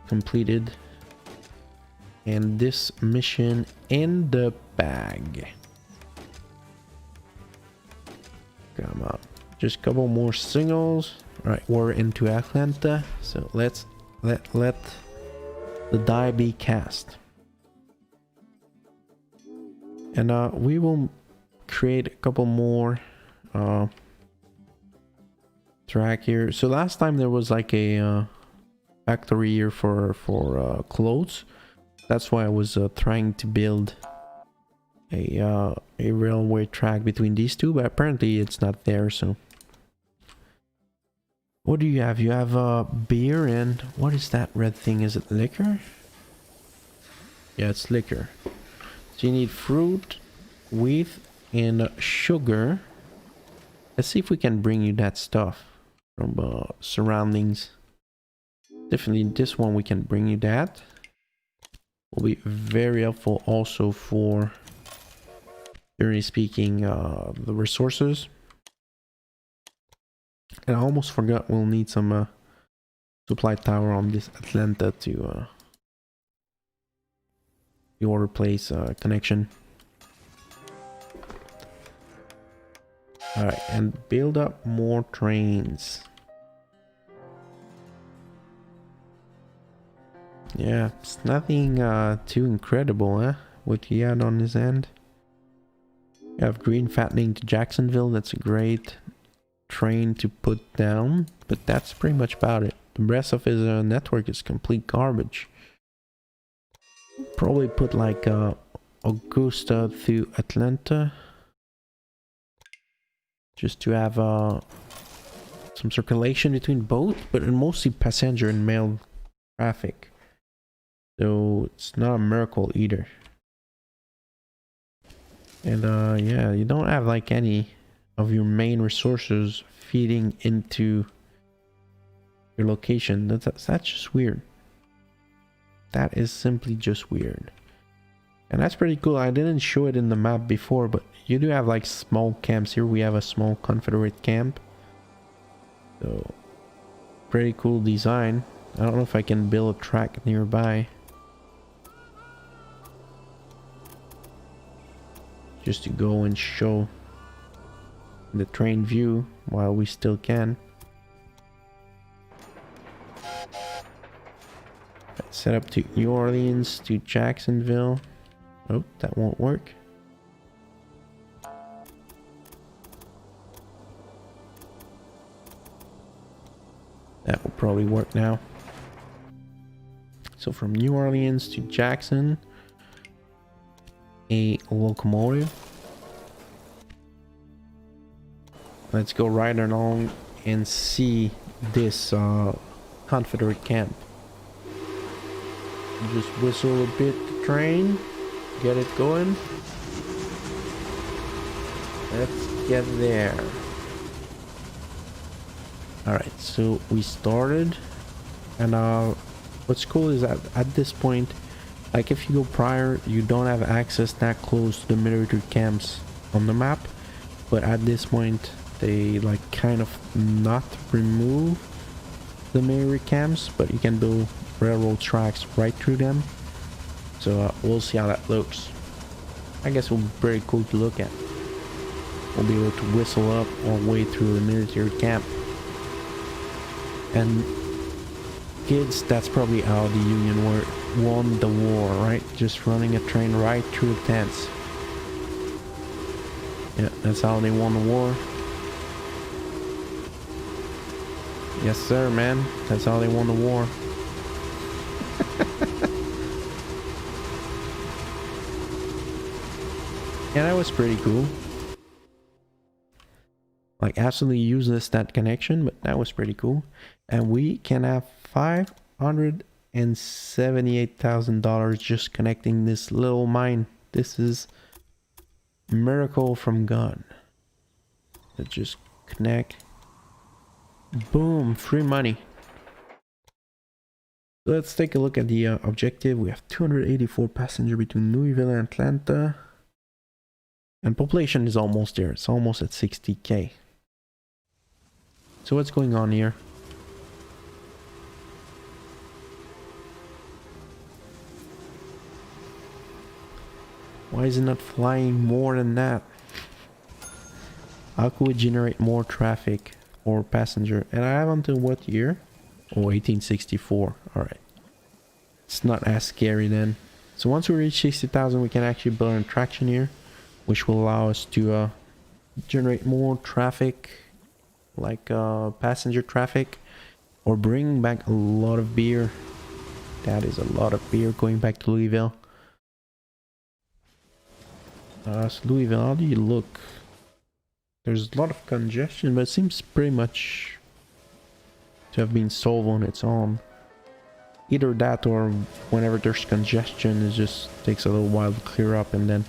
completed and this mission in the bag. Come on, just a couple more signals. All right, we're into Atlanta, so let's let the die be cast. And we will create a couple more track here. So last time there was like a factory here for clothes. That's why I was trying to build a railway track between these two, but apparently it's not there. So what do you have? You have beer, and what is that red thing? Is it liquor? Yeah, it's liquor. So you need fruit, wheat, and sugar. Let's see if we can bring you that stuff from surroundings. Definitely this one we can bring you that. Will be very helpful also for, generally speaking, the resources. And I almost forgot we'll need some supply tower on this Atlanta to the order place connection. Alright, and build up more trains. Yeah, it's nothing too incredible, huh? What he had on his end. You have green fattening to Jacksonville. That's a great train to put down, but that's pretty much about it. The rest of his network is complete garbage. Probably put like Augusta to Atlanta, just to have some circulation between both, but mostly passenger and mail traffic. So it's not a miracle either. And yeah, you don't have like any of your main resources feeding into your location. That's just weird. That is simply just weird. And that's pretty cool. I didn't show it in the map before, but you do have like small camps here. We have a small Confederate camp. So pretty cool design. I don't know if I can build a track nearby. Just to go and show the train view while we still can. Set up to New Orleans to Jacksonville. Oh, that won't work. That will probably work now. So from New Orleans to Jackson, a locomotive. Let's go right along and see this Confederate camp. Just whistle a bit the train, get it going. Let's get there. Alright, so we started, and what's cool is that at this point, like if you go prior, you don't have access that close to the military camps on the map, but at this point they like kind of not remove the military camps, but you can build railroad tracks right through them. So we'll see how that looks. I guess it will be pretty cool to look at. We'll be able to whistle up our way through the military camp. And kids, that's probably how the Union won the war, right? Just running a train right through the tents. Yeah, that's how they won the war. Yes sir, man. That's how they won the war. Yeah, that was pretty cool. Like absolutely useless that connection, but that was pretty cool. And we can have $578,000 just connecting this little mine. This is a miracle from God. Let's just connect. Boom, free money. Let's take a look at the objective. We have 284 passengers between Louisville and Atlanta. And population is almost there. It's almost at 60k. So what's going on here? Why is it not flying more than that? How could we generate more traffic or passenger? And I have until what year? Oh, 1864. Alright. It's not as scary then. So once we reach 60,000, we can actually build an attraction here, which will allow us to generate more traffic, like passenger traffic, or bring back a lot of beer. That is a lot of beer going back to Louisville. So Louisville, how do you look? There's a lot of congestion, but it seems pretty much to have been solved on its own. Either that, or whenever there's congestion, it just takes a little while to clear up and then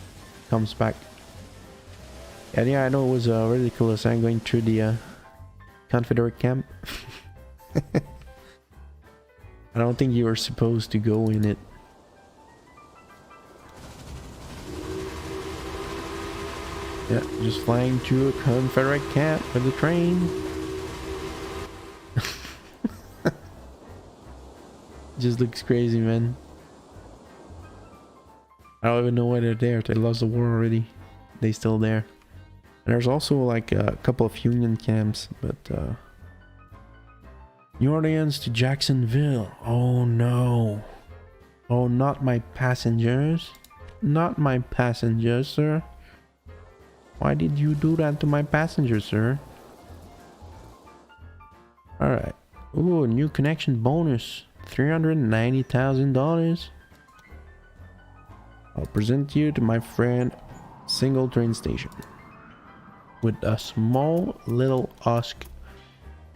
comes back. And yeah, I know it was ridiculous. I'm going through the Confederate camp. I don't think you were supposed to go in it. Yeah, just flying through a Confederate camp with the train. Just looks crazy, man. I don't even know why they're there. They lost the war already. They still there. And there's also like a couple of Union camps, but New Orleans to Jacksonville. Oh no. Oh, not my passengers. Not my passengers, sir. Why did you do that to my passengers, sir? Alright. Ooh, new connection bonus. $390,000. I'll present you to my friend single train station with a small little husk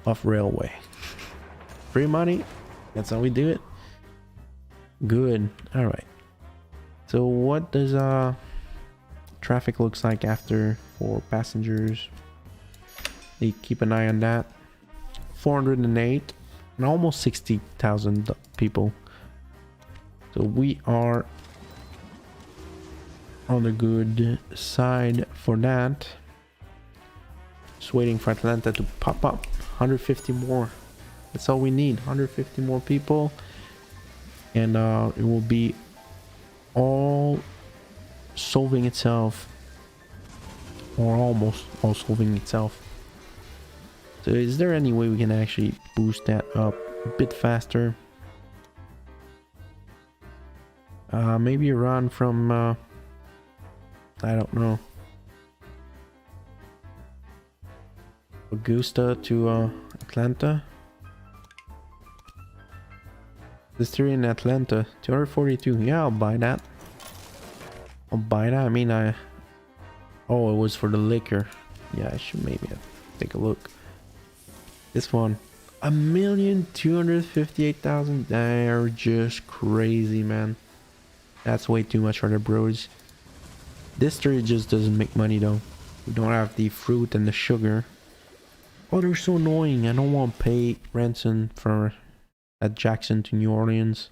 of railway. Free money. That's how we do it. Good. All right. So what does traffic looks like after for passengers? You keep an eye on that. 408 and almost 60,000 people. So we are on the good side for that. Just waiting for Atlanta to pop up. 150 more. That's all we need. 150 more people. And it will be all solving itself. Or almost all solving itself. So is there any way we can actually boost that up a bit faster? Maybe run from I don't know, Augusta to Atlanta. This 3 in Atlanta, 242. Yeah, I'll buy that. I'll buy that. I mean, oh, it was for the liquor. Yeah, I should maybe take a look. This one, 1,258,000. They're just crazy, man. That's way too much for the bros. This tree just doesn't make money though. We don't have the fruit and the sugar. Oh, they're so annoying. I don't want to pay ransom for that Jackson to New Orleans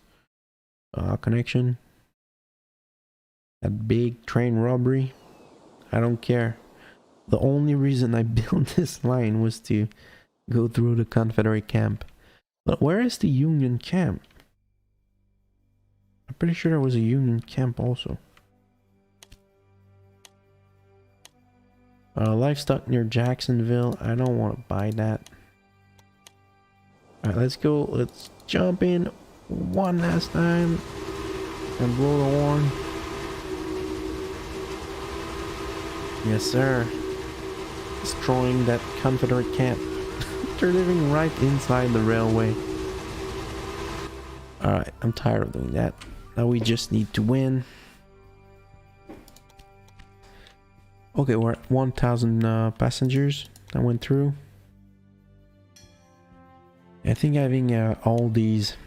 connection. That big train robbery. I don't care. The only reason I built this line was to go through the Confederate camp. But where is the Union camp? I'm pretty sure there was a Union camp also. Livestock near Jacksonville. I don't want to buy that. Alright, let's go. Let's jump in one last time and blow the horn. Yes, sir. Destroying that Confederate camp. They're living right inside the railway. Alright, I'm tired of doing that. Now we just need to win. Okay, we're at 1,000 passengers that went through. I think having all these...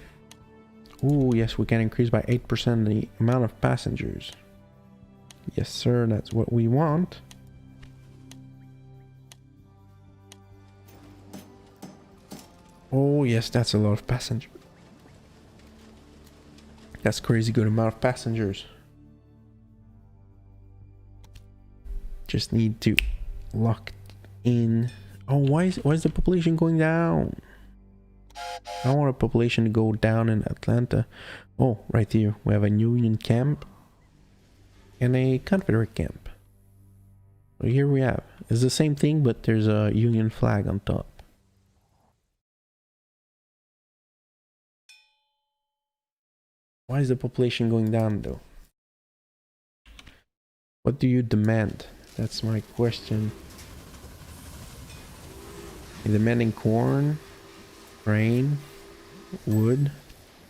Oh, yes, we can increase by 8% the amount of passengers. Yes, sir, that's what we want. Oh, yes, that's a lot of passengers. That's crazy good amount of passengers. Just need to lock in. Oh, why is the population going down? I don't want a population to go down in Atlanta. Oh, right here we have a Union camp and a Confederate camp. So here we have. It's the same thing, but there's a Union flag on top. Why is the population going down though? What do you demand? That's my question. You're demanding corn, grain, wood,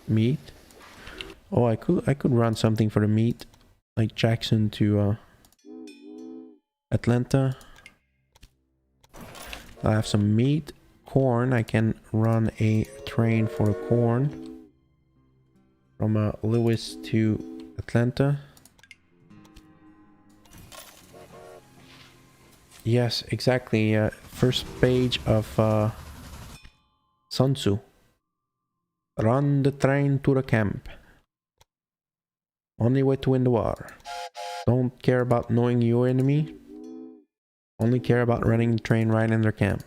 meat. Oh, I could run something for the meat, like Jackson to Atlanta. I have some meat, corn. I can run a train for the corn from Lewis to Atlanta. Yes, exactly. First page of Sun Tzu. Run the train to the camp. Only way to win the war. Don't care about knowing your enemy. Only care about running the train right in their camp.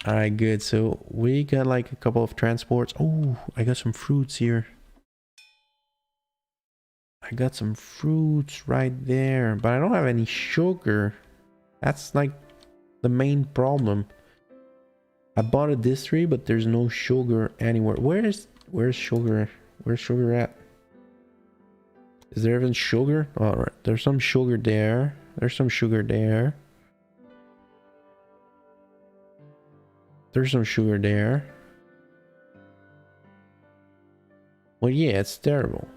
Alright, good. So we got like a couple of transports. Oh, I got some fruits here. I got some fruits right there, but I don't have any sugar. That's like the main problem. I bought a distillery, but there's no sugar anywhere. Where's sugar? Where's sugar at? Is there even sugar? All right, there's some sugar there. There's some sugar there. There's some sugar there. Well, yeah, it's terrible.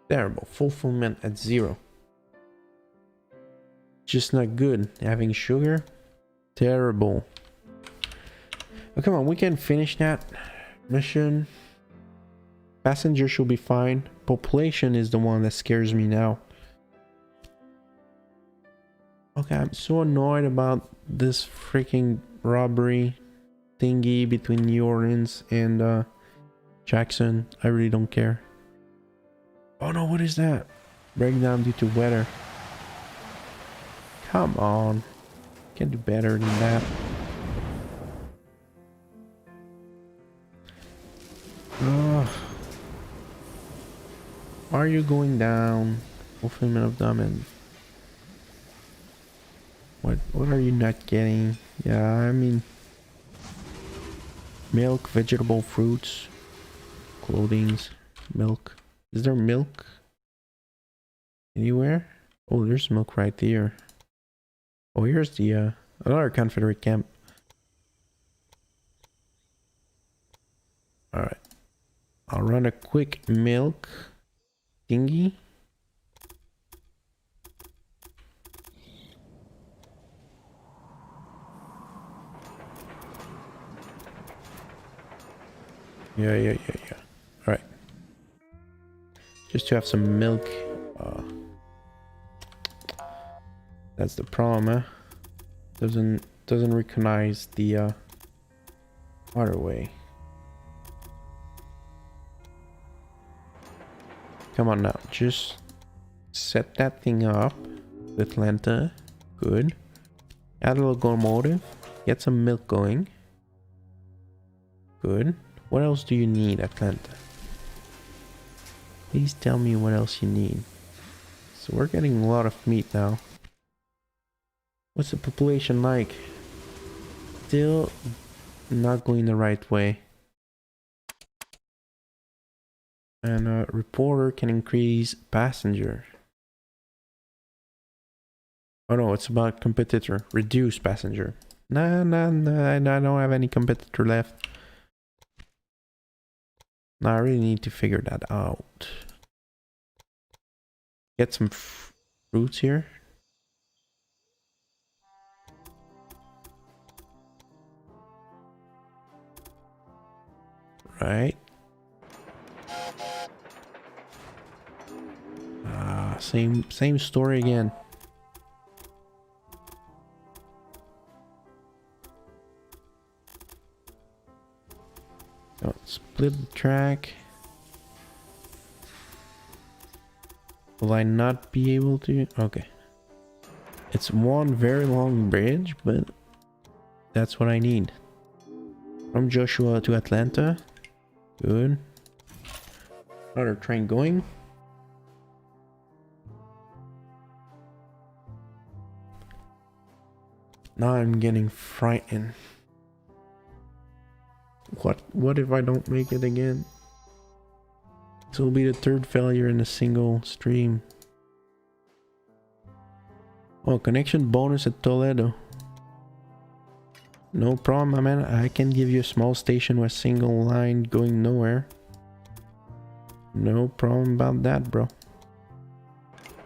Terrible. Fulfillment at 0. Just not good. Having sugar. Terrible. Oh, come on, we can finish that. Mission. Passenger should be fine. Population is the one that scares me now. Okay, I'm so annoyed about this freaking robbery thingy between New Orleans and Jackson. I really don't care. Oh no, what is that? Breakdown due to weather. Come on. Can do better than that. Ugh. Why are you going down? Fulfillment of diamond. What are you not getting? Yeah, I mean milk, vegetable, fruits, clothings, milk. Is there milk anywhere? Oh, there's milk right there. Oh, here's the another Confederate camp. All right, I'll run a quick milk thingy. Yeah. All right. Just to have some milk. That's the problem, huh? Doesn't recognize the waterway. Come on now, just set that thing up. Atlanta, good. Add a locomotive. Get some milk going. Good. What else do you need, Atlanta? Please tell me what else you need. So we're getting a lot of meat now. What's the population like? Still not going the right way. And a reporter can increase passenger. Oh no, it's about competitor. Reduce passenger. Nah, I don't have any competitor left. Now I really need to figure that out. Get some fruits here. Right. Same story again. So split the track. Will I not be able to? Okay. It's one very long bridge, but that's what I need. From Joshua to Atlanta. Good. Another train going. Now I'm getting frightened. What if I don't make it again? This will be the third failure in a single stream. Oh, connection bonus at Toledo. No problem, my man. I can give you a small station with a single line going nowhere. No problem about that, bro.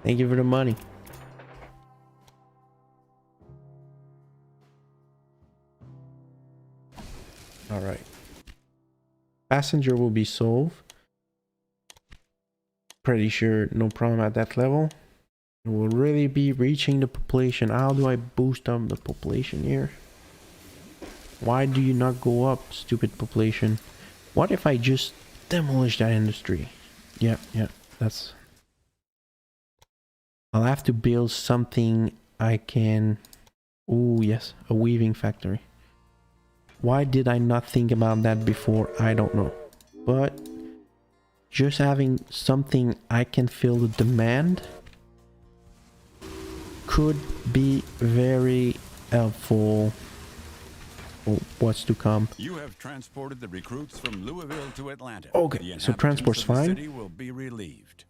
Thank you for the money. Alright. Passenger will be solved. Pretty sure no problem at that level. We'll really be reaching the population. How do I boost up the population here? Why do you not go up, stupid population? What if I just demolish that industry? Yeah, that's... I'll have to build something I can... Oh yes, a weaving factory. Why did I not think about that before? I don't know. But just having something I can fill the demand could be very helpful for what's to come.
You have transported the recruits from Louisville to Atlanta.
Okay, so transport's fine.
City will be relieved.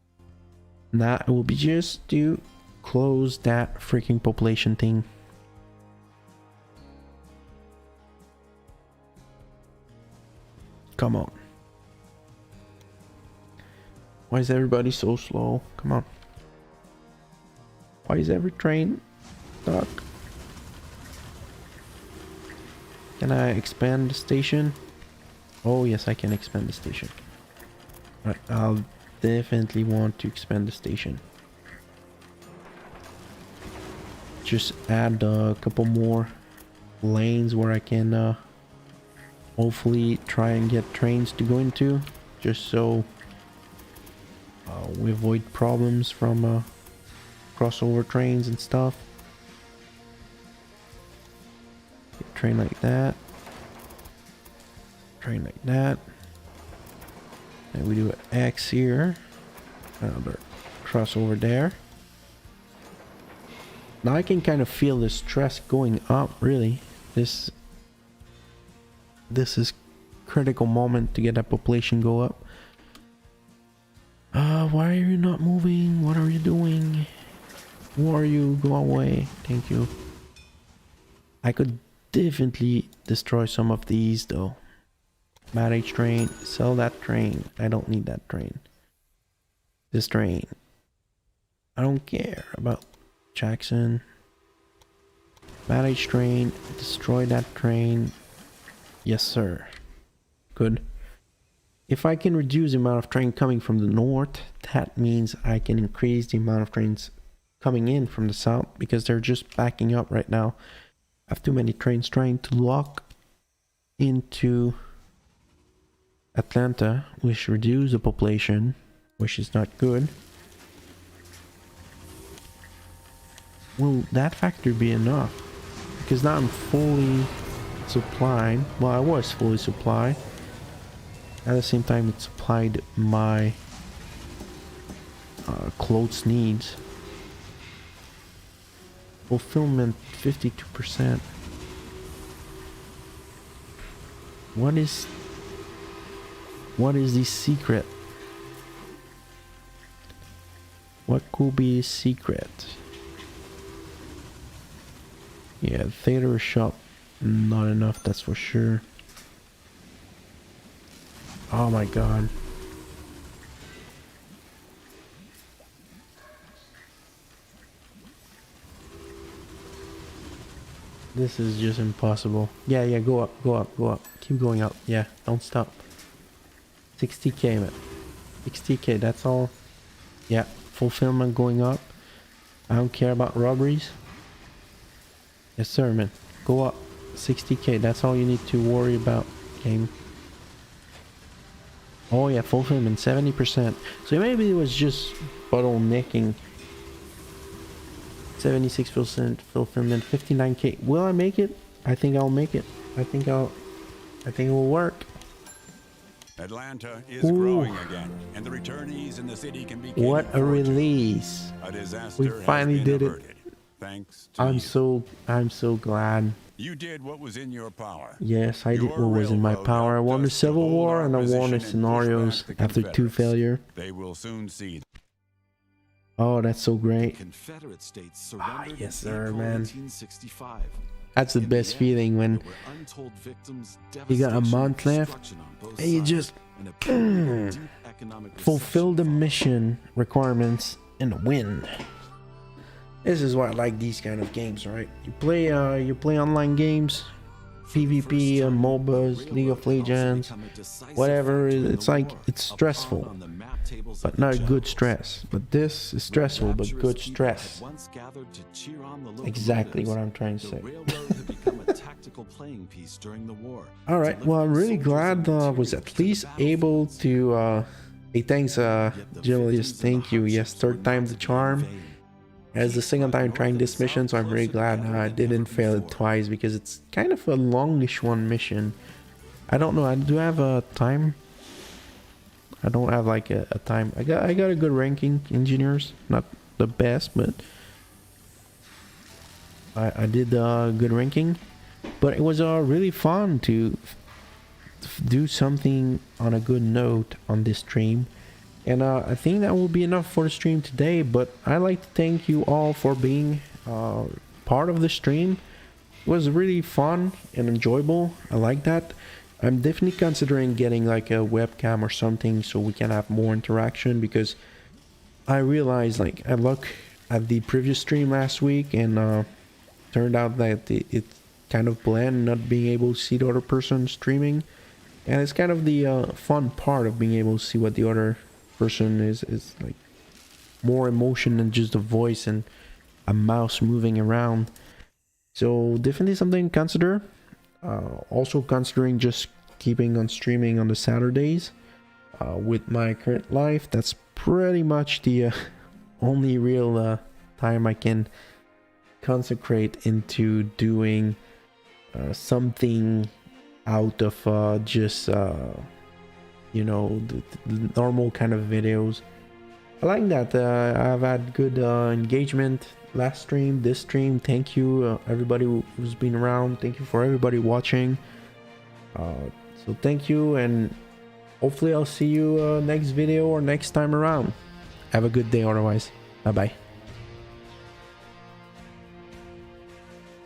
Now it will be just to close that freaking population thing. Come on. Why is everybody so slow? Come on. Why is every train stuck? Can I expand the station? Oh yes, I can expand the station. But I'll definitely want to expand the station. Just add a couple more lanes where I can hopefully try and get trains to go into, just so we avoid problems from crossover trains and stuff. Train like that. Train like that. And we do an X here. Another crossover there. Now I can kind of feel the stress going up, really. This is critical moment to get that population go up. Why are you not moving? What are you doing? Who are you? Go away. Thank you. I could definitely destroy some of these though. Manage train. Sell that train. I don't need that train. This train. I don't care about Jackson. Manage train. Destroy that train. Yes, sir. Good. If I can reduce the amount of train coming from the north, that means I can increase the amount of trains coming in from the south, because they're just backing up right now. I have too many trains trying to lock into Atlanta, which reduce the population, which is not good. Will that factor be enough? Because now I'm fully supplied. Well, I was fully supplied. At the same time, it supplied my clothes needs. Fulfillment 52%. What is the secret? What could be a secret? Yeah, theater shop, not enough, that's for sure. Oh my god. This is just impossible. Yeah, go up, go up, go up. Keep going up. Yeah, don't stop. 60k, man. 60k, that's all. Yeah, fulfillment going up. I don't care about robberies. Yes, sir, man. Go up. 60k, that's all you need to worry about, game. Oh yeah, fulfillment 70%. So maybe it was just bottlenecking. 76% fulfillment, 59k. Will I make it? I think I'll make it. I think it will work.
Atlanta is growing again, and the returnees in the city can be.
What a release!
A disaster
We finally did
averted,
it.
Thanks to
I'm so glad.
You did what was in your power.
Yes, I did what was in my power. I won the Civil War and I won the scenarios after 2 failures.
They will soon see.
Oh, that's so great.
Confederate states surrendered
yes,
in
sir,
April
man.
1965.
That's the best feeling when you got a month left and you just fulfill the mission requirements and win. This is why I like these kind of games, right? You play online games, PvP, MOBAs, League of Legends, whatever. It's like, it's stressful, but not good stress. But this is stressful, but good stress. Exactly what I'm trying to say. Alright, well, I'm really glad I was at least able to... hey, thanks, Julius, thank you. Yes, third time the charm. It's the second time trying this mission, so I'm really glad I didn't fail it twice, because it's kind of a longish one mission. I don't know, I do have a time. I don't have like a time. I got a good ranking, engineers, not the best, but I did good ranking. But it was really fun to do something on a good note on this stream. And I think that will be enough for the stream today, but I'd like to thank you all for being part of the stream. It was really fun and enjoyable. I like that. I'm definitely considering getting like a webcam or something so we can have more interaction, because I realized, like, I looked at the previous stream last week and turned out that it kind of bland not being able to see the other person streaming. And it's kind of the fun part of being able to see what the other person is like, more emotion than just a voice and a mouse moving around. So definitely something to consider. Also considering just keeping on streaming on the Saturdays. With my current life, that's pretty much the only real time I can consecrate into doing something out of just you know, the normal kind of videos. I like that. I've had good engagement last stream, this stream. Thank you everybody who's been around. Thank you for everybody watching. So thank you, and hopefully I'll see you next video or next time around. Have a good day otherwise. Bye bye.